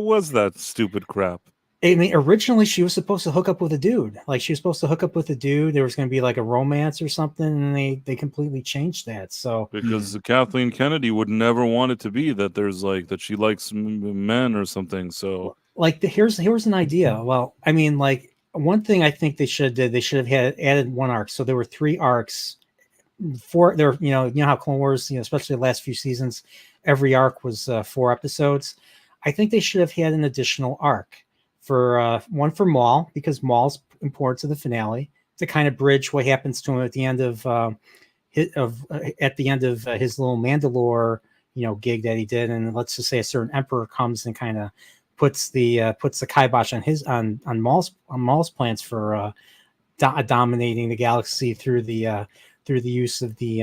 was that stupid crap? I mean, originally she was supposed to hook up with a dude. Like, she was supposed to hook up with a dude. There was going to be like a romance or something, and they completely changed that. So because Kathleen Kennedy would never want it to be that there's like that she likes men or something. So like here's an idea. Well, I mean, like, one thing I think they should have added one arc. So there were 3 arcs. You know how Clone Wars, especially the last few seasons, every arc was 4 episodes. I think they should have had an additional arc for one for Maul, because Maul's important to the finale, to kind of bridge what happens to him at the end of his little Mandalore gig that he did, and let's just say a certain emperor comes and kind of puts the kibosh on Maul's plans for dominating the galaxy through the use of the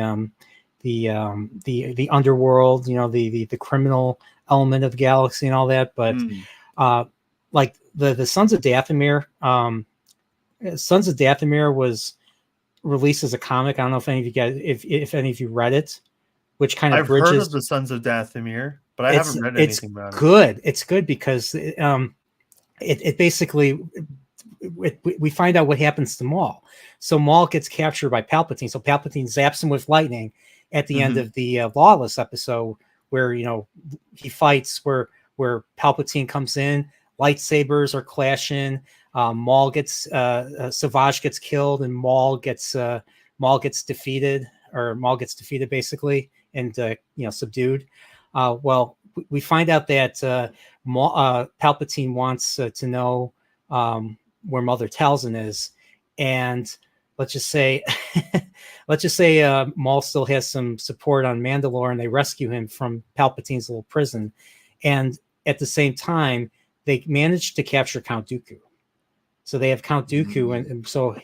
underworld, the criminal element of the galaxy and all that. But like the Sons of Dathomir, Sons of Dathomir was released as a comic. I don't know if any of you guys, if any of you read it, which kind of bridges. I've heard of the Sons of Dathomir, but I haven't read anything about it. It's good because it basically. We find out what happens to Maul. So Maul gets captured by Palpatine. So Palpatine zaps him with lightning at the end of the Lawless episode, where he fights, where Palpatine comes in, lightsabers are clashing. Maul gets Savage gets killed, and Maul gets defeated basically, and subdued. Well, we find out that Palpatine wants to know where Mother Talzin is, and let's just say Maul still has some support on Mandalore, and they rescue him from Palpatine's little prison, and at the same time they manage to capture Count Dooku. So they have Count Dooku, and so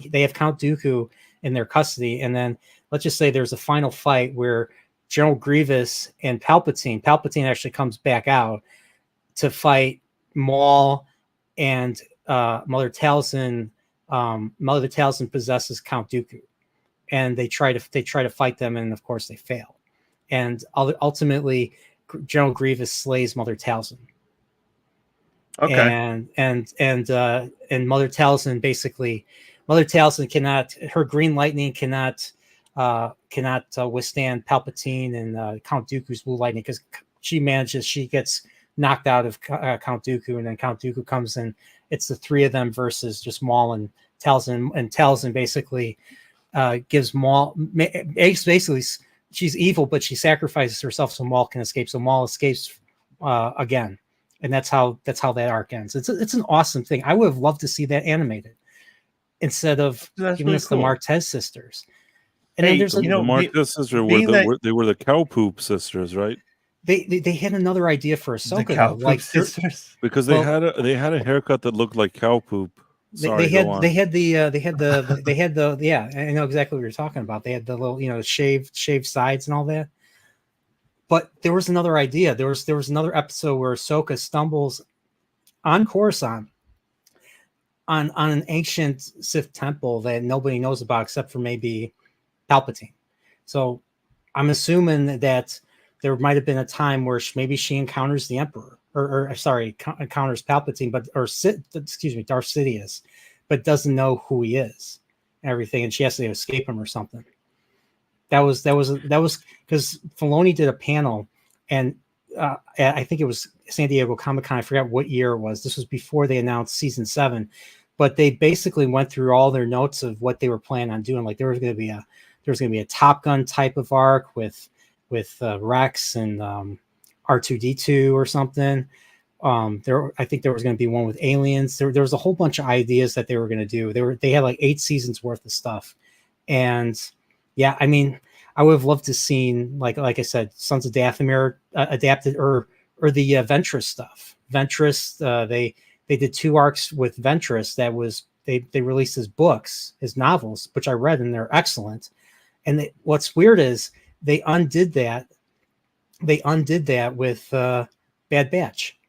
they have Count Dooku in their custody, and then let's just say there's a final fight where General Grievous and Palpatine actually comes back out to fight Maul, and Mother Talzin possesses Count Dooku, and they try to fight them, and of course they fail, and ultimately General Grievous slays Mother Talzin. Okay. And Mother Talzin cannot, her green lightning cannot withstand Palpatine and Count Dooku's blue lightning, because she gets knocked out of Count Dooku, and then Count Dooku comes in. It's the 3 of them versus just Maul and Talzin, and Talzin basically gives Maul, basically she's evil, but she sacrifices herself so Maul can escape. So Maul escapes again, and that's how that arc ends. It's an awesome thing. I would have loved to see that animated instead of giving us the Martez sisters. And then there's the Martez sisters were the cow poop sisters, right? They had another idea for Ahsoka, sisters, because they had a haircut that looked like cow poop. Sorry, I know exactly what you're talking about. They had the little shaved sides and all that. But there was another idea. There was another episode where Ahsoka stumbles on Coruscant on an ancient Sith temple that nobody knows about except for maybe Palpatine. So I'm assuming that there might have been a time where maybe she encounters the Emperor, encounters Palpatine, Darth Sidious, but doesn't know who he is, and everything, and she has to escape him or something. That was because Filoni did a panel, and I think it was San Diego Comic-Con. I forgot what year it was. This was before they announced season 7, but they basically went through all their notes of what they were planning on doing. Like there was going to be a Top Gun type of arc with Rex and R2D2 or something. I think there was going to be one with aliens. There was a whole bunch of ideas that they were going to do. They had like 8 seasons worth of stuff, and yeah, I mean, I would have loved to seen like I said, Sons of Dathomir adapted or the Ventress stuff. Ventress, they did 2 arcs with Ventress. That was they released his books, his novels, which I read, and they're excellent. And what's weird is they undid that. They undid that with Bad Batch.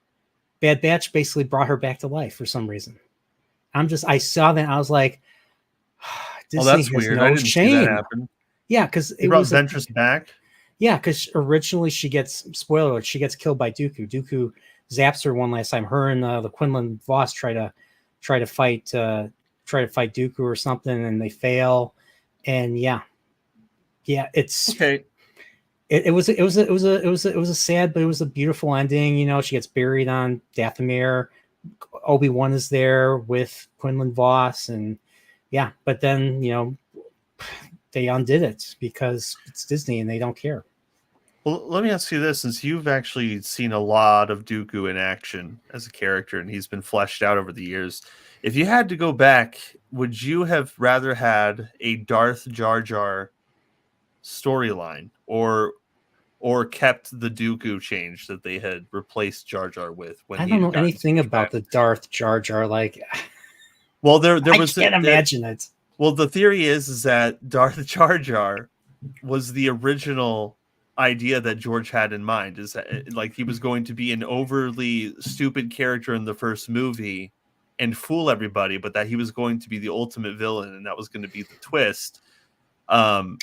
Bad Batch basically brought her back to life for some reason. I saw that and I was like, Disney that's weird. I didn't see that happen. Yeah, because it brought Ventress back. Yeah, because originally she gets killed by Dooku. Dooku zaps her one last time. Her and the Quinlan Voss try to fight Dooku or something, and they fail. And yeah, it's okay. It was a sad, but it was a beautiful ending. You know, she gets buried on Dathomir. Obi-Wan is there with Quinlan Voss, and yeah, but then they undid it because it's Disney and they don't care. Well, let me ask you this: since you've actually seen a lot of Dooku in action as a character, and he's been fleshed out over the years, if you had to go back, would you have rather had a Darth Jar Jar storyline, or kept the Dooku change that they had replaced Jar Jar with? When I don't know anything about the Darth Jar Jar. Like, well, there was. I can't imagine it. Well, the theory is that Darth Jar Jar was the original idea that George had in mind. Is that like he was going to be an overly stupid character in the first movie and fool everybody, but that he was going to be the ultimate villain, and that was going to be the twist.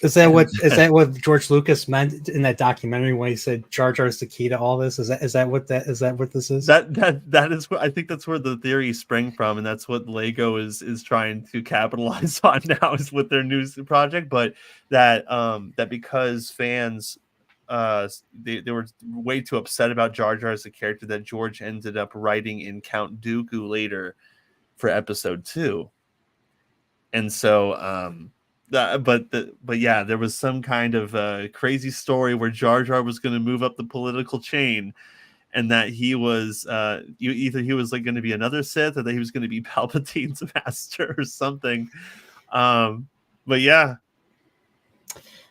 Is that what George Lucas meant in that documentary when he said Jar Jar is the key to all this? Is that what this is? That is what I think. That's where the theory sprang from, and that's what Lego is trying to capitalize on now is with their new project. But that because fans they were way too upset about Jar Jar as a character that George ended up writing in Count Dooku later for episode 2, and so but yeah, there was some kind of crazy story where Jar Jar was going to move up the political chain, and that he was either he was like going to be another Sith, or that he was going to be Palpatine's master or something. But yeah,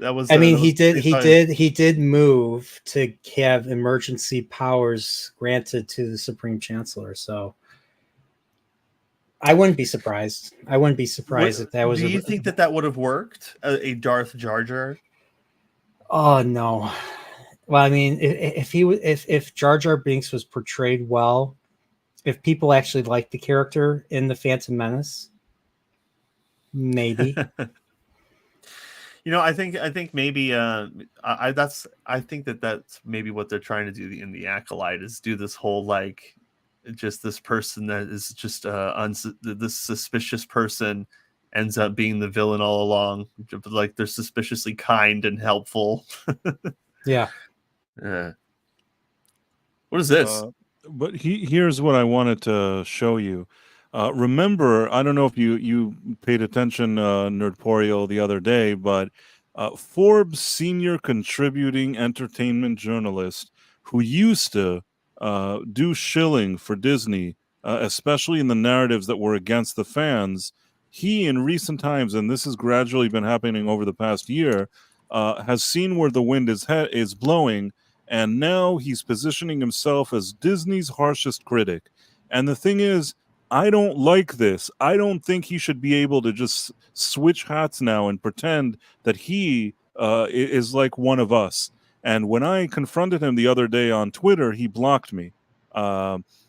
that was. I mean, he did move to have emergency powers granted to the Supreme Chancellor, so. I wouldn't be surprised. If that was. Do you think that would have worked? A Darth Jar Jar? Oh no. Well, I mean, if Jar Jar Binks was portrayed well, if people actually liked the character in the Phantom Menace, maybe. I think maybe I think that's maybe what they're trying to do in the Acolyte is do this whole like. Just this person that is just this suspicious person ends up being the villain all along. Like they're suspiciously kind and helpful. Yeah. What is this? But here's what I wanted to show you. Remember, I don't know if you paid attention, Nerdporio, the other day, but Forbes senior contributing entertainment journalist who used to do shilling for Disney, especially in the narratives that were against the fans. He, in recent times, and this has gradually been happening over the past year, has seen where the wind is blowing, and now he's positioning himself as Disney's harshest critic. And the thing is, I don't like this. I don't think he should be able to just switch hats now and pretend that he is like one of us. And when I confronted him the other day on Twitter, he blocked me.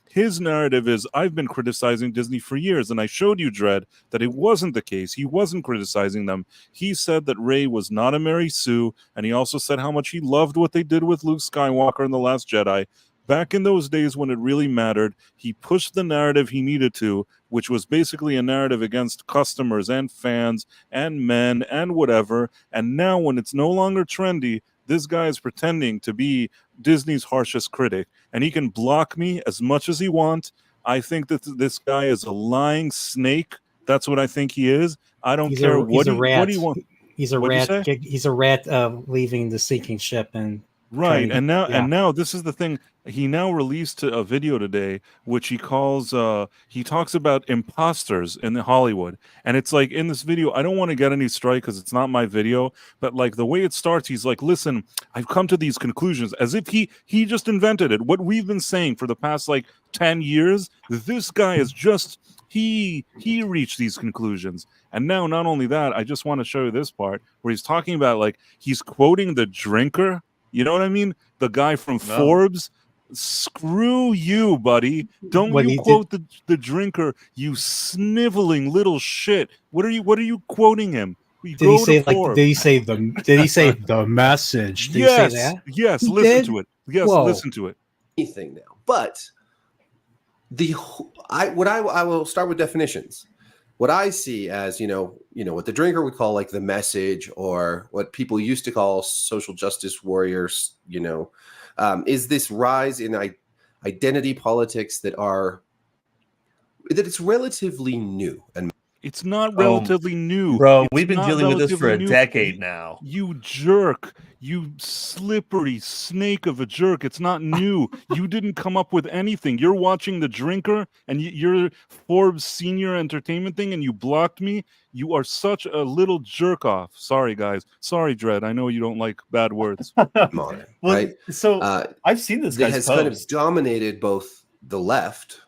His narrative is, I've been criticizing Disney for years, and I showed you, Dread, that it wasn't the case. He wasn't criticizing them. He said that Rey was not a Mary Sue, and he also said how much he loved what they did with Luke Skywalker in The Last Jedi. Back in those days when it really mattered, he pushed the narrative he needed to, which was basically a narrative against customers and fans and men and whatever. And now when it's no longer trendy, this guy is pretending to be Disney's harshest critic, and he can block me as much as he wants. I think that this guy is a lying snake. That's what I think he is. I don't care what he wants. He's a rat. He's a rat leaving the sinking ship and right. And now this is the thing. He now released a video today, which he calls, he talks about imposters in Hollywood. And it's like, in this video, I don't want to get any strike because it's not my video, but like the way it starts, he's like, listen, I've come to these conclusions, as if he just invented it. What we've been saying for the past like 10 years, this guy is just, he reached these conclusions. And now, not only that, I just want to show you this part where he's talking about, like, he's quoting the drinker. You know what I mean? The guy from Forbes. Screw you, buddy. Don't you quote the drinker, you sniveling little shit. What are you quoting him? Did he say the message? Did he say that? Yes, listen to it. Yes, listen to it. Anything now. But I will start with definitions. What I see as, what the drinker would call like the message, or what people used to call social justice warriors, is this rise in identity politics that it's relatively new. And it's not relatively new. Bro, we've been dealing with this for a decade now. You jerk. You slippery snake of a jerk. It's not new. You didn't come up with anything. You're watching The Drinker and you're Forbes Senior Entertainment thing and you blocked me. You are such a little jerk off. Sorry, guys. Sorry, Dread. I know you don't like bad words. Right? So I've seen this guy has kind of dominated both the left,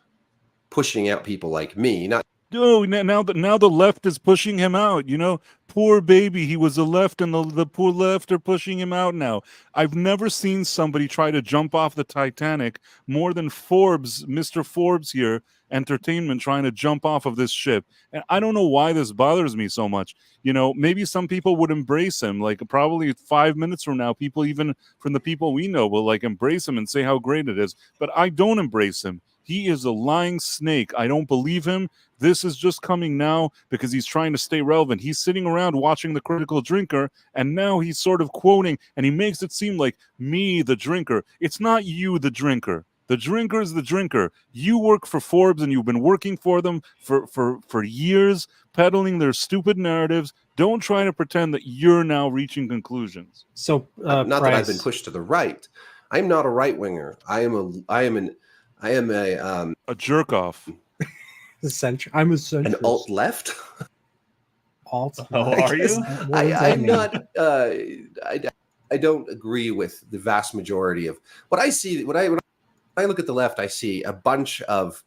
pushing out people like me, now the left is pushing him out. Poor baby. He was the left, and the poor left are pushing him out now. I've never seen somebody try to jump off the Titanic more than Forbes, Mr. Forbes here, Entertainment, trying to jump off of this ship. And I don't know why this bothers me so much. Maybe some people would embrace him. Like probably 5 minutes from now, people even from the people we know will like embrace him and say how great it is. But I don't embrace him. He is a lying snake. I don't believe him. This is just coming now because he's trying to stay relevant. He's sitting around watching The Critical Drinker, and now he's sort of quoting, and he makes it seem like me, the drinker. It's not you, the drinker. The drinker is the drinker. You work for Forbes, and you've been working for them for years, peddling their stupid narratives. Don't try to pretend that you're now reaching conclusions. So, not that I've been pushed to the right. I'm not a right winger. I am a jerk off. I'm a centrist. An alt left. Alt. Oh, are you? I'm not. I don't agree with the vast majority of what I see. When I look at the left, I see a bunch of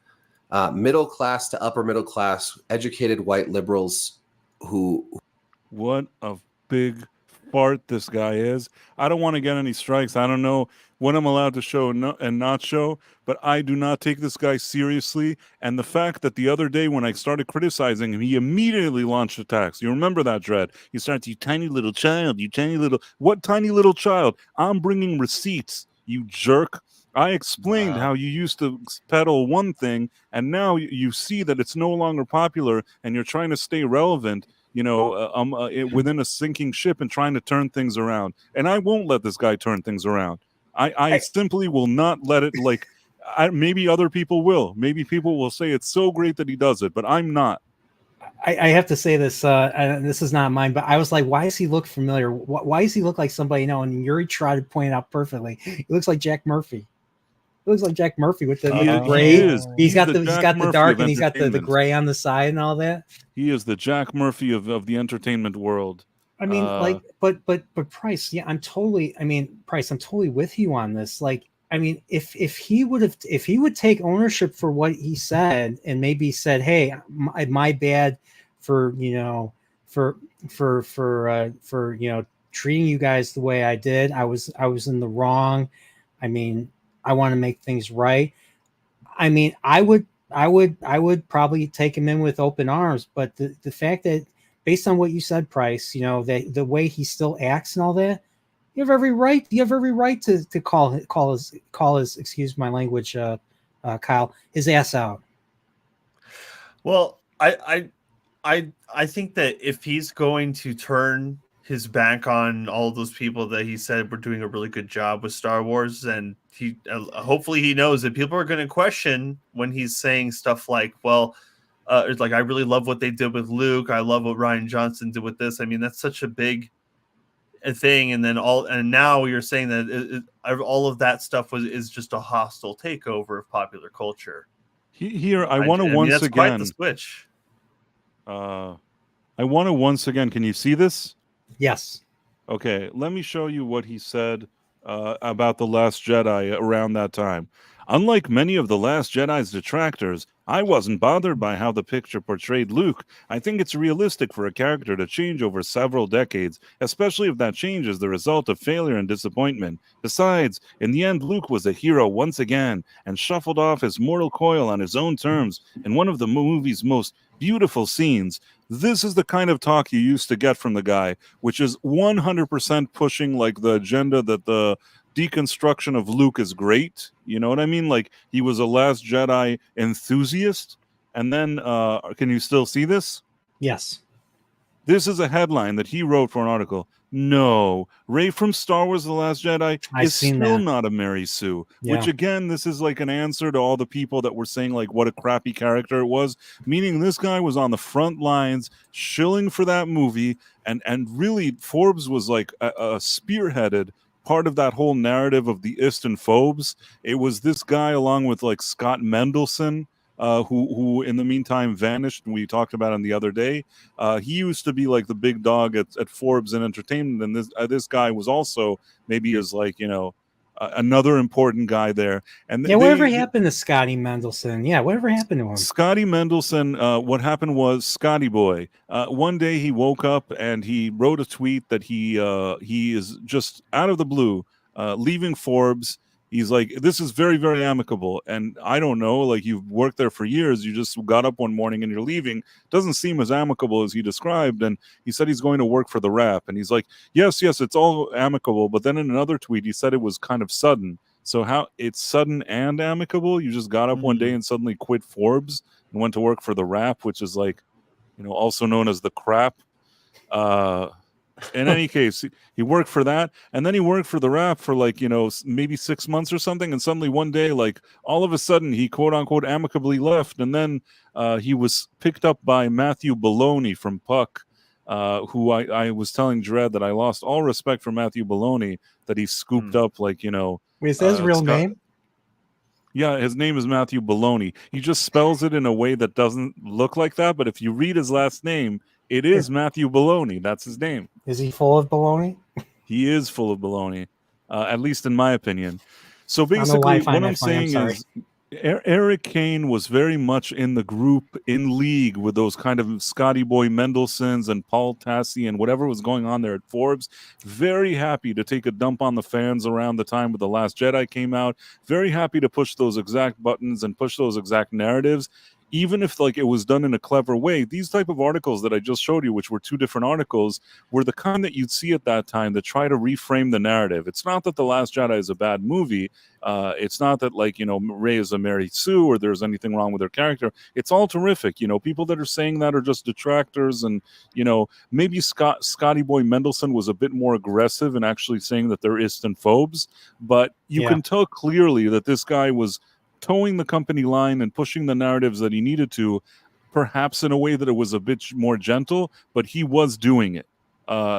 middle class to upper middle class, educated white liberals who. What a big fart this guy is. I don't want to get any strikes. I don't know what I'm allowed to show and not show, but I do not take this guy seriously. And the fact that the other day when I started criticizing him, he immediately launched attacks. You remember that, Dread? He started, you tiny little child, what tiny little child? I'm bringing receipts, you jerk. I explained how you used to peddle one thing, and now you see that it's no longer popular, and you're trying to stay relevant, within a sinking ship and trying to turn things around. And I won't let this guy turn things around. I simply will not let it, maybe other people will. Maybe people will say it's so great that he does it, but I'm not. I have to say this, this is not mine, but I was like, why does he look familiar? Why does he look like somebody, And Yuri tried to point out perfectly. He looks like Jack Murphy. It looks like Jack Murphy with the gray. He's got the dark and he's got the gray on the side and all that. He is the Jack Murphy of the entertainment world. I mean, but Price, I'm totally with you on this. If he would take ownership for what he said and maybe said, hey, my bad for treating you guys the way I did. I was in the wrong. I mean, I want to make things right. I mean, I would probably take him in with open arms, but the fact that, based on what you said, Price, you know, that the way he still acts and all that, you have every right to call his, excuse my language, Kyle, his ass out. Well, I think that if he's going to turn his back on all of those people that he said were doing a really good job with Star Wars, and he hopefully he knows that people are going to question when he's saying stuff like, well, it's like, I really love what they did with Luke. I love what Rian Johnson did with this. I mean, that's such a big thing. And then now you're saying that all of that stuff is just a hostile takeover of popular culture. Here, I want to once that's again quite the switch. I want to once again. Can you see this? Yes. Okay, let me show you what he said about The Last Jedi around that time. Unlike many of The Last Jedi's detractors, I wasn't bothered by how the picture portrayed Luke. I think it's realistic for a character to change over several decades, especially if that change is the result of failure and disappointment. Besides, in the end, Luke was a hero once again and shuffled off his mortal coil on his own terms in one of the movie's most beautiful scenes. This is the kind of talk you used to get from the guy, which is 100% pushing like the agenda that the deconstruction of Luke is great. You know what I mean? Like, he was a Last Jedi enthusiast. And then, can you still see this? Yes. This is a headline that he wrote for an article. No, Rey from Star Wars The Last Jedi is still not a Mary Sue. Yeah. Which, again, this is like an answer to all the people that were saying, like, what a crappy character it was. Meaning this guy was on the front lines, shilling for that movie. And really, Forbes was like a spearheaded part of that whole narrative of the ist and phobes. It was this guy along with like Scott Mendelson, who in the meantime vanished, and we talked about him the other day. He used to be like the big dog at Forbes and entertainment, and this guy was also maybe as like, you know, another important guy there. And whatever happened to Scotty Mendelson? Yeah, whatever happened to him? Scotty Mendelson, what happened was Scotty Boy. One day he woke up and he wrote a tweet that he is just out of the blue leaving Forbes. He's like, this is very, very amicable. And I don't know, like, you've worked there for years. You just got up one morning and you're leaving. Doesn't seem as amicable as he described. And he said he's going to work for the Rap. And he's like, yes, it's all amicable. But then in another tweet, he said it was kind of sudden. So how it's sudden and amicable? You just got up one day and suddenly quit Forbes and went to work for the Rap, which is like, you know, also known as the Crap. In any case, he worked for that, and then he worked for the Rap for like, you know, maybe 6 months or something, and suddenly one day, like, all of a sudden, he quote unquote amicably left, and then he was picked up by Matthew Bologna from Puck, who I was telling Dredd that I lost all respect for Matthew Bologna, that he scooped up, like, you know. Is that his real name? Yeah, his name is Matthew Bologna. He just spells it in a way that doesn't look like that, but if you read his last name, it is Matthew Bologna. That's his name. Is he full of baloney? He is full of baloney, at least in my opinion. So basically, what I'm saying is Eric Kane was very much in the group, in league with those kind of Scotty Boy Mendelsons and Paul Tassi and whatever was going on there at Forbes. Very happy to take a dump on the fans around the time when The Last Jedi came out. Very happy to push those exact buttons and push those exact narratives. Even if like it was done in a clever way, these type of articles that I just showed you, which were two different articles, were the kind that you'd see at that time that try to reframe the narrative. It's not that The Last Jedi is a bad movie. It's not that, like, you know, Rey is a Mary Sue or there's anything wrong with her character. It's all terrific. You know, people that are saying that are just detractors. And, you know, maybe Scotty Boy Mendelson was a bit more aggressive in actually saying that they're ist and phobes. But you can tell clearly that this guy was towing the company line and pushing the narratives that he needed to, perhaps in a way that it was a bit more gentle, but he was doing it.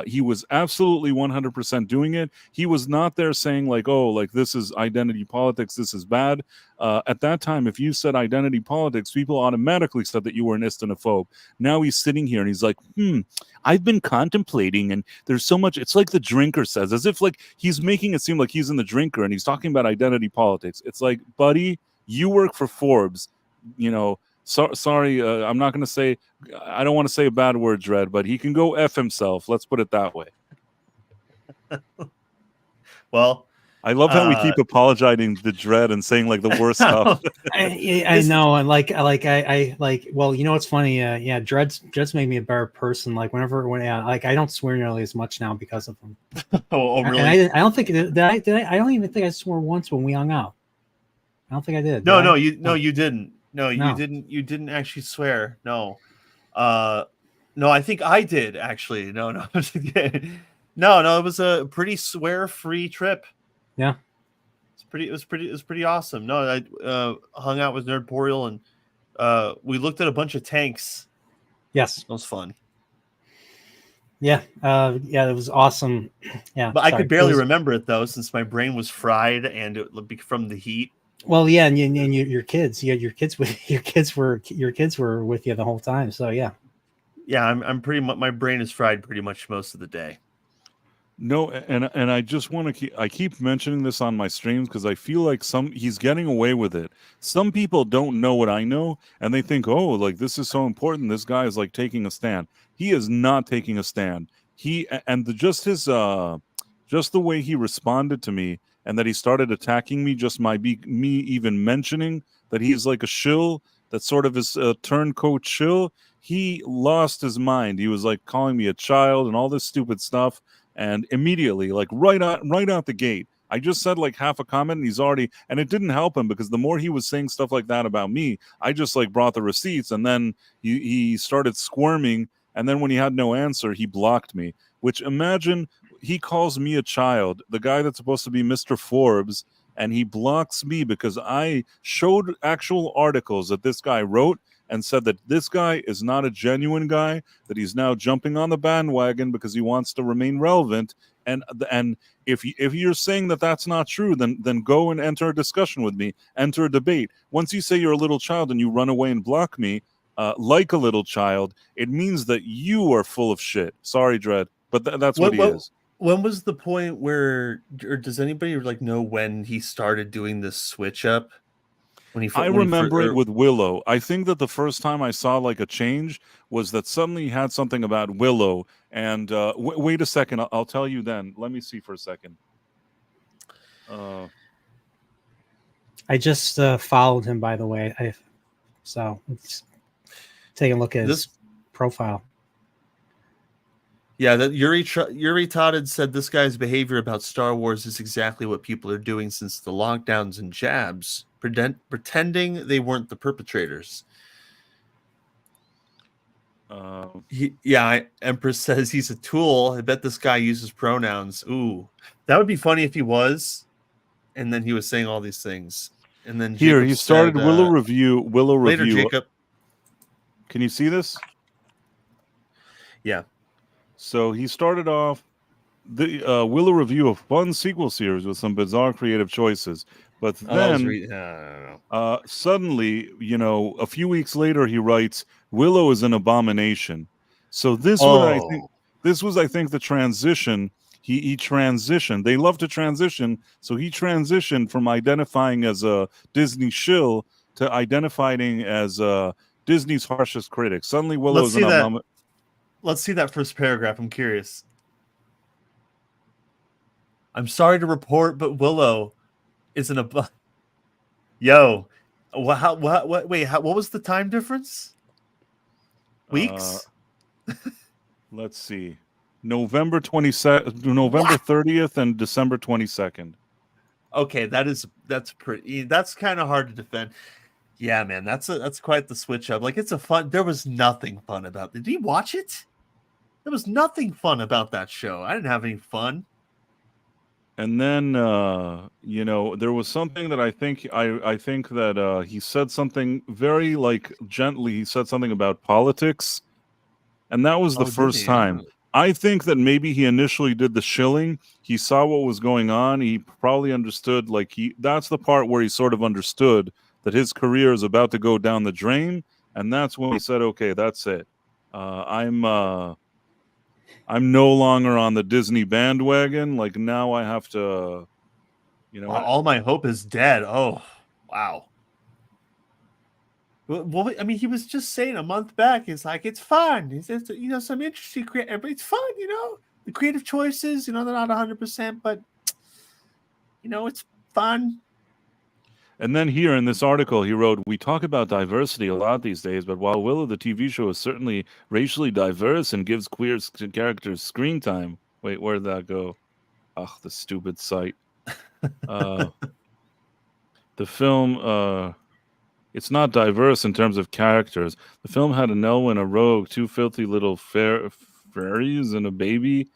He was absolutely 100% doing it. He was not there saying like, oh, like this is identity politics, this is bad. At that time, if you said identity politics, people automatically said that you were an istinophobe. Now he's sitting here and he's like, I've been contemplating, and there's so much, it's like the drinker says, as if like he's making it seem like he's in the drinker and he's talking about identity politics. It's like, buddy, you work for Forbes, you know. Sorry, I'm not going to say, I don't want to say a bad word, Dredd, but he can go F himself. Let's put it that way. Well, I love how we keep apologizing to Dread and saying like the worst stuff. I know, and I well, you know what's funny? Yeah, Dread's made me a better person. Like I don't swear nearly as much now because of him. Oh, really? And I don't think did I I don't even think I swore once when we hung out. I don't think I did. No, you didn't. No, No. you didn't. You didn't actually swear. No. No, I think I did actually. No. No, it was a pretty swear-free trip. Yeah. It was pretty awesome. No, I hung out with Nerdporial and we looked at a bunch of tanks. Yes. It was fun. Yeah. It was awesome. Yeah. But I could barely remember it though, since my brain was fried and it from the heat. Well, yeah, and your kids, your kids were with you the whole time. So yeah. Yeah, I'm pretty much, my brain is fried pretty much most of the day. No, and I just want to keep mentioning this on my streams because I feel like he's getting away with it. Some people don't know what I know, and they think, oh, like this is so important. This guy is like taking a stand. He is not taking a stand. Just the way he responded to me, and that he started attacking me just me even mentioning that he's like a shill, that sort of is a turncoat shill. He lost his mind. He was like calling me a child and all this stupid stuff. And immediately, like right out the gate, I just said like half a comment and he's already, and it didn't help him because the more he was saying stuff like that about me, I just like brought the receipts, and then he started squirming, and then when he had no answer, he blocked me. Which, imagine, he calls me a child, the guy that's supposed to be Mr. Forbes, and he blocks me because I showed actual articles that this guy wrote and said that this guy is not a genuine guy, that he's now jumping on the bandwagon because he wants to remain relevant. And if you're saying that that's not true, then go and enter a discussion with me, enter a debate. Once you say you're a little child and you run away and block me, like a little child, it means that you are full of shit. Sorry, Dread, but that's what he is. When was the point where, or does anybody like know when he started doing this switch up? I remember it with Willow. I think that the first time I saw like a change was that suddenly he had something about Willow. And wait a second, I'll tell you then. Let me see for a second. I just followed him, by the way. So let's take a look at his profile. Yeah, that Yuri Todd said this guy's behavior about Star Wars is exactly what people are doing since the lockdowns and jabs, pretending they weren't the perpetrators. Empress says he's a tool. I bet this guy uses pronouns. Ooh, that would be funny if he was, and then he was saying all these things. And then here Jacob he started said, Willow review. Later, Jacob. Can you see this? Yeah. So he started off the Willow review a fun sequel series with some bizarre creative choices. But then suddenly, a few weeks later, he writes, Willow is an abomination. So this was, I think, the transition. He transitioned. They love to transition. So he transitioned from identifying as a Disney shill to identifying as Disney's harshest critic. Suddenly Willow is an abomination. Let's see that first paragraph. I'm curious. I'm sorry to report, but Willow isn't a. Yo, what? Wait, what was the time difference? Weeks. Let's see. November 30th and December 22nd. Okay, that's kind of hard to defend. Yeah, man, that's quite the switch up. Like, it's a fun. There was nothing fun about it. Did you watch it? There was nothing fun about that show. I didn't have any fun. And then, there was something that I think that he said something very like gently. He said something about politics, and that was the first time. Yeah. I think that maybe he initially did the shilling. He saw what was going on. He probably understood. That's the part where he sort of understood that his career is about to go down the drain, and that's when he said, "Okay, that's it. I'm no longer on the Disney bandwagon. Like, now I have to, all my hope is dead." Oh, wow. Well, I mean, he was just saying a month back, it's like, it's fun. He says, some interesting, it's fun, the creative choices, they're not 100%, but it's fun. And then here in this article, he wrote, "We talk about diversity a lot these days, but while Willow, the TV show, is certainly racially diverse and gives queer characters screen time." Wait, where'd that go? Ugh, the stupid site. The film, it's not diverse in terms of characters. The film had an Elwyn, a rogue, two filthy little fairies, and a baby.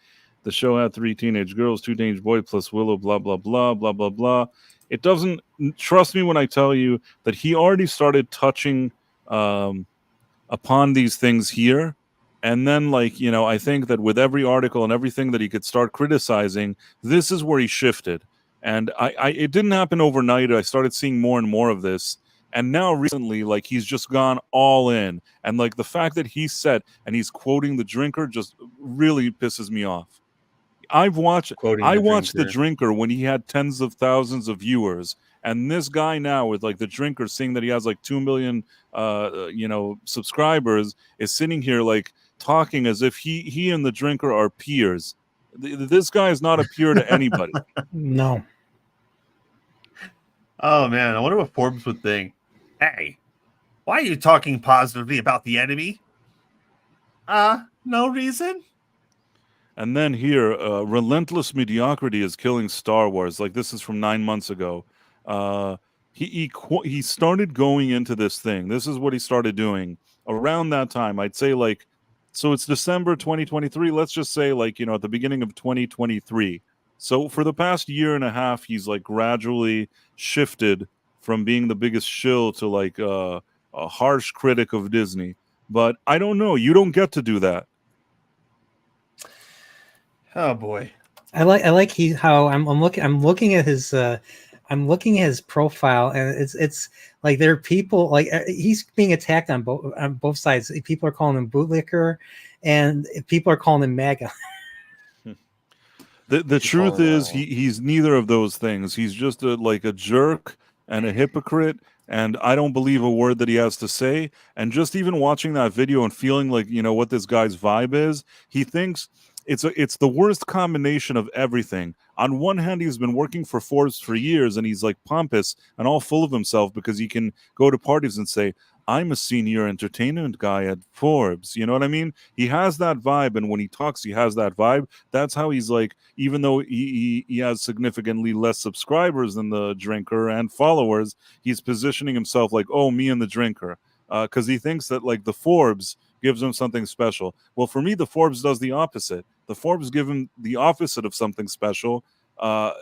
The show had 3 teenage girls, 2 teenage boys, plus Willow, blah, blah, blah, blah, blah, blah. It doesn't, trust me when I tell you that he already started touching upon these things here. And then, I think that with every article and everything that he could start criticizing, this is where he shifted. And it didn't happen overnight. I started seeing more and more of this. And now recently, he's just gone all in. And the fact that he said, and he's quoting The Drinker just really pisses me off. I watched The Drinker when he had tens of thousands of viewers, and this guy now with The Drinker, seeing that he has 2 million subscribers, is sitting here talking as if he and The Drinker are peers. This guy is not a peer to anybody. No. Oh man, I wonder what Forbes would think. Hey, why are you talking positively about the enemy? No reason. And then here, relentless mediocrity is killing Star Wars. This is from 9 months ago. He started going into this thing. This is what he started doing around that time. I'd say so it's December 2023. Let's just say at the beginning of 2023. So for the past year and a half, he's gradually shifted from being the biggest shill to a harsh critic of Disney. But I don't know. You don't get to do that. Oh boy, I like how I'm looking at his profile, and it's there are people he's being attacked on both sides. People are calling him bootlicker, and people are calling him MAGA. The truth is he's neither of those things. He's just a jerk and a hypocrite, and I don't believe a word that he has to say. And just even watching that video and feeling what this guy's vibe is, he thinks it's the worst combination of everything. On one hand, he's been working for Forbes for years, and he's pompous and all full of himself because he can go to parties and say, "I'm a senior entertainment guy at Forbes." You know what I mean? He has that vibe, and when he talks, he has that vibe. That's how he's even though he has significantly less subscribers than The Drinker and followers, he's positioning himself oh, me and The Drinker, because he thinks that the Forbes gives him something special. Well, for me, the Forbes does the opposite. The Forbes give him the opposite of something special.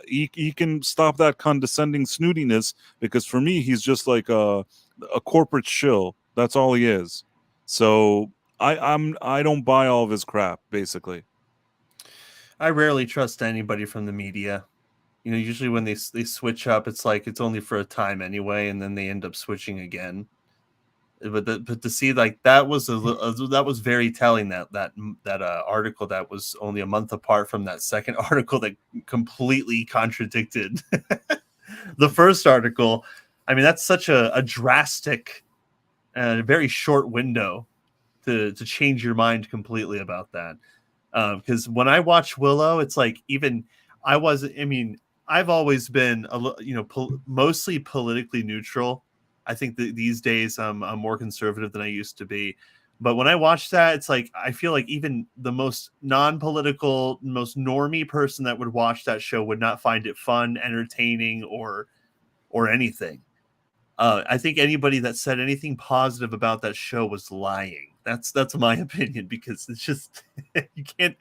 He can stop that condescending snootiness, because for me, he's just a corporate shill. That's all he is. So I don't buy all of his crap, basically. I rarely trust anybody from the media. Usually when they switch up, it's it's only for a time anyway, and then they end up switching again. But to see that was very telling, that article that was only a month apart from that second article that completely contradicted the first article. I mean, that's such a drastic and very short window to change your mind completely about that. Because when I watch Willow, it's I've always been mostly politically neutral. I think that these days I'm more conservative than I used to be. But when I watch that, it's I feel even the most non-political, most normie person that would watch that show would not find it fun, entertaining, or anything. I think anybody that said anything positive about that show was lying. That's my opinion, because it's just you can't,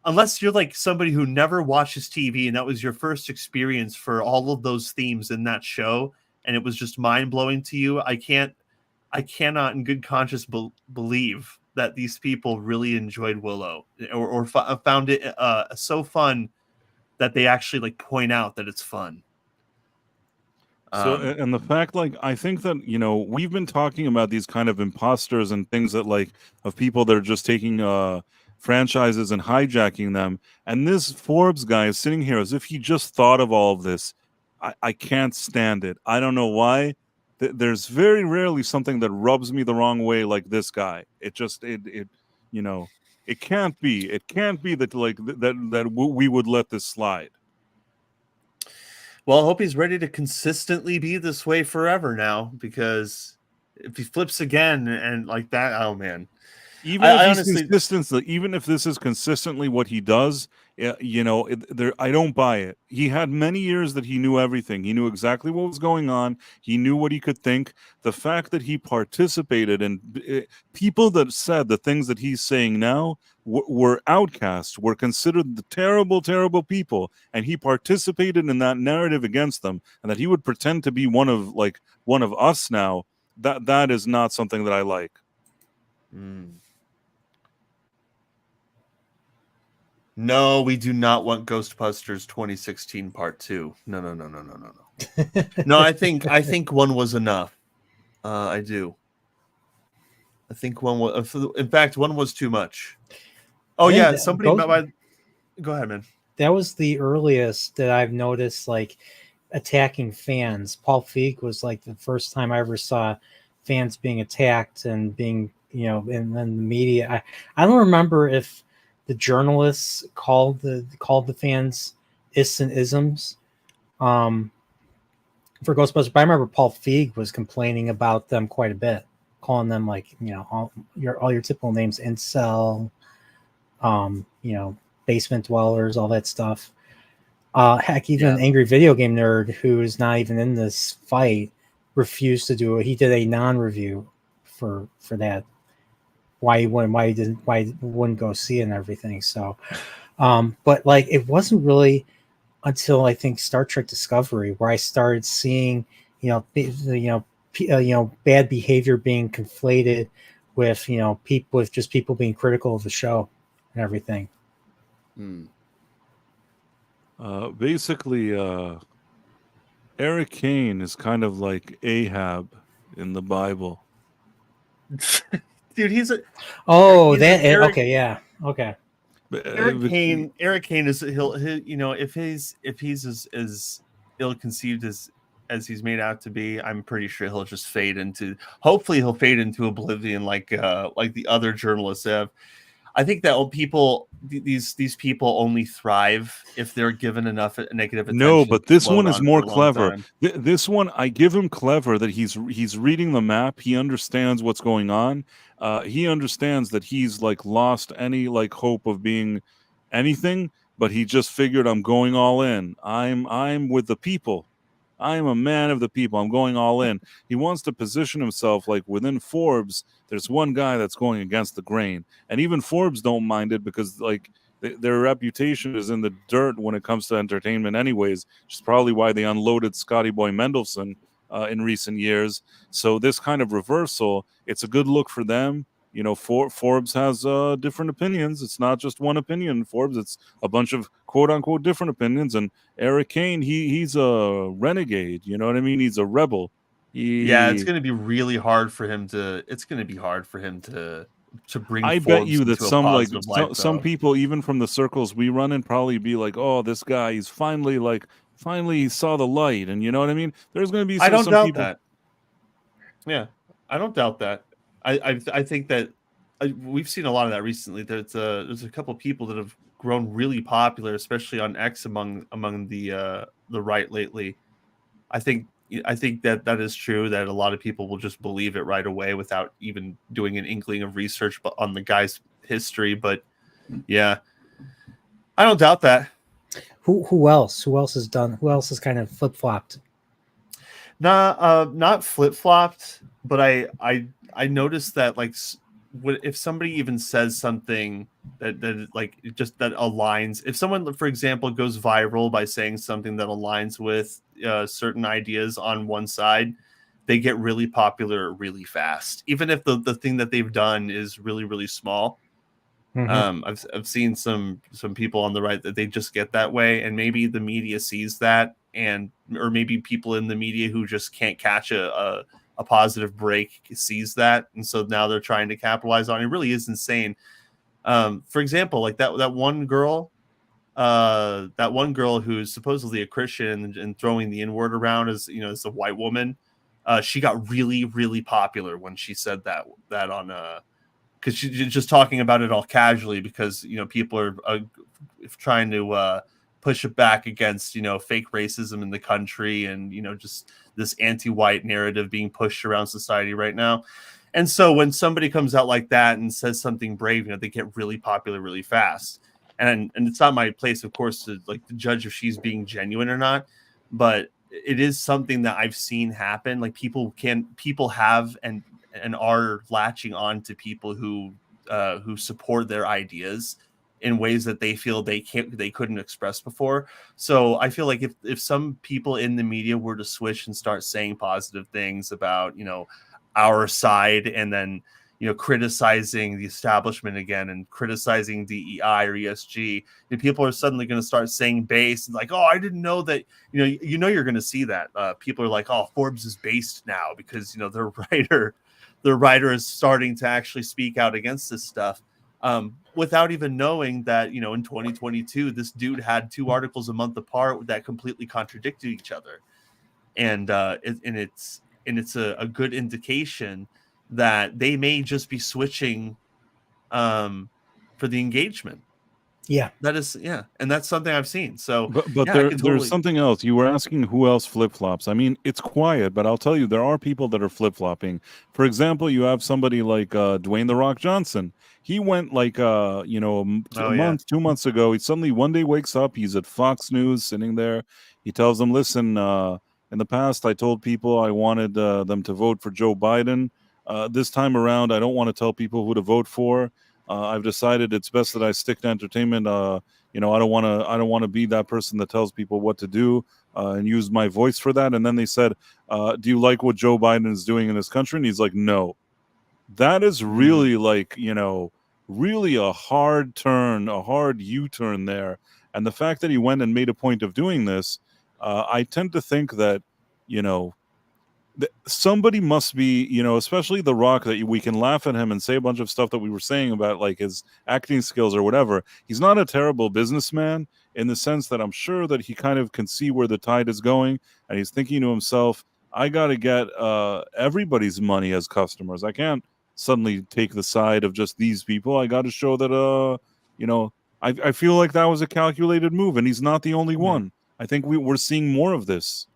unless you're somebody who never watches TV and that was your first experience for all of those themes in that show, and it was just mind-blowing to you. I cannot in good conscience believe that these people really enjoyed Willow or found it so fun that they actually point out that it's fun. So, and the fact, I think that, we've been talking about these kind of imposters and things that of people that are just taking franchises and hijacking them. And this Forbes guy is sitting here as if he just thought of all of this. I can't stand it. I don't know why. There's very rarely something that rubs me the wrong way like this guy. It just, It can't be. It can't be that we would let this slide. Well, I hope he's ready to consistently be this way forever now, because if he flips again and like that, oh man. Even if this is consistently what he does, I don't buy it. He had many years that he knew everything. He knew exactly what was going on. He knew what he could think. The fact that he participated in people that said the things that he's saying now were outcasts, were considered the terrible, terrible people, and he participated in that narrative against them, and that he would pretend to be one of us now. That is not something that I like. No, we do not want Ghostbusters 2016 Part 2. No. No, I think one was enough. I do. I think one was. In fact, one was too much. Oh yeah, somebody. Go ahead, man. That was the earliest that I've noticed, like, attacking fans. Paul Feig was like the first time I ever saw fans being attacked and being, and then the media. I don't remember if the journalists called the fans ists and isms for Ghostbusters, but I remember Paul Feig was complaining about them quite a bit, calling them like, all your typical names, incel, basement dwellers, all that stuff. Heck, even Angry Video Game Nerd, who is not even in this fight, refused to do it. He did a non-review for that. Why he wouldn't go see it and everything. So, but like, it wasn't really until I think Star Trek Discovery where I started seeing, bad behavior being conflated with, people being critical of the show and everything. Basically, Eric Kane is kind of like Ahab in the Bible. Dude, he's a. Okay, yeah, okay. Eric Kane is if he's as ill-conceived as he's made out to be, I'm pretty sure he'll just fade into. Hopefully, he'll fade into oblivion like the other journalists have. I think that these people only thrive if they're given enough negative attention. No, but this one is more clever. This one, I give him clever that he's reading the map. He understands what's going on. He understands that he's like lost any like hope of being anything, but he just figured, I'm going all in. I'm with the people. I am a man of the people. I'm going all in. He wants to position himself like within Forbes. There's one guy that's going against the grain, and even Forbes don't mind it because like their reputation is in the dirt when it comes to entertainment anyways, which is probably why they unloaded Scotty Boy Mendelsohn in recent years. So this kind of reversal, it's a good look for them. Forbes has different opinions. It's not just one opinion in Forbes. It's a bunch of quote-unquote different opinions. And Eric Kane, he's a renegade. You know what I mean? He's a rebel. It's going to be really hard for him to. It's going to be hard for him to bring. I bet you that some people, even from the circles we run in, probably be like, "Oh, this guy, he's finally saw the light." And you know what I mean? There's going to be. I don't doubt that. Yeah, I don't doubt that. I think that we've seen a lot of that recently. There's a couple people that have grown really popular, especially on X among the right lately. I think that is true, that a lot of people will just believe it right away without even doing an inkling of research on the guy's history. But yeah, I don't doubt that. Who else? Who else has done? Who else has kind of flip-flopped? Not flip-flopped, but I noticed that like if somebody even says something that like just that aligns, if someone, for example, goes viral by saying something that aligns with certain ideas on one side, they get really popular really fast, even if the thing that they've done is really, really small. Mm-hmm. I've seen some people on the right that they just get that way, and maybe the media sees that, or maybe people in the media who just can't catch a positive break sees that, and so now they're trying to capitalize on it. It really is insane. For example, like that one girl who's supposedly a Christian and throwing the N-word around as a white woman. She got really, really popular when she said that on because you're just talking about it all casually because, people are trying to push it back against, fake racism in the country and, just this anti-white narrative being pushed around society right now. And so when somebody comes out like that and says something brave, they get really popular really fast. And it's not my place, of course, to judge if she's being genuine or not, but it is something that I've seen happen. Like people have and are latching on to people who support their ideas in ways that they feel they couldn't express before. So I feel like if some people in the media were to switch and start saying positive things about, our side, and then, criticizing the establishment again and criticizing DEI or ESG, and people are suddenly going to start saying base and oh, I didn't know that, you're going to see that people are like, oh, Forbes is based now because, their writer is starting to actually speak out against this stuff. Without even knowing that, in 2022, this dude had 2 articles a month apart that completely contradicted each other. And it's a good indication that they may just be switching for the engagement. Yeah, that is, yeah, and that's something I've seen. So, but yeah, there's something else. You were asking who else flip-flops. I mean, it's quiet, but I'll tell you, there are people that are flip-flopping. For example, you have somebody like Dwayne "The Rock" Johnson. He went a month, 2 months ago. He suddenly one day wakes up. He's at Fox News, sitting there. He tells them, "Listen, in the past, I told people I wanted them to vote for Joe Biden. This time around, I don't want to tell people who to vote for. I've decided it's best that I stick to entertainment. I don't want to be that person that tells people what to do and use my voice for that." And then they said, "Do you like what Joe Biden is doing in this country?" And he's like, "No." That is really really a hard turn, a hard U-turn there. And the fact that he went and made a point of doing this, I tend to think that, somebody must be, especially The Rock, that we can laugh at him and say a bunch of stuff that we were saying about his acting skills or whatever. He's not a terrible businessman in the sense that I'm sure that he kind of can see where the tide is going, and he's thinking to himself, I got to get everybody's money as customers. I can't suddenly take the side of just these people. I got to show that, I feel like that was a calculated move, and he's not the only one. I think we're seeing more of this.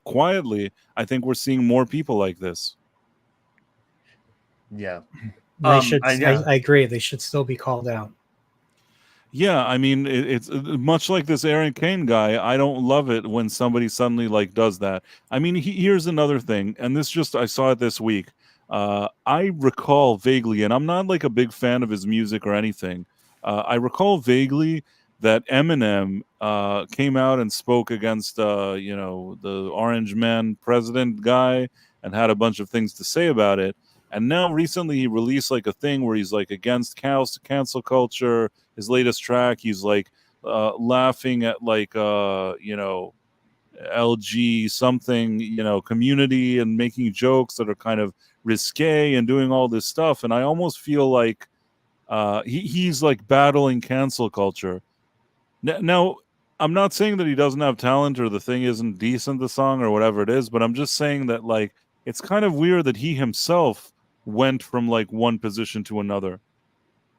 Quietly, I think we're seeing more people like this. Yeah. They should. I agree. They should still be called out. Yeah, I mean, it's much like this Aaron Kane guy. I don't love it when somebody suddenly does that. I mean, here's another thing, and I saw it this week. I recall vaguely, and I'm not a big fan of his music or anything. I recall vaguely that Eminem came out and spoke against, the Orange Man president guy and had a bunch of things to say about it. And now recently he released a thing where he's against cancel culture. His latest track, he's laughing at LG something, community, and making jokes that are kind of risque and doing all this stuff. And I almost feel like he's battling cancel culture. Now, I'm not saying that he doesn't have talent or the thing isn't decent, the song or whatever it is, but I'm just saying that it's kind of weird that he himself went from one position to another.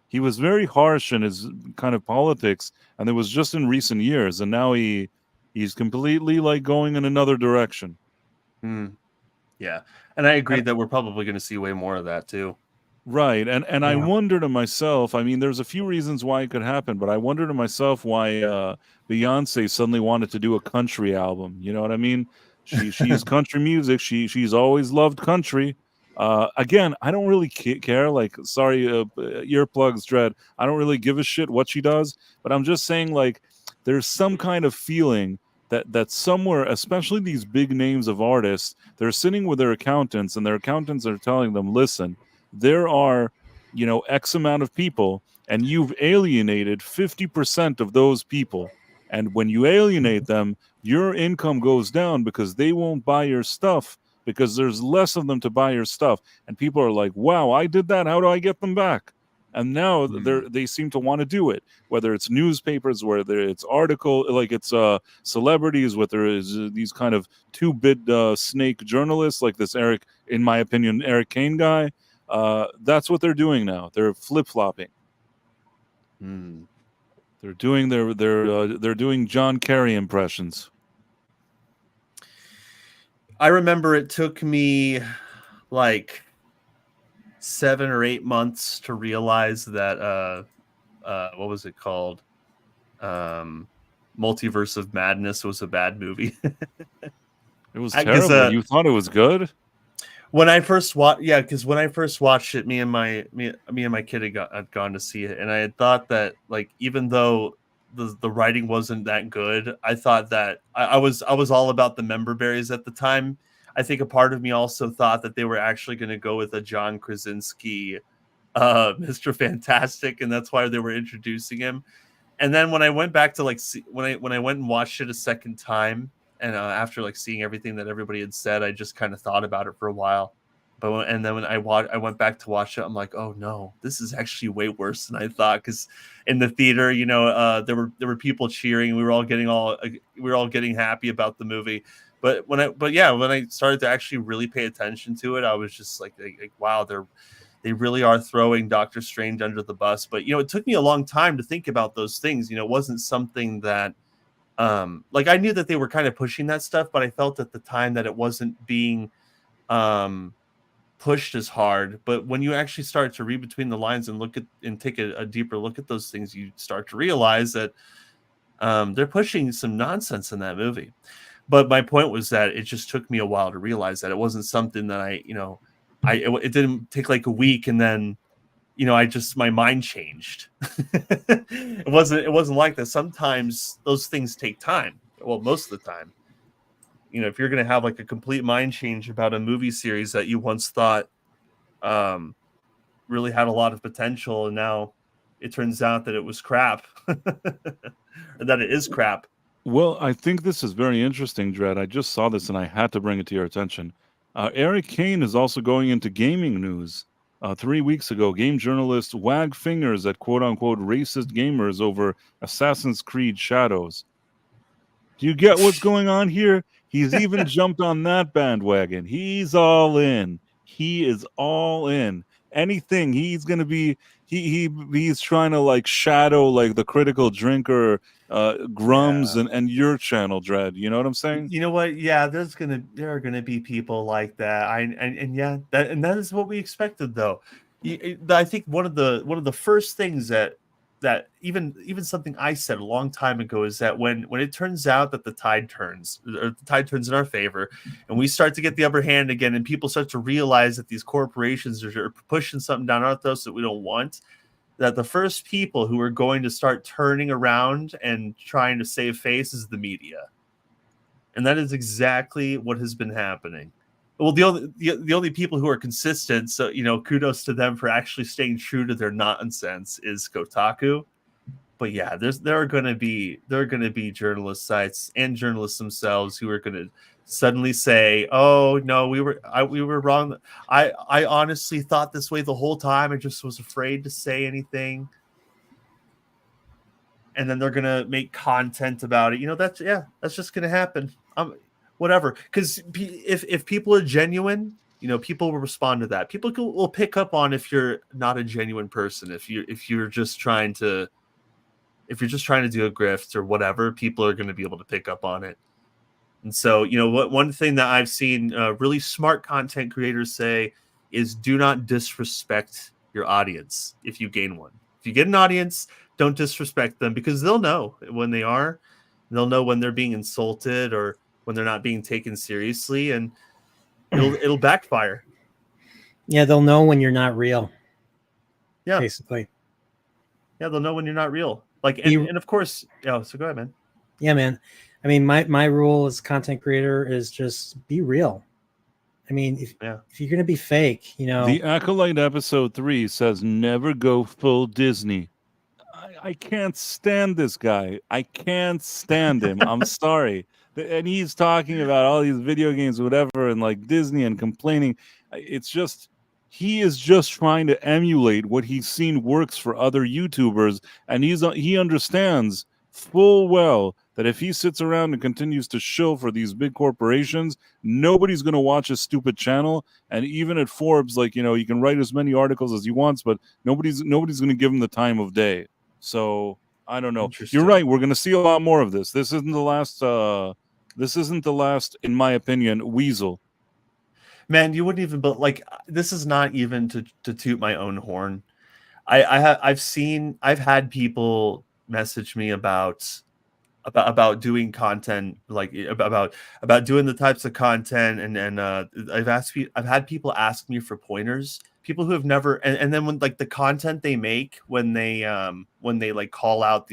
He was very harsh in his kind of politics, and it was just in recent years, and now he's completely going in another direction. Yeah, and I agree that we're probably going to see way more of that too. Right, and yeah. I wonder to myself, I mean, there's a few reasons why it could happen, but I wonder to myself why Beyonce suddenly wanted to do a country album. You know what I mean? She's country music. She's always loved country. Again, I don't really care. Sorry, earplugs, Dread. I don't really give a shit what she does, but I'm just saying, there's some kind of feeling that somewhere, especially these big names of artists, they're sitting with their accountants, and their accountants are telling them, listen, there are, X amount of people, and you've alienated 50% of those people. And when you alienate them, your income goes down because they won't buy your stuff because there's less of them to buy your stuff. And people are like, wow, I did that. How do I get them back? And now they seem to want to do it, whether it's newspapers, whether it's it's celebrities, whether it's these kind of two-bit snake journalists like this in my opinion, Eric Kane guy. That's what they're doing now. They're flip-flopping. They're doing they're doing John Kerry impressions. I remember it took me like 7 or 8 months to realize that what was it called? Multiverse of Madness was a bad movie. It was terrible. You thought it was good? When I first watched, because when I first watched it, me and my kid had gone to see it, and I had thought that, like, even though the writing wasn't that good, I thought that I was all about the member berries at the time. I think a part of me also thought that they were actually going to go with a John Krasinski, Mr. Fantastic, and that's why they were introducing him. And then when I went back to when I went and watched it a second time. And after like seeing everything that everybody had said, I just kind of thought about it for a while. And then when I went back to watch it, I'm like, oh no, this is actually way worse than I thought. Because in the theater, there were people cheering. We were all getting happy about the movie. But when I started to actually really pay attention to it, I was just like wow, they really are throwing Doctor Strange under the bus. But it took me a long time to think about those things. It wasn't something that. Like I knew that they were kind of pushing that stuff, but I felt at the time that it wasn't being pushed as hard. But when you actually start to read between the lines and take a deeper look at those things, you start to realize that they're pushing some nonsense in that movie. But my point was that it just took me a while to realize that it wasn't something that it didn't take like a week and then my mind changed. It wasn't like that. Sometimes those things take time. Well, most of the time, if you're going to have like a complete mind change about a movie series that you once thought really had a lot of potential, and now it turns out that it was crap, or that it is crap. Well, I think this is very interesting, Dread. I just saw this and I had to bring it to your attention. Eric Kane is also going into gaming news. 3 weeks ago, game journalists wagged fingers at quote-unquote racist gamers over Assassin's Creed Shadows. Do you get what's going on here? He's even jumped on that bandwagon. He's all in. He is all in. Anything he's going to be, he's trying to like shadow like the Critical Drinker, Grums, and your channel, Dread. You know what I'm saying? You know what? Yeah, there are gonna be people like that. That is what we expected, though. I think one of the first things that even something I said a long time ago is that when it turns out that the tide turns in our favor, and we start to get the upper hand again, and people start to realize that these corporations are pushing something down our throats that we don't want, that the first people who are going to start turning around and trying to save face is the media. And that is exactly what has been happening. Well, the only people who are consistent, so kudos to them for actually staying true to their nonsense, is Kotaku. But yeah, there are going to be journalist sites and journalists themselves who are going to suddenly say, "Oh no, we were wrong. I honestly thought this way the whole time. I just was afraid to say anything." And then they're going to make content about it. That's just going to happen. Whatever. Because if people are genuine, people will respond to that. People will pick up on if you're not a genuine person. If you're just trying to do a grift or whatever, people are going to be able to pick up on it. And so, one thing that I've seen really smart content creators say is do not disrespect your audience if you gain one. If you get an audience, don't disrespect them, because they'll know when they are. They'll know when they're being insulted or when they're not being taken seriously, and it'll backfire. Yeah, they'll know when you're not real. Yeah, basically. Yeah, they'll know when you're not real. Like, and of course, so go ahead, man. Yeah, man. I mean, my rule as a content creator is just be real. I mean, if you're gonna be fake, The Acolyte episode 3 says never go full Disney. I can't stand this guy. I can't stand him. I'm sorry. And he's talking about all these video games, whatever, and like Disney and complaining. It's just, he is just trying to emulate what he's seen works for other YouTubers, and he understands full well that if he sits around and continues to shill for these big corporations, nobody's going to watch his stupid channel. And even at Forbes, like, he can write as many articles as he wants, but nobody's going to give him the time of day. So I don't know. You're right. We're going to see a lot more of this. This isn't the last. In my opinion, weasel. Man, you wouldn't even. But like, this is not even to toot my own horn. I've had people message me about doing content, like about doing the types of content, and I've had people ask me for pointers, people who have never, and then when like the content they make when they like call out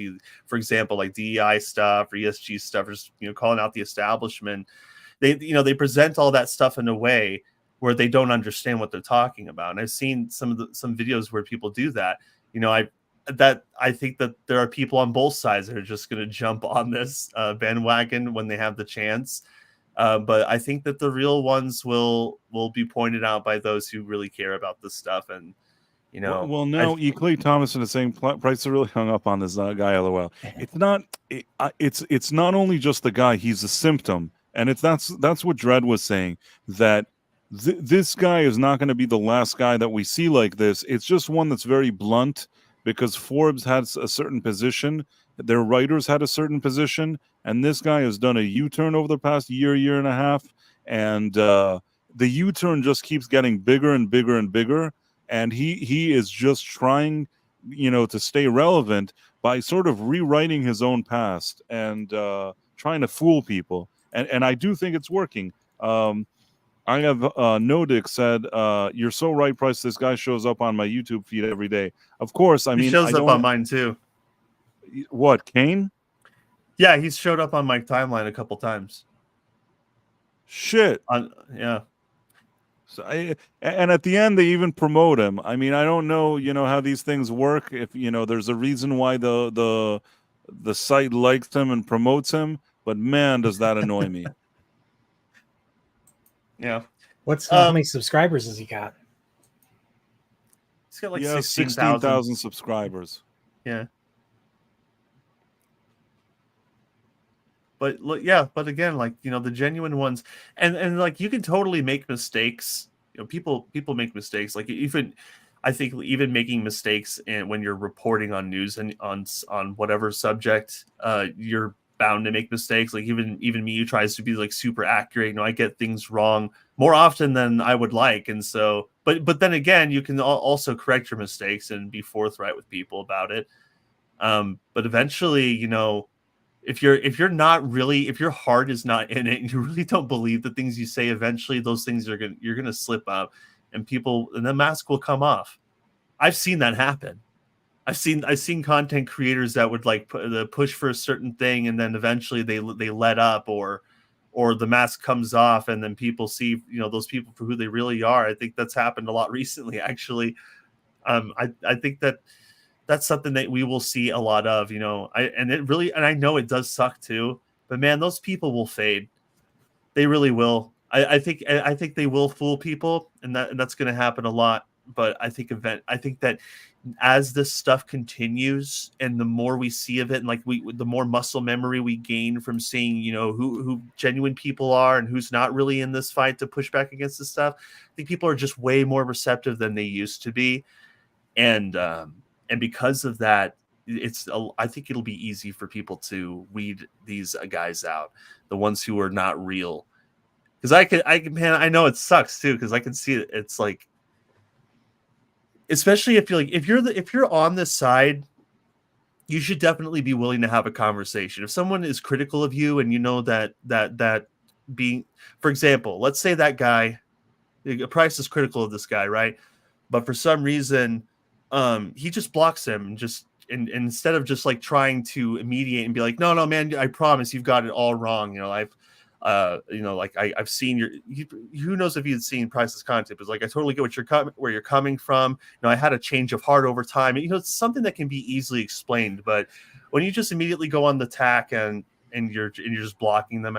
for example, like DEI stuff or ESG stuff, or just, calling out the establishment, they present all that stuff in a way where they don't understand what they're talking about. And I've seen some videos where people do that. I think that there are people on both sides that are just going to jump on this bandwagon when they have the chance. But I think that the real ones will be pointed out by those who really care about this stuff. And, Well, now Clay Thomason is saying Price are really hung up on this guy. LOL. It's not. It's not only just the guy. He's a symptom, and that's what Dread was saying, that this guy is not going to be the last guy that we see like this. It's just one that's very blunt, because Forbes has a certain position, their writers had a certain position, and this guy has done a U-turn over the past year and a half, and the U-turn just keeps getting bigger and bigger and bigger, and he is just trying, to stay relevant by sort of rewriting his own past and trying to fool people, and I do think it's working. I have Nodick said, "You're so right, Price. This guy shows up on my YouTube feed every day." Of course, he shows up on mine too. What, Kane? Yeah, he's showed up on my timeline a couple times. Shit. Yeah. So and at the end, they even promote him. I don't know, how these things work. If there's a reason why the site likes him and promotes him, but man, does that annoy me. Yeah. How many subscribers has he got? He's got like 16,000 subscribers. Yeah. But but again, like, the genuine ones, and like, you can totally make mistakes. People make mistakes. Like, I think even making mistakes when you're reporting on news and on whatever subject, you're bound to make mistakes. Like, even me, who tries to be like super accurate, I get things wrong more often than I would like. And so, but then again, you can also correct your mistakes and be forthright with people about it. But eventually, if your heart is not in it, and you really don't believe the things you say, eventually those things you're gonna slip up, and the mask will come off. I've seen that happen. I've seen content creators that would like push for a certain thing, and then eventually they let up, or the mask comes off, and then people see those people for who they really are. I think that's happened a lot recently, actually. I think that's something that we will see a lot of. I know it does suck too, but man, those people will fade. They really will. I think they will fool people, and that's going to happen a lot. But I think that as this stuff continues, and the more we see of it, and like the more muscle memory we gain from seeing, who genuine people are and who's not really in this fight to push back against this stuff, I think people are just way more receptive than they used to be, and because of that, I think it'll be easy for people to weed these guys out, the ones who are not real. Because I know it sucks too, because I can see it. It's like, especially if you're on this side, you should definitely be willing to have a conversation. If someone is critical of you, and that being, for example, let's say that guy, Price is critical of this guy, right? But for some reason, he just blocks him, and instead of just like trying to mediate and be like, no, man, I promise you've got it all wrong. I've seen who knows if you'd seen Price's content, but like, I totally get where you're coming from. I had a change of heart over time. And, it's something that can be easily explained, but when you just immediately go on the attack and you're just blocking them,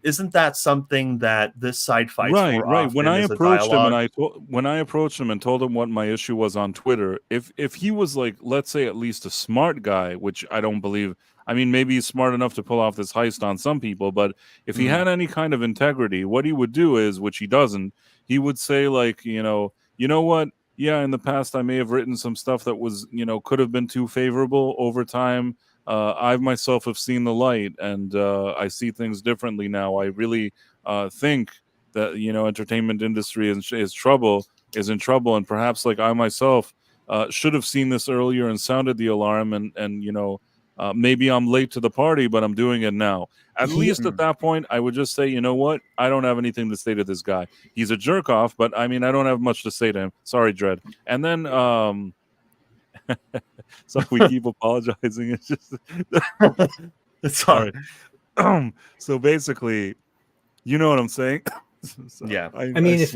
isn't that something that this side fights Right, for right. often When I as a approached him dialogue? when I approached him and told him what my issue was on Twitter, if he was like, let's say, at least a smart guy, which I don't believe. I mean, maybe he's smart enough to pull off this heist on some people, but if he had any kind of integrity, what he would do is, which he doesn't, he would say like, you know what? Yeah, in the past I may have written some stuff that was, could have been too favorable. Over time, I myself have seen the light, and I see things differently now. I really think that entertainment industry is in trouble, and perhaps like I myself should have seen this earlier and sounded the alarm, and maybe I'm late to the party, but I'm doing it now. At least at that point, I would just say, you know what? I don't have anything to say to this guy. He's a jerk off, but I mean, I don't have much to say to him. Sorry, Dread. And then, so we keep apologizing. It's just, It's hard. So basically, you know what I'm saying? So Yeah. I mean, if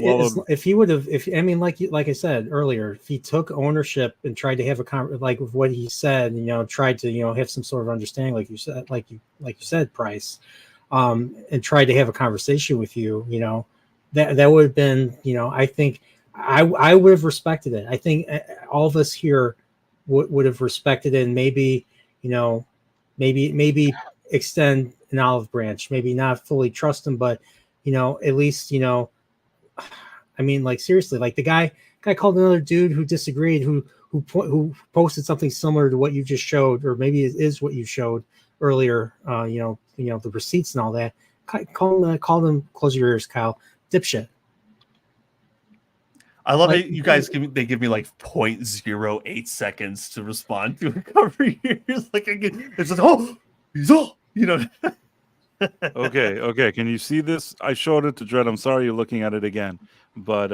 he would have, like I said earlier, if he took ownership and tried to have like with what he said, tried to, have some sort of understanding, like you said, Price, and tried to have a conversation with you, that would have been, I think I would have respected it. I think all of us here would have respected it, and maybe, maybe extend an olive branch, maybe not fully trust him, but at least, I mean, like seriously, like the guy called another dude who disagreed, who posted something similar to what you just showed, or maybe it is what you showed earlier. The receipts and all that. Called him. Close your ears, Kyle. Dipshit. I love it. You guys give me like 0.08 seconds to respond to a cover here. It's like it's like he's Okay. Can you see this? I showed it to Dread. I'm sorry you're looking at it again. But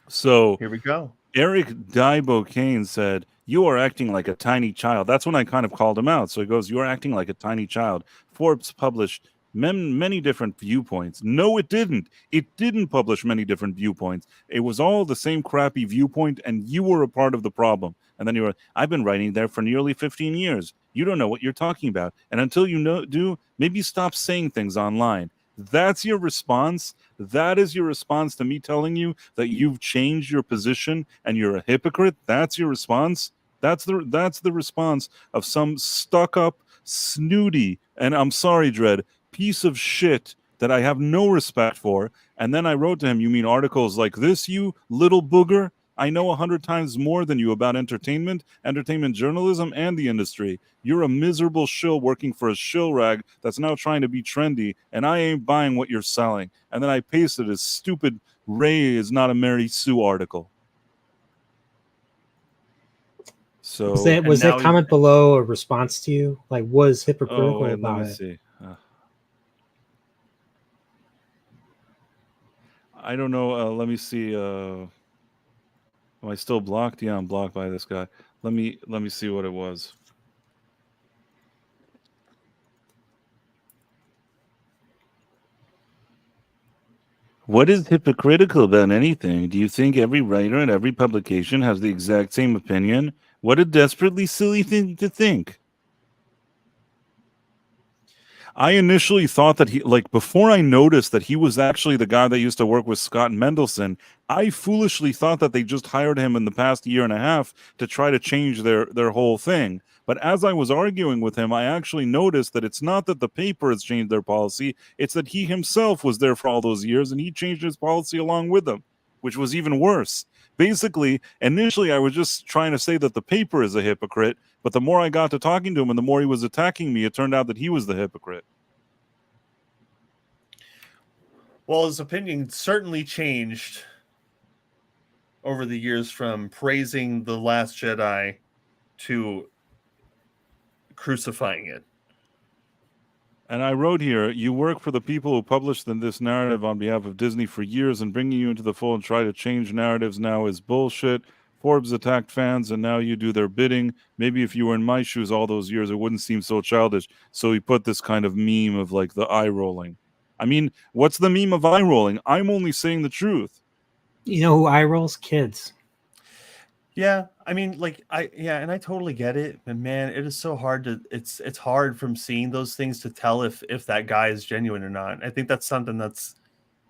so here we go. Eric Dybokane said, "You are acting like a tiny child." That's when I kind of called him out. So he goes, "You're acting like a tiny child." Forbes published many different viewpoints. No, it didn't. It didn't publish many different viewpoints. It was all the same crappy viewpoint, and you were a part of the problem. And then you were, I've been writing there for nearly 15 years. You don't know what you're talking about. And until you do, maybe stop saying things online. That's your response. That is your response to me telling you that you've changed your position and you're a hypocrite. That's your response. That's the response of some stuck-up, snooty, and I'm sorry, Dread, piece of shit that I have no respect for. And then I wrote to him, "You mean articles like this, you little booger? I know 100 times more than you about entertainment journalism, and the industry. You're a miserable shill working for a shill rag that's now trying to be trendy, and I ain't buying what you're selling." And then I pasted his stupid "Ray is not a Mary Sue" article. So was that comment below a response to you? Like, was hypocritical about let me it? See. I don't know. Let me see. Am I still blocked? Yeah, I'm blocked by this guy. Let me see what it was. What is hypocritical about anything? Do you think every writer and every publication has the exact same opinion? What a desperately silly thing to think. I initially thought that before I noticed that he was actually the guy that used to work with Scott Mendelson, I foolishly thought that they just hired him in the past year and a half to try to change their whole thing. But as I was arguing with him, I actually noticed that it's not that the paper has changed their policy, it's that he himself was there for all those years and he changed his policy along with them, which was even worse. Basically, initially I was just trying to say that the paper is a hypocrite, but the more I got to talking to him and the more he was attacking me, it turned out that he was the hypocrite. Well, his opinion certainly changed over the years from praising The Last Jedi to crucifying it. And I wrote here, "You work for the people who published this narrative on behalf of Disney for years, and bringing you into the fold and try to change narratives now is bullshit. Forbes attacked fans, and now you do their bidding. Maybe if you were in my shoes all those years, it wouldn't seem so childish." So he put this kind of meme of like the eye rolling. I mean, what's the meme of eye rolling? I'm only saying the truth. You know who eye rolls? Kids. Yeah, I mean, like and I totally get it, but man, it is so hard to it's hard from seeing those things to tell if that guy is genuine or not. I think that's something that's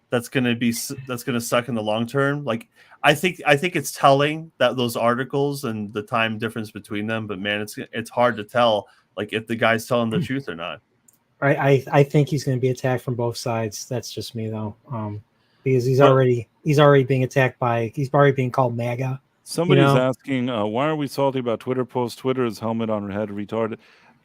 that's gonna suck in the long term. Like I think it's telling that those articles and the time difference between them, but man, it's hard to tell like if the guy's telling the truth or not. I think he's going to be attacked from both sides. That's just me though, because he's Well, already being attacked he's already being called MAGA. Somebody's asking, why are we salty about Twitter posts? Twitter is helmet on her head, retarded.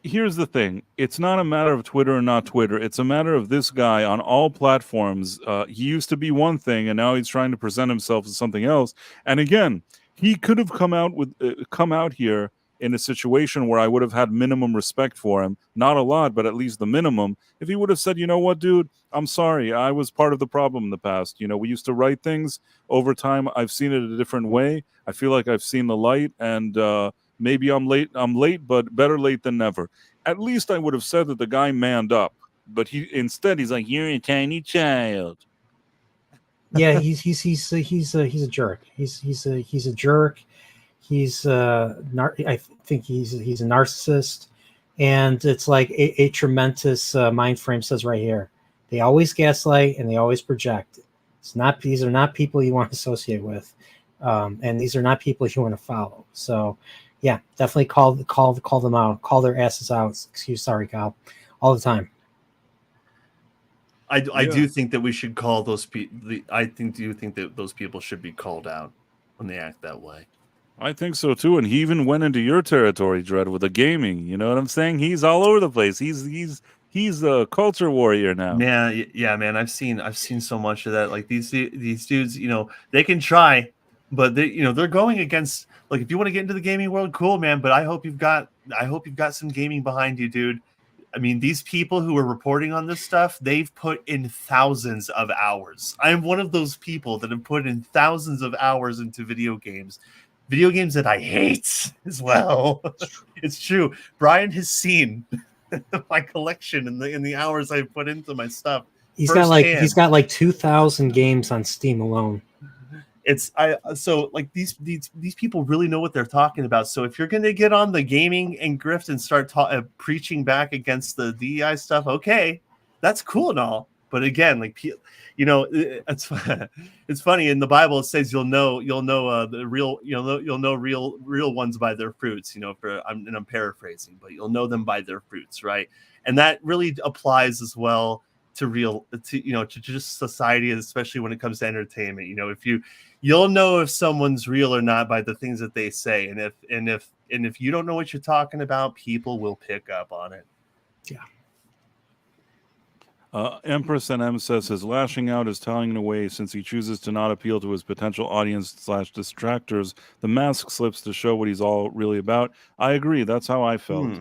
Here's the thing. It's not a matter of Twitter or not Twitter. It's a matter of this guy on all platforms. He used to be one thing, and now he's trying to present himself as something else. And again, he could have come out here in a situation where I would have had minimum respect for him. Not a lot, but at least the minimum. If he would have said, you know what, dude, I'm sorry. I was part of the problem in the past. You know, we used to write things. Over time, I've seen it a different way. I feel like I've seen the light, and maybe I'm late, but better late than never. At least I would have said that the guy manned up. But he's like, you're a tiny child. Yeah, he's a jerk. He's a jerk. I think he's a narcissist, and it's like a tremendous mind frame says right here. They always gaslight and they always project. These are not people you want to associate with, and these are not people you want to follow. So, yeah, definitely call them out, call their asses out. Sorry, Kyle, all the time. I do think that we should call those people. Do think that those people should be called out when they act that way. I think so too, and he even went into your territory, Dread, with the gaming. You know what I'm saying? He's all over the place. He's a culture warrior now. Yeah, man. I've seen so much of that. Like these dudes, you know, they can try, but they're going against. Like, if you want to get into the gaming world, cool, man. But I hope you've got some gaming behind you, dude. I mean, these people who are reporting on this stuff, they've put in thousands of hours. I'm one of those people that have put in thousands of hours into video games that I hate as well. It's true. Brian has seen my collection in the hours I've put into my stuff. He's got like 2,000 games on Steam alone. So these people really know what they're talking about. So if you're going to get on the gaming and grift and start preaching back against the DEI stuff, okay, that's cool and all. But again, like, you know, it's funny in the Bible. It says you'll know the real, you'll know real ones by their fruits. You know, I'm paraphrasing, but you'll know them by their fruits, right? And that really applies as well to just society, especially when it comes to entertainment. You know, you'll know if someone's real or not by the things that they say, and if you don't know what you're talking about, people will pick up on it. Yeah. Empress NM says his lashing out is telling away since he chooses to not appeal to his potential audience / distractors. The mask slips to show what he's all really about. I agree. That's how I felt.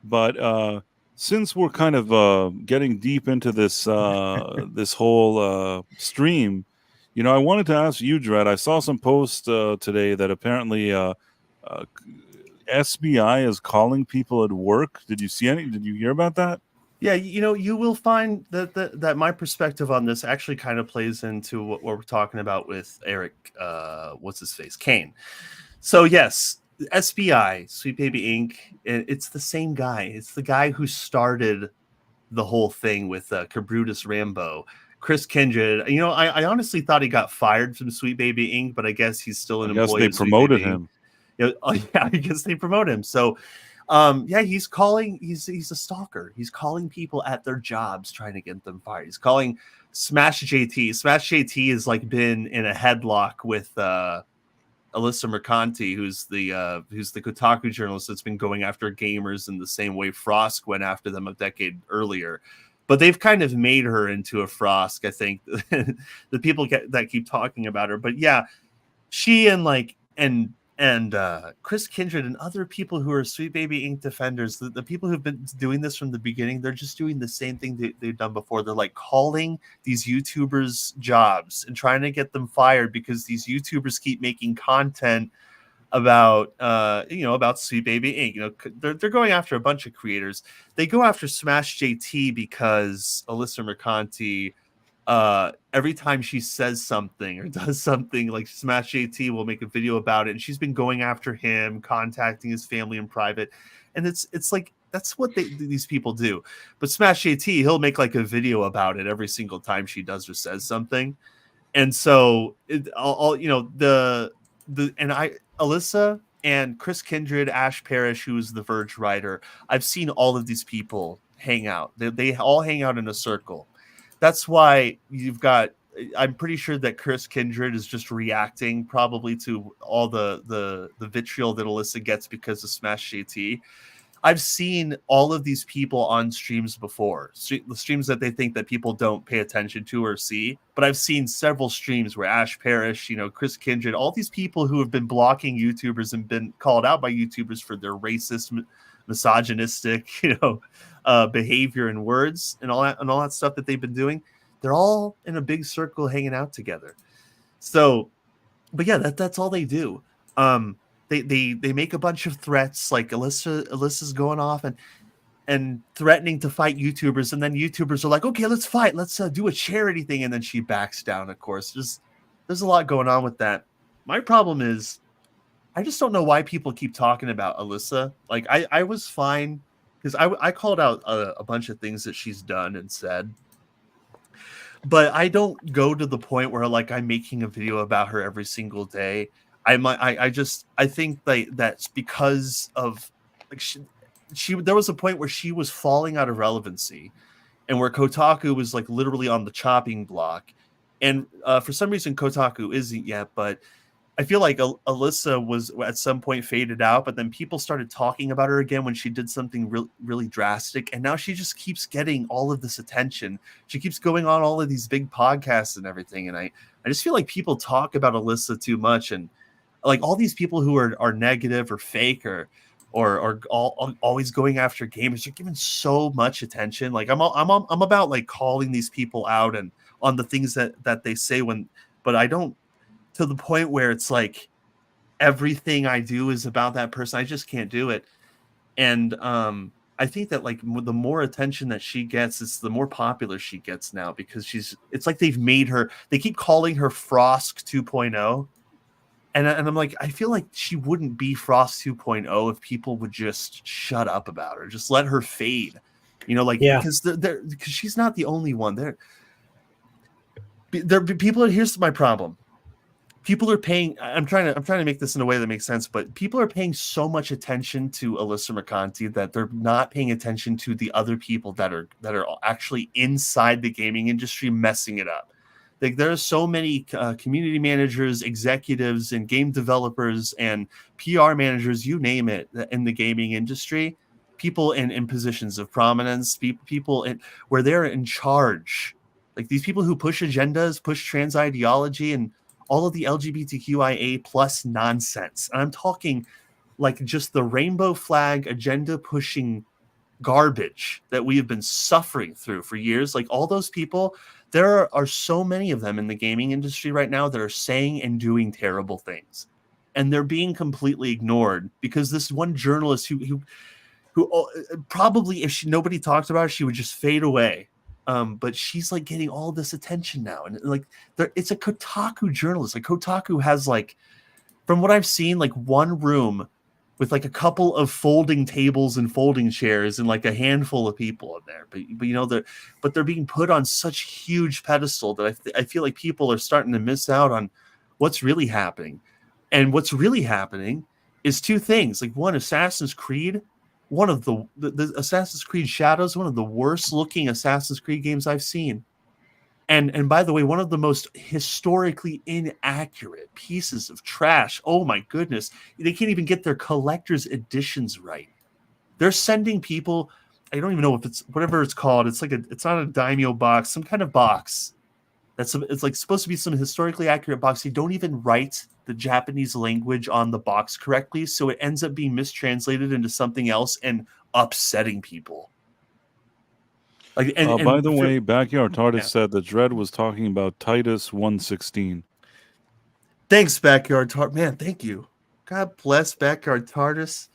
But since we're kind of getting deep into this this whole stream, you know, I wanted to ask you, Dread. I saw some posts today that apparently SBI is calling people at work. Did you hear about that? Yeah, you know, you will find that my perspective on this actually kind of plays into what we're talking about with Eric, what's his face, Kane. So yes, SBI, Sweet Baby Inc. It's the same guy. It's the guy who started the whole thing with Cabrutus Rambo. Chris Kindred. You know, I honestly thought he got fired from Sweet Baby Inc., but I guess he's still an employee. I guess they promoted him. Yeah, I guess they promote him. So. He's a stalker. He's calling people at their jobs, trying to get them fired. He's calling Smash JT. Smash JT has like been in a headlock with Alyssa Mercanti, who's the Kotaku journalist that's been going after gamers in the same way Frost went after them a decade earlier. But they've kind of made her into a Frost, I think. The people that keep talking about her. But yeah, she and Chris Kindred and other people who are Sweet Baby Inc. defenders, the people who've been doing this from the beginning, they're just doing the same thing they've done before. They're like calling these YouTubers jobs and trying to get them fired because these YouTubers keep making content about Sweet Baby Inc. You know, they're going after a bunch of creators. They go after Smash JT because Alyssa Mercanti every time she says something or does something, like Smash JT will make a video about it, and she's been going after him, contacting his family in private, and it's like that's what these people do. But Smash JT, he'll make like a video about it every single time she does or says something, and so Alyssa and Chris Kindred, Ash Parrish, who is the Verge writer, I've seen all of these people hang out. They all hang out in a circle. That's why you've got. I'm pretty sure that Chris Kindred is just reacting probably to all the vitriol that Alyssa gets because of Smash JT. I've seen all of these people on streams before, the streams that they think that people don't pay attention to or see. But I've seen several streams where Ash Parrish, Chris Kindred, all these people who have been blocking YouTubers and been called out by YouTubers for their racist, misogynistic, behavior and words and all that stuff that they've been doing. They're all in a big circle hanging out together. So, but yeah, that's all they do. They make a bunch of threats, like Alyssa's going off and threatening to fight YouTubers, and then YouTubers are like, okay, let's fight, let's do a charity thing, and then she backs down. Of course, there's a lot going on with that. My problem is, I just don't know why people keep talking about Alyssa. Like I was fine because I called out a bunch of things that she's done and said, but I don't go to the point where like I'm making a video about her every single day. I think that's because of like she there was a point where she was falling out of relevancy, and where Kotaku was like literally on the chopping block, and for some reason Kotaku isn't yet, but I feel like Alyssa was at some point faded out, but then people started talking about her again when she did something really drastic, and now she just keeps getting all of this attention. She keeps going on all of these big podcasts and everything, and I just feel like people talk about Alyssa too much, and like all these people who are negative or fake or always going after gamers, you're giving so much attention. Like I'm about like calling these people out and on the things that they say but I don't, to the point where it's like everything I do is about that person. I just can't do it. And I think that like the more attention that she gets, it's the more popular she gets now, because it's like they keep calling her Frost 2.0. And I'm like, I feel like she wouldn't be Frost 2.0 if people would just shut up about her, just let her fade, because she's not the only one. Here's my problem. People are paying. I'm trying to make this in a way that makes sense, but people are paying so much attention to Alyssa Mercanti that they're not paying attention to the other people that are actually inside the gaming industry messing it up. Like there are so many community managers, executives, and game developers and PR managers, you name it, in the gaming industry. People in positions of prominence, people where they're in charge. Like these people who push agendas, push trans ideology, and all of the LGBTQIA plus nonsense. And I'm talking like just the rainbow flag agenda pushing garbage that we have been suffering through for years. Like all those people, there are so many of them in the gaming industry right now that are saying and doing terrible things, and they're being completely ignored because this one journalist who probably, if nobody talked about her, she would just fade away. But she's like getting all this attention now, and like it's a Kotaku journalist. Like Kotaku has like, from what I've seen, like one room with like a couple of folding tables and folding chairs and like a handful of people in there. But they're being put on such huge pedestal that I feel like people are starting to miss out on what's really happening. And what's really happening is two things. Like one, Assassin's Creed, one of the Assassin's Creed Shadows, one of the worst looking Assassin's Creed games I've seen. And by the way, one of the most historically inaccurate pieces of trash. Oh my goodness. They can't even get their collector's editions right. They're sending people, I don't even know if it's whatever it's called. It's like it's not a daimyo box, some kind of box. It's like supposed to be some historically accurate box. They don't even write the Japanese language on the box correctly. So it ends up being mistranslated into something else and upsetting people. Like, by the way, Backyard TARDIS said that Dread was talking about Titus 1:16. Thanks, Backyard TARDIS. Man, thank you. God bless Backyard TARDIS.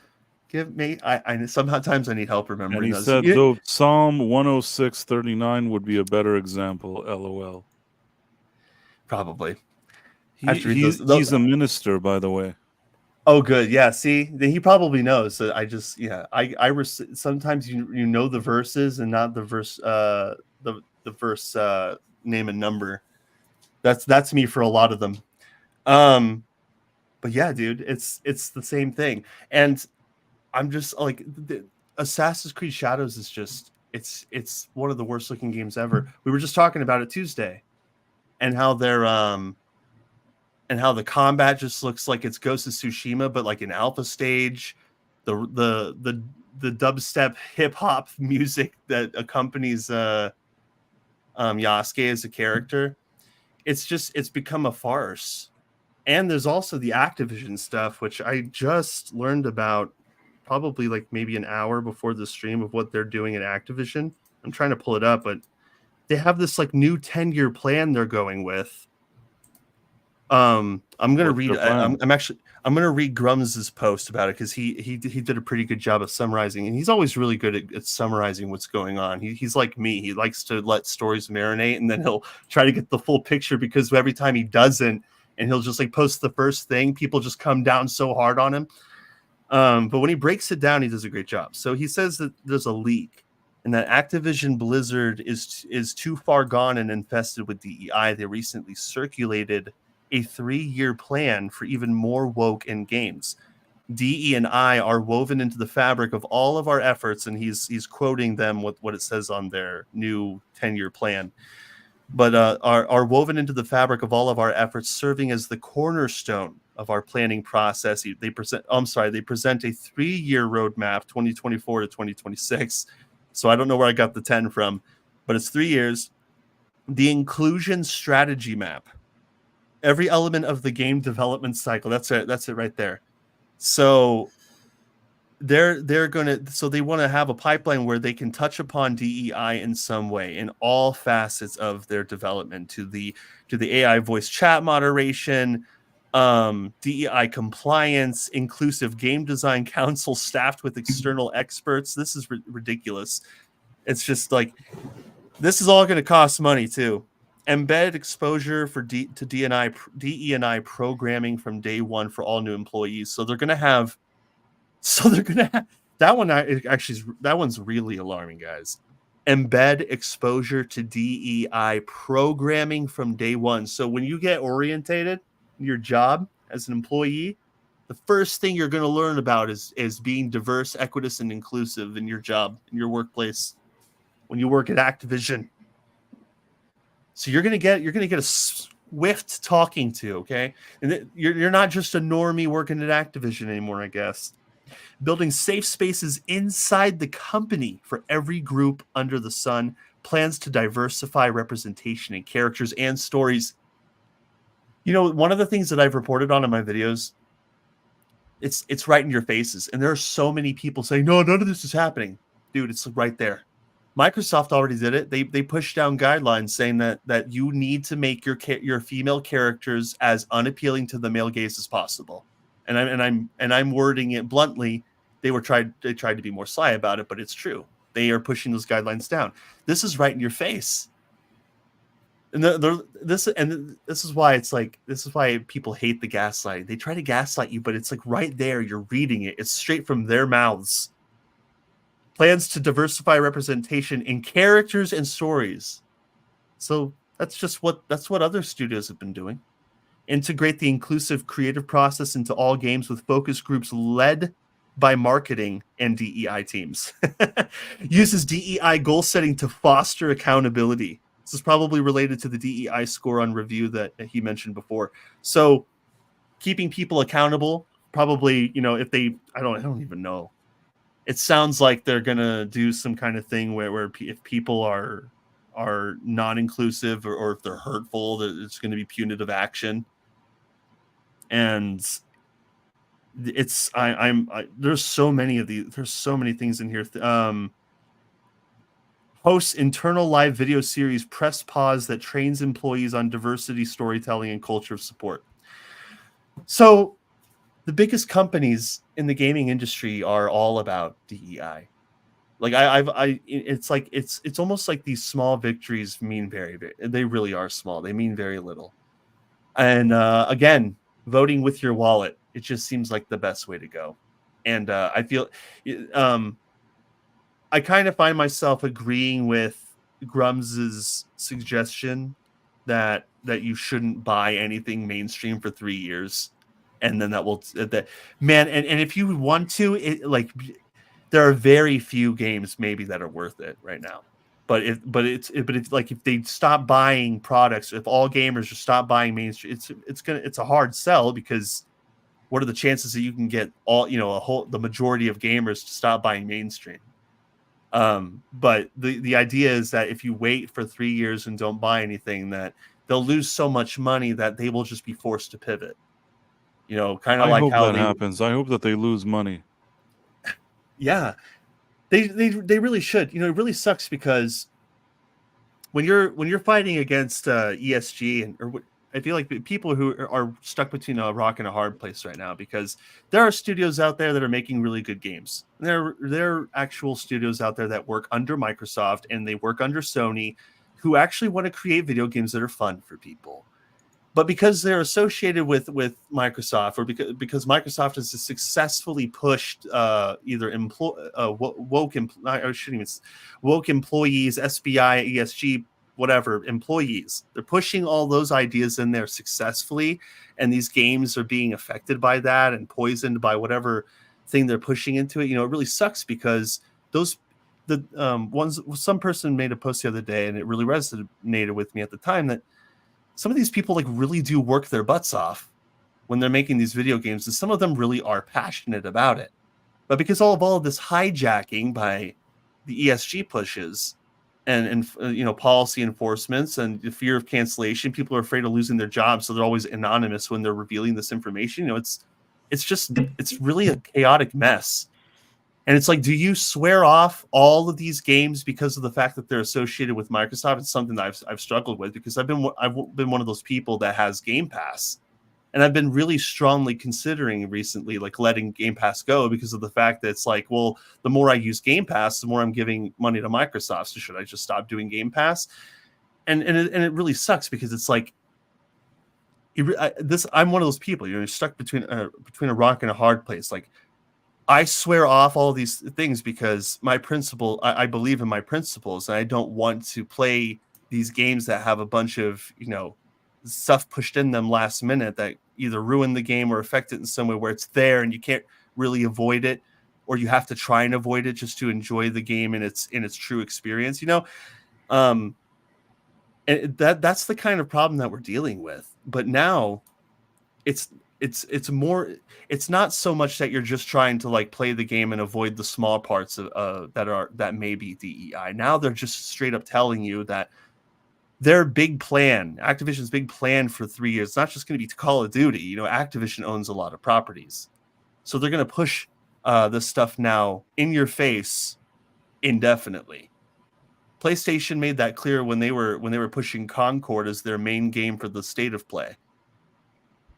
give me. I sometimes I need help remembering And he those. said, though Psalm 106:39 would be a better example. LOL. Probably. I have to read those. He's a minister, by the way. Oh, good. Yeah. See, he probably knows. So sometimes you know the verses and not the verse. The verse name and number. That's me for a lot of them. But yeah, dude, it's the same thing. And I'm just like, Assassin's Creed Shadows is just it's one of the worst looking games ever. We were just talking about it Tuesday, and how they're and how the combat just looks like it's Ghost of Tsushima, but like an alpha stage. The dubstep hip hop music that accompanies Yasuke as a character, it's become a farce. And there's also the Activision stuff, which I just learned about probably like maybe an hour before the stream of what they're doing at Activision. I'm trying to pull it up, but they have this like new 10-year plan they're going with. I'm gonna read. I'm gonna read Grums's post about it because he did a pretty good job of summarizing, and he's always really good at summarizing what's going on. He's like me. He likes to let stories marinate, and then he'll try to get the full picture, because every time he doesn't, and he'll just like post the first thing, people just come down so hard on him. But when he breaks it down, he does a great job. So he says that there's a leak, and that Activision Blizzard is too far gone and infested with DEI. They recently circulated a 3-year plan for even more woke in games. DE&I are woven into the fabric of all of our efforts, and he's quoting them with what it says on their new 10-year plan. But are woven into the fabric of all of our efforts, serving as the cornerstone of our planning process. They present a 3-year roadmap, 2024 to 2026. So I don't know where I got the 10 from, but it's 3 years. The inclusion strategy map. Every element of the game development cycle. That's it right there. So they want to have a pipeline where they can touch upon DEI in some way in all facets of their development, to the AI voice chat moderation, DEI compliance, inclusive game design council staffed with external experts. This is ridiculous. It's just like, this is all going to cost money too. Embedded exposure to DE&I programming from day one for all new employees. So they're going to have that one. That one's really alarming, guys. Embed exposure to DEI programming from day one. So when you get orientated in your job as an employee, the first thing you're going to learn about is being diverse, equitous, and inclusive in your job, in your workplace, when you work at Activision. So you're gonna get a swift talking to, okay? And you're not just a normie working at Activision anymore, I guess. Building safe spaces inside the company for every group under the sun. Plans to diversify representation in characters and stories. You know, one of the things that I've reported on in my videos, it's right in your faces, and there are so many people saying, no, none of this is happening. Dude, it's right there. Microsoft already did it. They pushed down guidelines saying that you need to make your female characters as unappealing to the male gaze as possible. And I'm wording it bluntly. They tried to be more sly about it, but it's true. They are pushing those guidelines down. This is right in your face. And this is why people hate the gaslighting. They try to gaslight you, but it's like right there. You're reading it. It's straight from their mouths. Plans to diversify representation in characters and stories. So that's what other studios have been doing. Integrate the inclusive creative process into all games with focus groups led by marketing and DEI teams. Uses DEI goal setting to foster accountability. This is probably related to the DEI score on review that he mentioned before. So keeping people accountable, probably, if they, I don't even know. It sounds like they're gonna do some kind of thing where if people are non-inclusive or if they're hurtful, that it's going to be punitive action. And it's there's so many of these. There's so many things in here. Hosts internal live video series Press Pause that trains employees on diversity, storytelling, and culture of support. So the biggest companies in the gaming industry are all about DEI. Like it's like it's almost like these small victories mean they really are small. They mean very little. And again, voting with your wallet, it just seems like the best way to go. And I feel I kind of find myself agreeing with Grums's suggestion that you shouldn't buy anything mainstream for 3 years, and then that man. And if you want to, there are very few games maybe that are worth it right now. But if they stop buying products, if all gamers just stop buying mainstream, it's a hard sell, because what are the chances that you can get the majority of gamers to stop buying mainstream? But the idea is that if you wait for 3 years and don't buy anything, that they'll lose so much money that they will just be forced to pivot. Kind of like how that happens. I hope that they lose money. Yeah, they really should. It really sucks, because when you're fighting against ESG I feel like people who are stuck between a rock and a hard place right now, because there are studios out there that are making really good games. There are actual studios out there that work under Microsoft and they work under Sony, who actually want to create video games that are fun for people. But because they're associated with Microsoft, or because Microsoft has successfully pushed either woke employees, SBI, ESG, whatever employees, they're pushing all those ideas in there successfully, and these games are being affected by that and poisoned by whatever thing they're pushing into it. It really sucks, because some person made a post the other day, and it really resonated with me at the time, that some of these people really do work their butts off when they're making these video games, and some of them really are passionate about it. But because of all of this hijacking by the ESG pushes and policy enforcements and the fear of cancellation, people are afraid of losing their jobs, so they're always anonymous when they're revealing this information. It's really a chaotic mess. And it's like, do you swear off all of these games because of the fact that they're associated with Microsoft? It's something that I've struggled with, because I've been one of those people that has Game Pass, and I've been really strongly considering recently letting Game Pass go, because of the fact that it's like, well, the more I use Game Pass, the more I'm giving money to Microsoft. So should I just stop doing Game Pass? And it really sucks, because it's like, I'm one of those people. You're stuck between a rock and a hard place. Like, I swear off all these things because I believe in my principles, and I don't want to play these games that have a bunch of, stuff pushed in them last minute that either ruin the game or affect it in some way, where it's there and you can't really avoid it, or you have to try and avoid it just to enjoy the game in its true experience, and that's the kind of problem that we're dealing with. But now it's not so much that you're just trying to play the game and avoid the small parts that may be DEI. Now they're just straight up telling you that their big plan, Activision's big plan for 3 years, it's not just going to be Call of Duty. Activision owns a lot of properties, so they're going to push this stuff now in your face indefinitely. PlayStation made that clear when they were pushing Concord as their main game for the State of Play.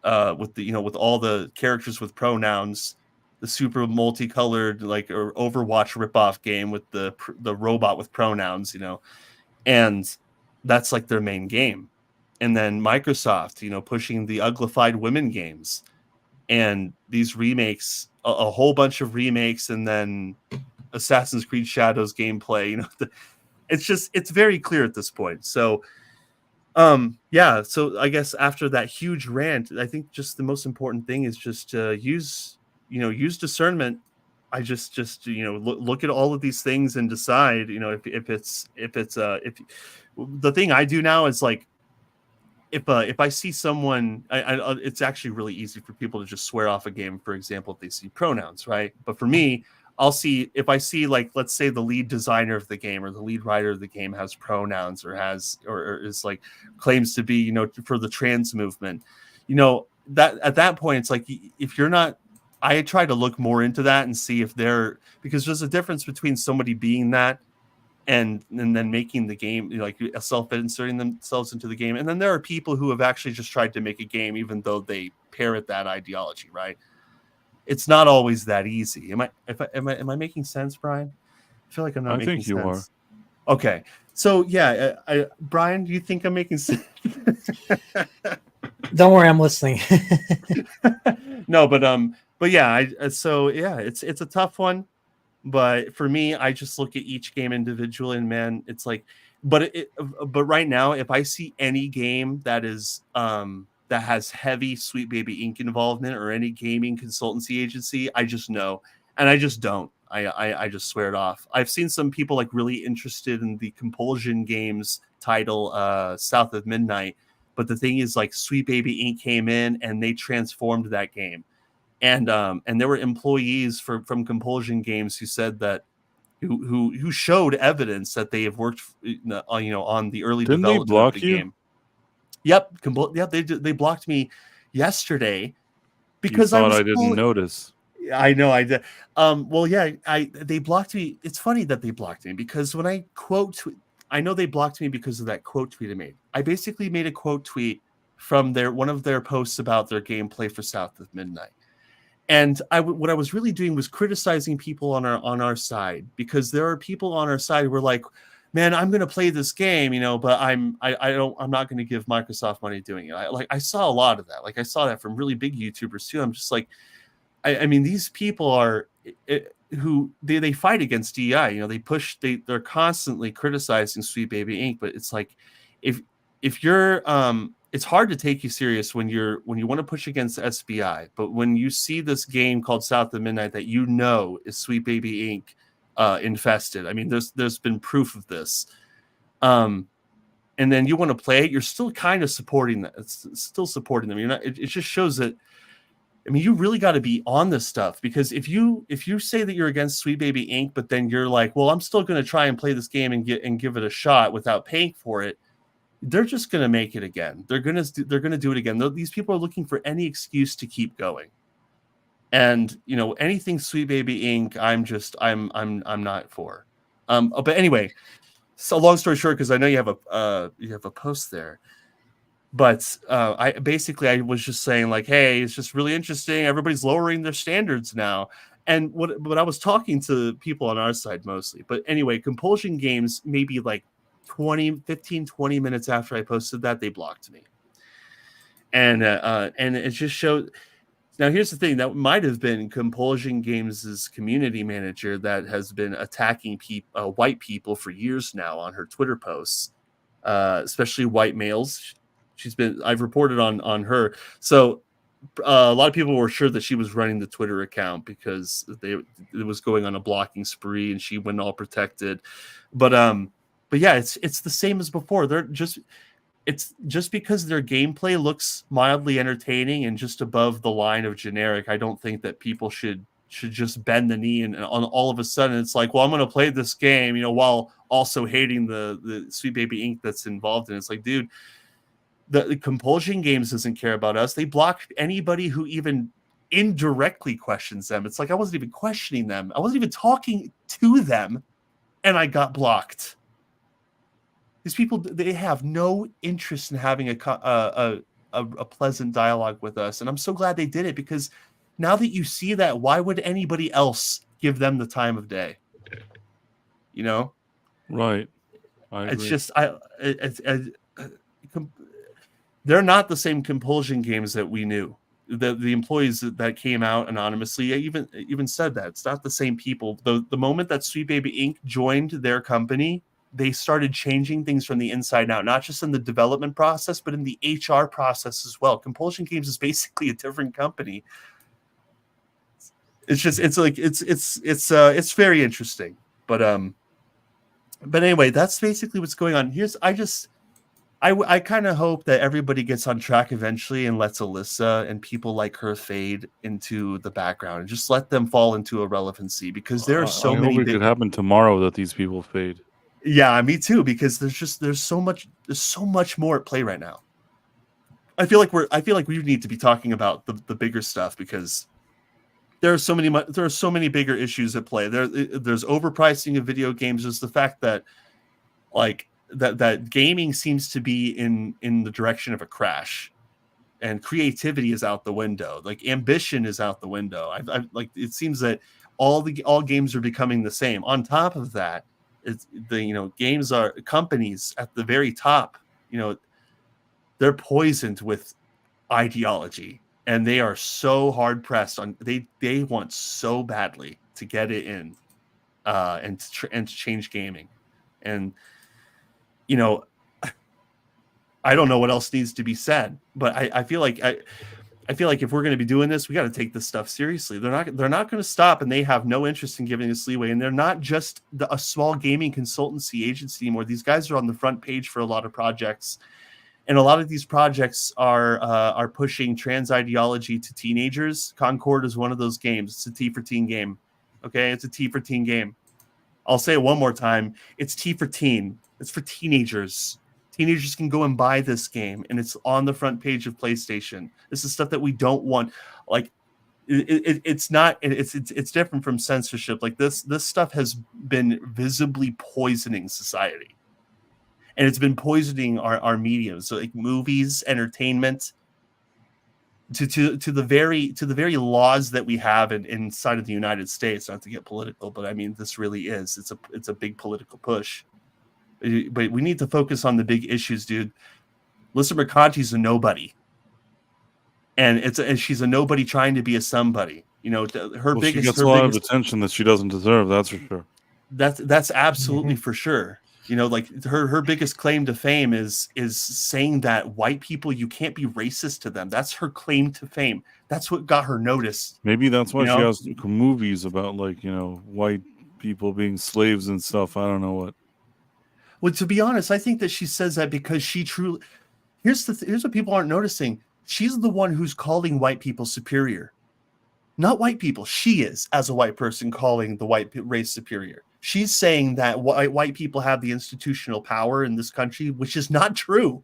With all the characters with pronouns, the super multicolored or Overwatch ripoff game with the robot with pronouns, and that's their main game. And then Microsoft, pushing the uglified women games, and these remakes, a whole bunch of remakes, and then Assassin's Creed Shadows gameplay. It's very clear at this point. So. So I guess after that huge rant, I think just the most important thing is just use discernment. I just look at all of these things and decide, if the thing I do now is if I see someone, it's actually really easy for people to just swear off a game, for example, if they see pronouns, right? But for me, if I see let's say the lead designer of the game or the lead writer of the game has pronouns or is claims to be, for the trans movement, that at that point, it's if you're not, I try to look more into that and see if because there's a difference between somebody being that and then making the game, self-inserting themselves into the game. And then there are people who have actually just tried to make a game, even though they parrot that ideology, right? it's not always that easy. Am I making sense, Brian? I feel like I'm not making sense. I think you are. Okay. So yeah, Brian, do you think I'm making sense? Don't worry, I'm listening. No, but yeah, so yeah, it's a tough one. But for me, I just look at each game individually, and man, it's like, but right now, if I see any game that is that has heavy Sweet Baby Inc. involvement or any gaming consultancy agency, I just know, and I just don't. I just swear it off. I've seen some people like really interested in the Compulsion Games title, South of Midnight, but the thing is, like, Sweet Baby Inc. came in and they transformed that game. And there were employees from Compulsion Games who said that who showed evidence that they have worked on the early development of the game. Yep, they blocked me yesterday because I didn't notice. I know I did. Well, yeah, they blocked me. It's funny that they blocked me because when I I know they blocked me because of that quote tweet I made. I basically made a quote tweet from one of their posts about their gameplay for South of Midnight. And what I was really doing was criticizing people on our side, because there are people on our side who are like, man, I'm going to play this game, but I'm not going to give Microsoft money doing it. I saw a lot of that. Like, I saw that from really big YouTubers too. I'm just like, I mean, these people are who they fight against DEI. They're constantly criticizing Sweet Baby Inc. But it's like, if you're it's hard to take you serious when you want to push against SBI, but when you see this game called South of Midnight that is Sweet Baby Inc. Infested. I mean, there's been proof of this, and then you want to play it. You're still kind of supporting that. It's still supporting them. You're not. It just shows that. I mean, you really got to be on this stuff, because if you say that you're against Sweet Baby Inc., but then you're like, well, I'm still going to try and play this game and give it a shot without paying for it, they're just going to make it again. They're going to do it again. These people are looking for any excuse to keep going. And, anything Sweet Baby Inc., I'm not for. But anyway, so long story short, because I know you have a post there. But I was just saying, like, hey, it's just really interesting. Everybody's lowering their standards now. And what I was talking to people on our side mostly. But anyway, Compulsion Games, maybe like 15-20 minutes after I posted that, they blocked me. And it just showed. Now, here's the thing. That might have been Compulsion Games' community manager that has been attacking white people for years now on her Twitter posts, especially white males. I've reported on her. So a lot of people were sure that she was running the Twitter account because it was going on a blocking spree and she went all protected. But yeah, it's the same as before. It's just because their gameplay looks mildly entertaining and just above the line of generic. I don't think that people should just bend the knee and on all of a sudden it's like, well, I'm going to play this game, while also hating the Sweet Baby Inc. that's involved in it. It's like, dude, the Compulsion Games doesn't care about us. They block anybody who even indirectly questions them. It's like, I wasn't even questioning them. I wasn't even talking to them, and I got blocked. These people, they have no interest in having a pleasant dialogue with us. And I'm so glad they did it, because now that you see that, why would anybody else give them the time of day? Right. I agree. It's just, they're not the same Compulsion Games that we knew. The employees that came out anonymously even said that it's not the same people. The moment that Sweet Baby Inc. joined their company, they started changing things from the inside out, not just in the development process, but in the HR process as well. Compulsion Games is basically a different company. It's very interesting. But anyway, that's basically what's going on. I kind of hope that everybody gets on track eventually and lets Alyssa and people like her fade into the background and just let them fall into irrelevancy, because there are so many. I hope it could happen tomorrow that these people fade. Yeah, me too, because there's so much more at play right now. I feel like we need to be talking about the bigger stuff, because there are so many bigger issues at play. There's overpricing of video games. There's the fact that that gaming seems to be in the direction of a crash. and creativity is out the window. Like ambition is out the window. I've like, it seems that all games are becoming the same. On top of that, it's the games are companies at the very top. They're poisoned with ideology, and they are so hard pressed on. They want so badly to get it in, and to change gaming, and I don't know what else needs to be said, but I feel like if we're going to be doing this, we got to take this stuff seriously. They're not going to stop, and they have no interest in giving us leeway. And they're not just a small gaming consultancy agency anymore. These guys are on the front page for a lot of projects, and a lot of these projects are pushing trans ideology to teenagers. Concord is one of those games. It's a T for teen game. Okay, it's a T for teen game. I'll say it one more time. It's T for teen. It's for teenagers. Teenagers can go and buy this game, and it's on the front page of PlayStation. This is stuff that we don't want. Like, it's not. It's different from censorship. Like this stuff has been visibly poisoning society, and it's been poisoning our mediums. So like movies, entertainment, to the very laws that we have inside of the United States. Not to get political, but I mean this really is. It's a big political push. But we need to focus on the big issues, dude. Alyssa Mercanti's a nobody, and she's a nobody trying to be a somebody. She gets a lot of attention that she doesn't deserve. That's for sure. That's absolutely for sure. Like her biggest claim to fame is saying that white people, you can't be racist to them. That's her claim to fame. That's what got her noticed. Maybe that's why she has movies about white people being slaves and stuff. I don't know what. Well, to be honest, I think that she says that because she truly. Here's what people aren't noticing. She's the one who's calling white people superior, not white people. She is, as a white person, calling the white race superior. She's saying that white people have the institutional power in this country, which is not true.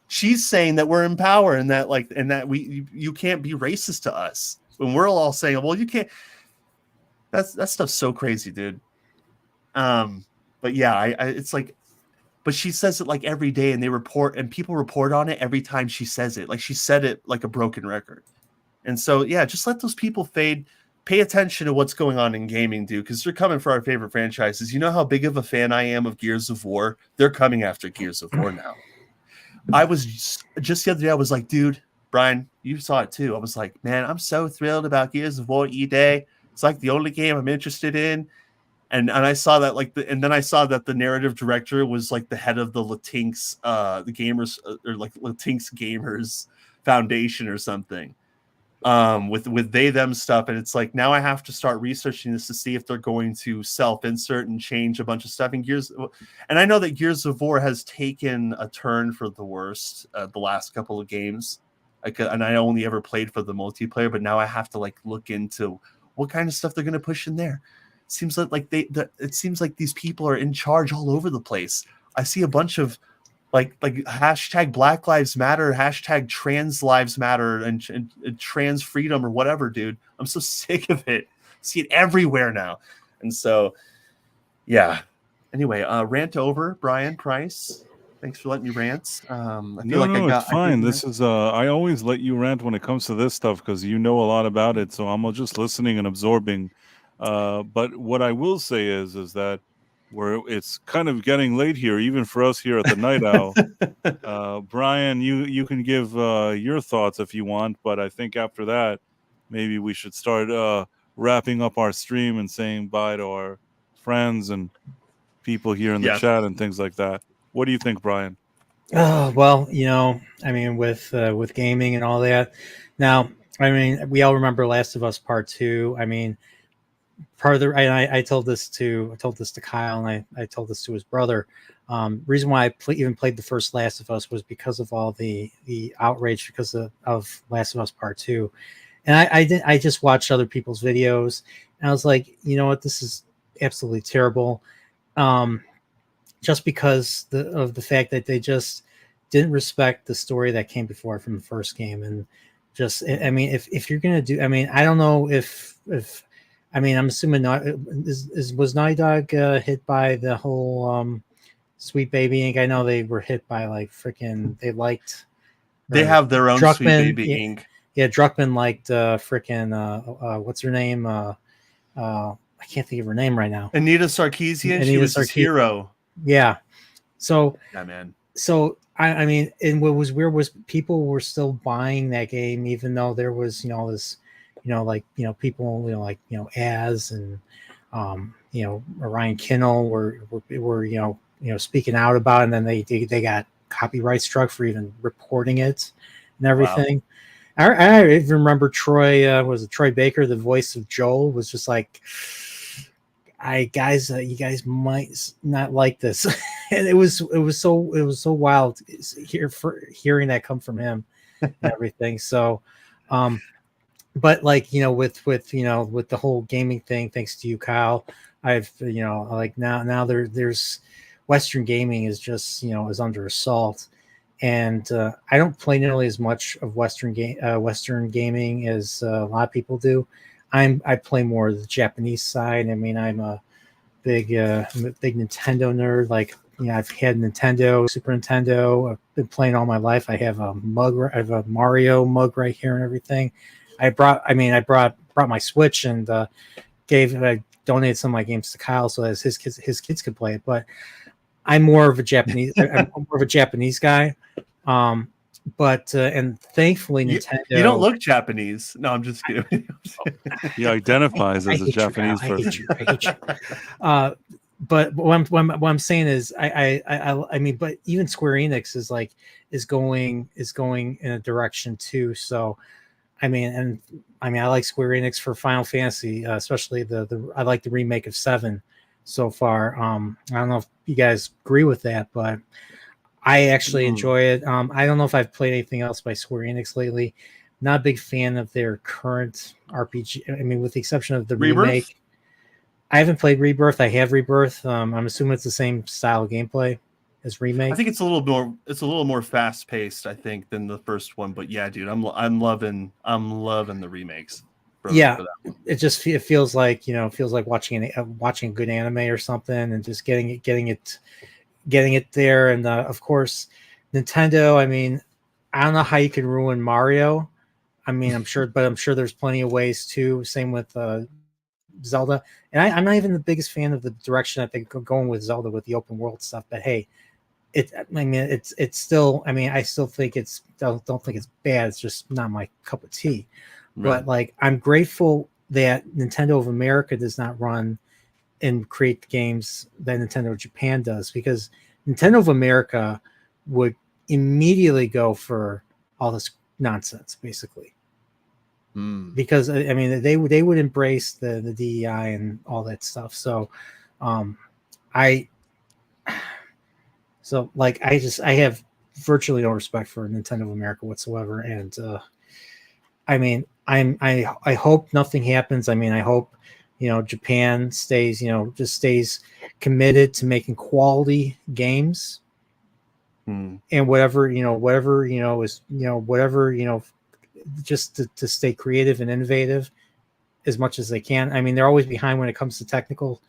She's saying that we're in power and that you can't be racist to us. When we're all saying, well, you can't. That stuff's so crazy, dude. But yeah, it's like, but she says it like every day, and people report on it every time she says it. Like she said it like a broken record. And so, yeah, just let those people fade. Pay attention to what's going on in gaming, dude, because they're coming for our favorite franchises. You know how big of a fan I am of Gears of War? They're coming after Gears of War now. I was just the other day, I was like, dude, Brian, you saw it too. I was like, man, I'm so thrilled about Gears of War E-Day. It's like the only game I'm interested in. And I saw that then I saw that the narrative director was like the head of the Latinx the gamers or like Latinx Gamers Foundation or something, with they them stuff. And it's like, now I have to start researching this to see if they're going to self-insert and change a bunch of stuff in Gears. And I know that Gears of War has taken a turn for the worst the last couple of games. And I only ever played for the multiplayer, but now I have to look into what kind of stuff they're going to push in there. Seems it seems like these people are in charge all over the place. I see a bunch of like hashtag Black Lives Matter, hashtag Trans Lives Matter, and trans freedom or whatever, dude. I'm so sick of it. I see it everywhere now. And so, yeah. Anyway, rant over. Brian Price, thanks for letting me rant. It's fine. This is I always let you rant when it comes to this stuff because you know a lot about it. So I'm just listening and absorbing. But what I will say is that it's kind of getting late here, even for us here at the Night Owl. Brian, you can give your thoughts if you want, but I think after that, maybe we should start wrapping up our stream and saying bye to our friends and people here in the chat and things like that. What do you think, Brian? Well, I mean, with gaming and all that. Now, I mean, we all remember Last of Us Part 2. I mean. I told this to Kyle, and I told this to his brother. Reason why I even played the first Last of Us was because of all the outrage because of Last of Us Part 2, and I just watched other people's videos, and I was like, you know what, this is absolutely terrible, just because of the fact that they just didn't respect the story that came before from the first game, and just, I mean, if you're gonna do, I mean, I don't know if. I mean, I'm assuming was Naughty Dog hit by the whole Sweet Baby Inc. I know they were hit by like freaking. They liked. They have their own Sweet Baby Inc. Yeah, Druckmann liked freaking. What's her name? I can't think of her name right now. Anita Sarkeesian. She was his hero. Yeah. So. Yeah, man. So I mean, and what was weird was people were still buying that game, even though there was, this, people, like, Az and, Ryan Kinnell were speaking out about it, and then they got copyright struck for even reporting it and everything. Wow. I even remember Troy, Troy Baker, the voice of Joel, was just like, you guys might not like this. And it was so wild hearing that come from him and everything. So, but like, with the whole gaming thing, thanks to you, Kyle, I've, like now there's Western gaming is just, is under assault. And I don't play nearly as much of Western gaming as a lot of people do. I play more of the Japanese side. I mean, I'm a big Nintendo nerd. Like, I've had Nintendo, Super Nintendo. I've been playing all my life. I have a mug. I have a Mario mug right here and everything. I brought my Switch and I donated some of my games to Kyle so that his kids could play it. But I'm more of a Japanese. I'm more of a Japanese guy. But and thankfully Nintendo. You don't look Japanese. No, I'm just kidding. He identifies as a Japanese person. I hate you. But what I'm saying is, I mean, but even Square Enix is going in a direction too. So, I mean, I like Square Enix for Final Fantasy, especially I like the remake of 7 so far. I don't know if you guys agree with that, but I actually enjoy it. I don't know if I've played anything else by Square Enix lately. Not a big fan of their current RPG. I mean, with the exception of the remake. I haven't played Rebirth. I have Rebirth. I'm assuming it's the same style of gameplay as remake. I think it's a little more fast paced, I think, than the first one. But yeah, dude, I'm loving the remakes. It feels like watching a good anime or something, and just getting it there. And of course, Nintendo. I mean, I don't know how you can ruin Mario. I mean, I'm sure there's plenty of ways too. Same with Zelda. And I'm not even the biggest fan of the direction I think going with Zelda with the open world stuff. But hey, it's still. I mean, I still think don't think it's bad. It's just not my cup of tea. Right. But like, I'm grateful that Nintendo of America does not run and create the games that Nintendo of Japan does, because Nintendo of America would immediately go for all this nonsense, basically. Because I mean, they would embrace the DEI and all that stuff. So, I have virtually no respect for Nintendo of America whatsoever. And I mean, I hope nothing happens. I mean, I hope Japan stays stays committed to making quality games, and whatever just to stay creative and innovative as much as they can. I mean, they're always behind when it comes to technical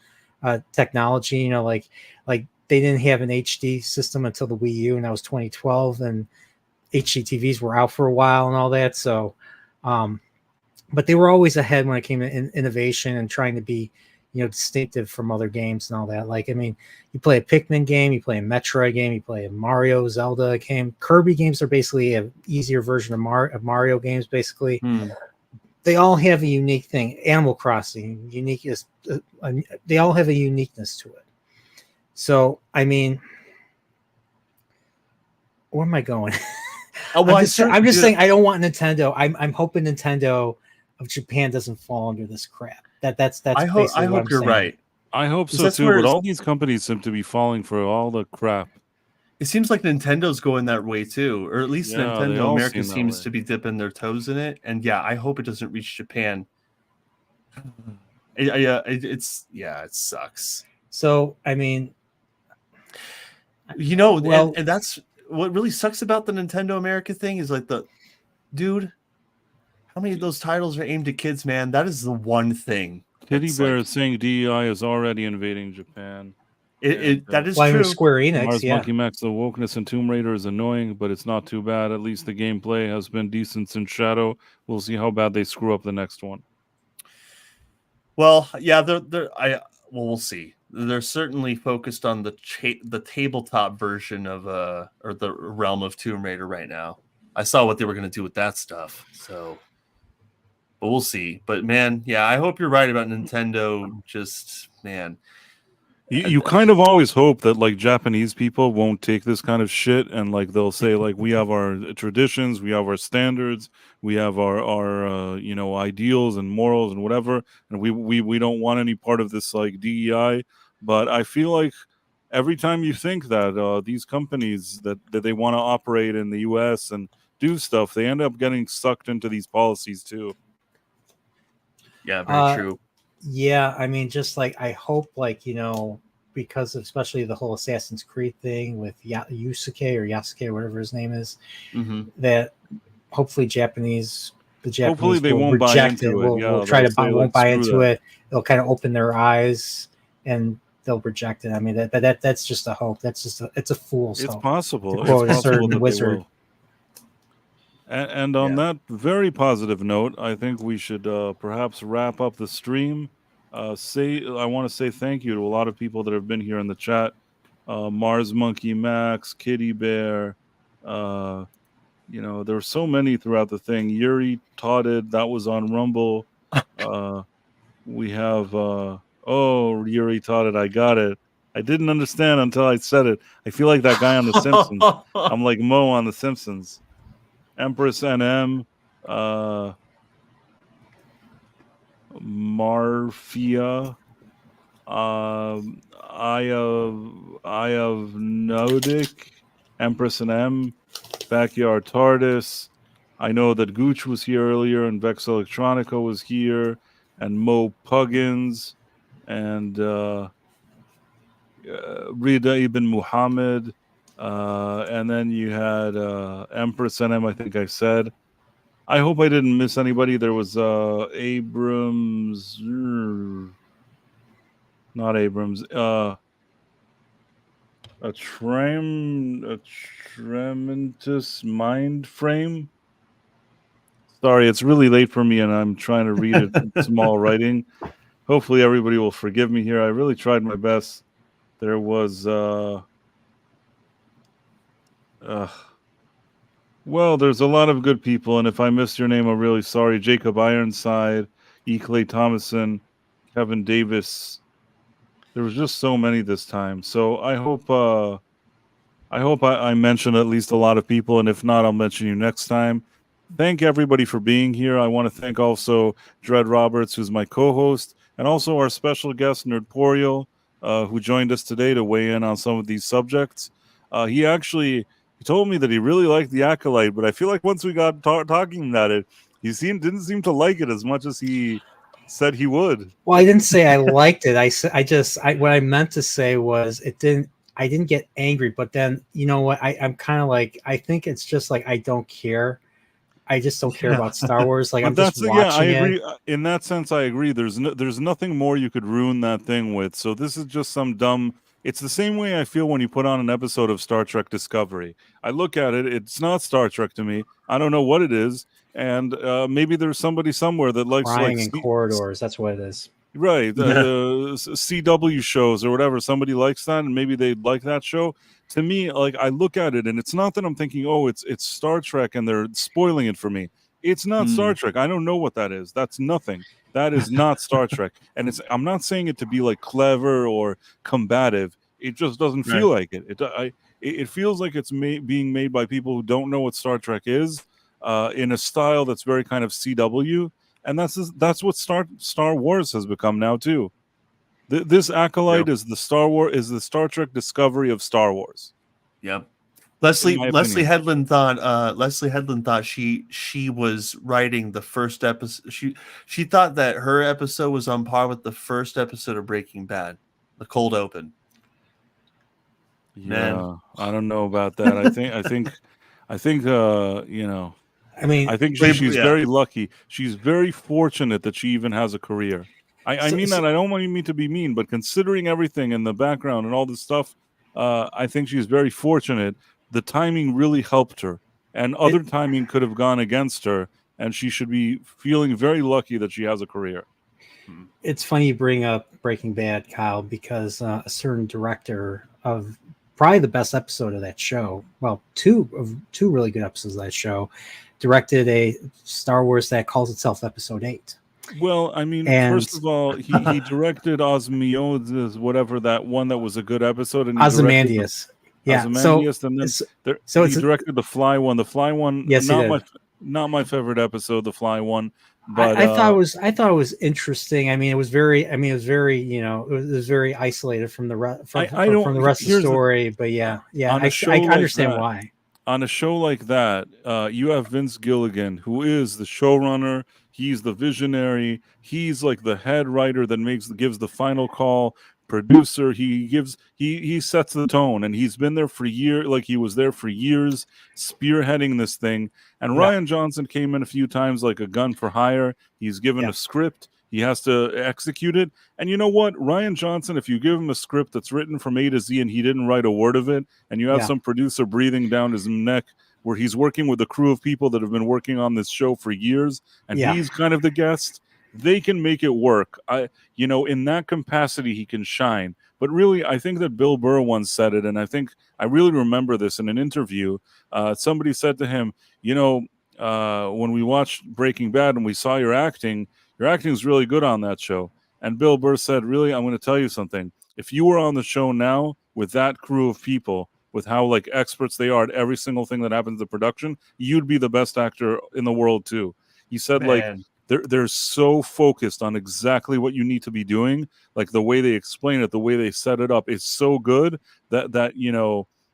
technology. Like they didn't have an HD system until the Wii U, and that was 2012, and HD TVs were out for a while and all that. So, but they were always ahead when it came to innovation and trying to be, distinctive from other games and all that. Like, I mean, you play a Pikmin game, you play a Metroid game, you play a Mario, Zelda game. Kirby games are basically an easier version of Mario games, basically. They all have a unique thing. Animal Crossing, they all have a uniqueness to it. So, I mean, where am I going? I'm just saying I don't want Nintendo. I'm hoping Nintendo of Japan doesn't fall under this crap. That's I hope you're right. I hope so too. But all these companies seem to be falling for all the crap. It seems like Nintendo's going that way too, or at least Nintendo America seems to be dipping their toes in it. And yeah, I hope it doesn't reach Japan. It sucks. So I mean, and that's what really sucks about the Nintendo America thing is like how many of those titles are aimed at kids, man? That is the one thing. Teddy Bear is saying DEI is already invading Japan. That is Flying true. with Square Enix, Mars yeah. Monkey Max, the wokeness in Tomb Raider is annoying, but it's not too bad. At least the gameplay has been decent since Shadow. We'll see how bad they screw up the next one. Well, yeah, we'll see. They're certainly focused on the tabletop version of or the realm of Tomb Raider right now. I saw what they were going to do with that stuff, so but we'll see. But man, yeah, I hope you're right about Nintendo. Just man, You kind of always hope that like Japanese people won't take this kind of shit and like they'll say like we have our traditions, we have our standards, we have our you know, ideals and morals and whatever, and we don't want any part of this like DEI. But I feel like every time you think that these companies that they want to operate in the US and do stuff, they end up getting sucked into these policies too. Yeah, very true. Yeah, I mean, just like I hope, like, you know, because of especially the whole Assassin's Creed thing with Yasuke, whatever his name is, that hopefully the Japanese Hopefully they will won't buy reject into it. it. Will try to say, won't like, buy screw into that. it. They'll kind of open their eyes and they'll reject it. I mean, that's just a hope. It's a fool's It's hope. possible. To quote It's a possible certain that they wizard. will. And on that very positive note, I think we should perhaps wrap up the stream. I want to say thank you to a lot of people that have been here in the chat. Mars Monkey Max, Kitty Bear, you know, there were so many throughout the thing. Yuri Totted, that was on Rumble. We have Yuri Totted, I got it. I didn't understand until I said it. I feel like that guy on The Simpsons. I'm like Mo on The Simpsons. Empress NM, Marfia, I have Nodic, Empress and M, Backyard TARDIS. I know that Gooch was here earlier, and Vex Electronica was here, and Mo Puggins, and Rida Ibn Muhammad, and then you had Empress NM, I think I said. I hope I didn't miss anybody. There was Abrams, not Abrams, a tremendous mind frame. Sorry, it's really late for me, and I'm trying to read it in small writing. Hopefully, everybody will forgive me here. I really tried my best. There was well, there's a lot of good people, and if I missed your name, I'm really sorry. Jacob Ironside, E. Clay Thomason, Kevin Davis. There was just so many this time. So I hope I mentioned at least a lot of people, and if not, I'll mention you next time. Thank everybody for being here. I want to thank also Dreadroberts, who's my co-host, and also our special guest, Nerdporial, who joined us today to weigh in on some of these subjects. He told me that he really liked the Acolyte, but I feel like once we got talking about it, he didn't seem to like it as much as he said he would. Well, I didn't say I liked it. What I meant to say was I didn't get angry, but then you know what? I'm kind of like, I think it's just like I don't care. I just don't care about Star Wars. Like, I'm just watching I agree. it. In that sense, I agree. There's nothing more you could ruin that thing with. So this is just some dumb. It's the same way I feel when you put on an episode of Star Trek Discovery. I look at it; it's not Star Trek to me. I don't know what it is, and maybe there's somebody somewhere that likes Crying in corridors. That's what it is. Right, the CW shows or whatever. Somebody likes that, and maybe they'd like that show. To me, like, I look at it, and it's not that I'm thinking, oh, it's Star Trek, and they're spoiling it for me. It's not Star Trek. I don't know what that is. That's nothing. That is not Star Trek. And I'm not saying it to be like clever or combative. It just doesn't feel like it. It feels like it's being made by people who don't know what Star Trek is, in a style that's very kind of CW. And that's what Star Wars has become now too. This Acolyte is the Star Trek Discovery of Star Wars. Yep. Leslye Headland thought she was writing the first episode. She thought that her episode was on par with the first episode of Breaking Bad, the cold open. Yeah, man. I don't know about that. I think you know. I mean, I think she's very lucky. She's very fortunate that she even has a career. I mean that. I don't want me to be mean, but considering everything in the background and all this stuff, I think she's very fortunate. The timing really helped her, and other timing could have gone against her, and she should be feeling very lucky that she has a career. It's funny you bring up Breaking Bad, Kyle, because a certain director of probably the best episode of that show, well, two really good episodes of that show, directed a Star Wars that calls itself Episode 8. Well, I mean, first of all, he directed Ozymandias, whatever that one that was a good episode, and Ozymandias. Ozymandias, and then he directed the Fly one. The Fly one, yes, not my favorite episode, the Fly one. But I thought it was interesting. I mean, it was very, you know, it was very isolated from the rest of the story. But yeah, I understand why. On a show like that, you have Vince Gilligan, who is the showrunner. He's the visionary. He's like the head writer that gives the final call. Producer. He sets the tone, and he's been there for years. Like he was there for years, spearheading this thing. And Rian Johnson came in a few times like a gun for hire. He's given a script. He has to execute it. And you know what? Rian Johnson, if you give him a script that's written from A to Z and he didn't write a word of it, and you have some producer breathing down his neck where he's working with a crew of people that have been working on this show for years, and he's kind of the guest, they can make it work. In that capacity, he can shine. But really, I think that Bill Burr once said it, and I really remember this in an interview. Somebody said to him, when we watched Breaking Bad and we saw your acting is really good on that show. And Bill Burr said, really, I'm going to tell you something. If you were on the show now with that crew of people, with how like experts they are at every single thing that happens in production, you'd be the best actor in the world too. He said, they're so focused on exactly what you need to be doing, like the way they explain it, the way they set it up. It's so good that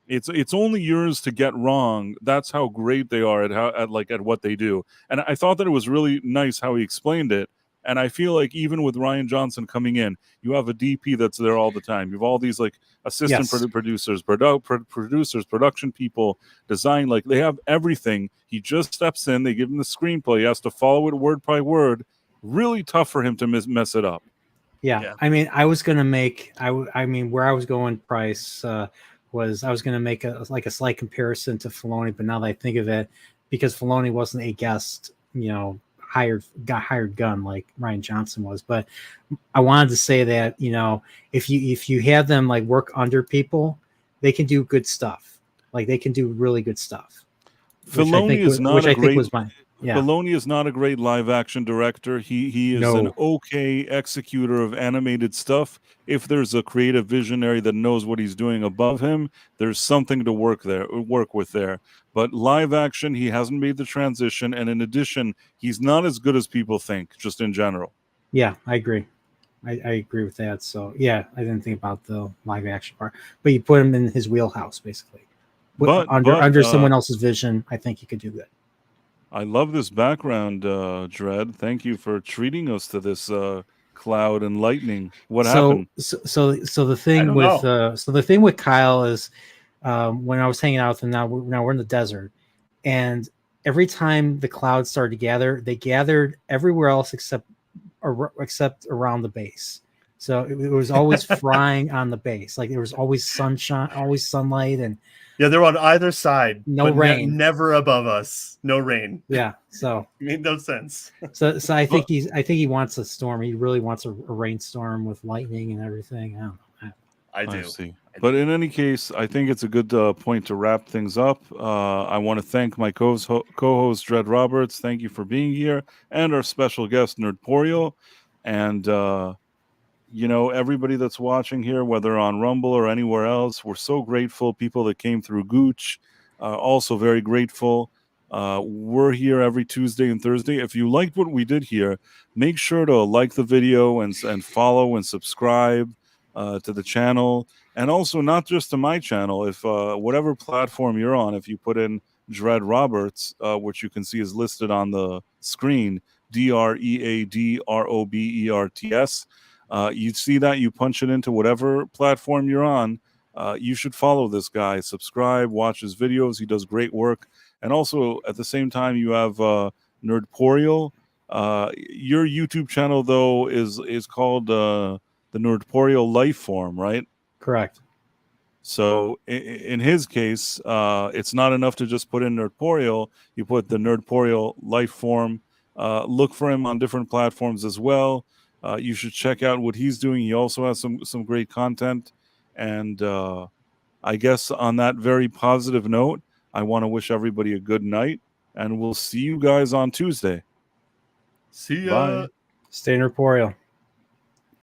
it's only yours to get wrong. That's how great they are at what they do. And I thought that it was really nice how he explained it. And I feel like even with Rian Johnson coming in, you have a DP that's there all the time. You have all these like assistant producers, production people, design, like they have everything. He just steps in, they give him the screenplay, he has to follow it word by word. Really tough for him to mess it up. Yeah. I mean, I was going to make, where I was going price was I was going to make a slight comparison to Filoni, but now that I think of it, because Filoni wasn't a guest, hired gun like Rian Johnson was. But I wanted to say that, if you have them like work under people, they can do good stuff. Like they can do really good stuff. Filoni is not a great live action director. He is an okay executor of animated stuff. If there's a creative visionary that knows what he's doing above him, there's something to work with there. But live action, he hasn't made the transition, and in addition, he's not as good as people think, just in general. Yeah, I agree. I agree with that. So yeah, I didn't think about the live action part, but you put him in his wheelhouse basically. Under someone else's vision, I think he could do good. I love this background, Dread. Thank you for treating us to this cloud and lightning. What happened? So the thing with Kyle is when I was hanging out with him. Now we're in the desert, and every time the clouds started to gather, they gathered everywhere else except around the base. So it was always frying on the base. Like there was always sunshine, always sunlight, and they're on either side. No rain, never above us. No rain. Yeah, so it made no sense. So I think he wants a storm. He really wants a rainstorm with lightning and everything. I don't know. I do. See. But in any case, I think it's a good point to wrap things up. I want to thank my co-host Dread Roberts. Thank you for being here, and our special guest Nerdporio, and everybody that's watching here, whether on Rumble or anywhere else. We're so grateful. People that came through Gooch, also very grateful. We're here every Tuesday and Thursday. If you liked what we did here, make sure to like the video and follow and subscribe to the channel. And also not just to my channel. If whatever platform you're on, if you put in Dread Roberts, which you can see is listed on the screen, DreadRoberts, you see that, you punch it into whatever platform you're on. You should follow this guy, subscribe, watch his videos. He does great work. And also at the same time, you have Nerdporio. Your YouTube channel though is called the Nerdporeal Life Form, right? Correct. So in his case, it's not enough to just put in Nerdporeal. You put the Nerdporeal Life Form. Look for him on different platforms as well. You should check out what he's doing. He also has some great content. And I guess on that very positive note, I want to wish everybody a good night, and we'll see you guys on Tuesday. See ya. Bye. Stay Nerdporeal.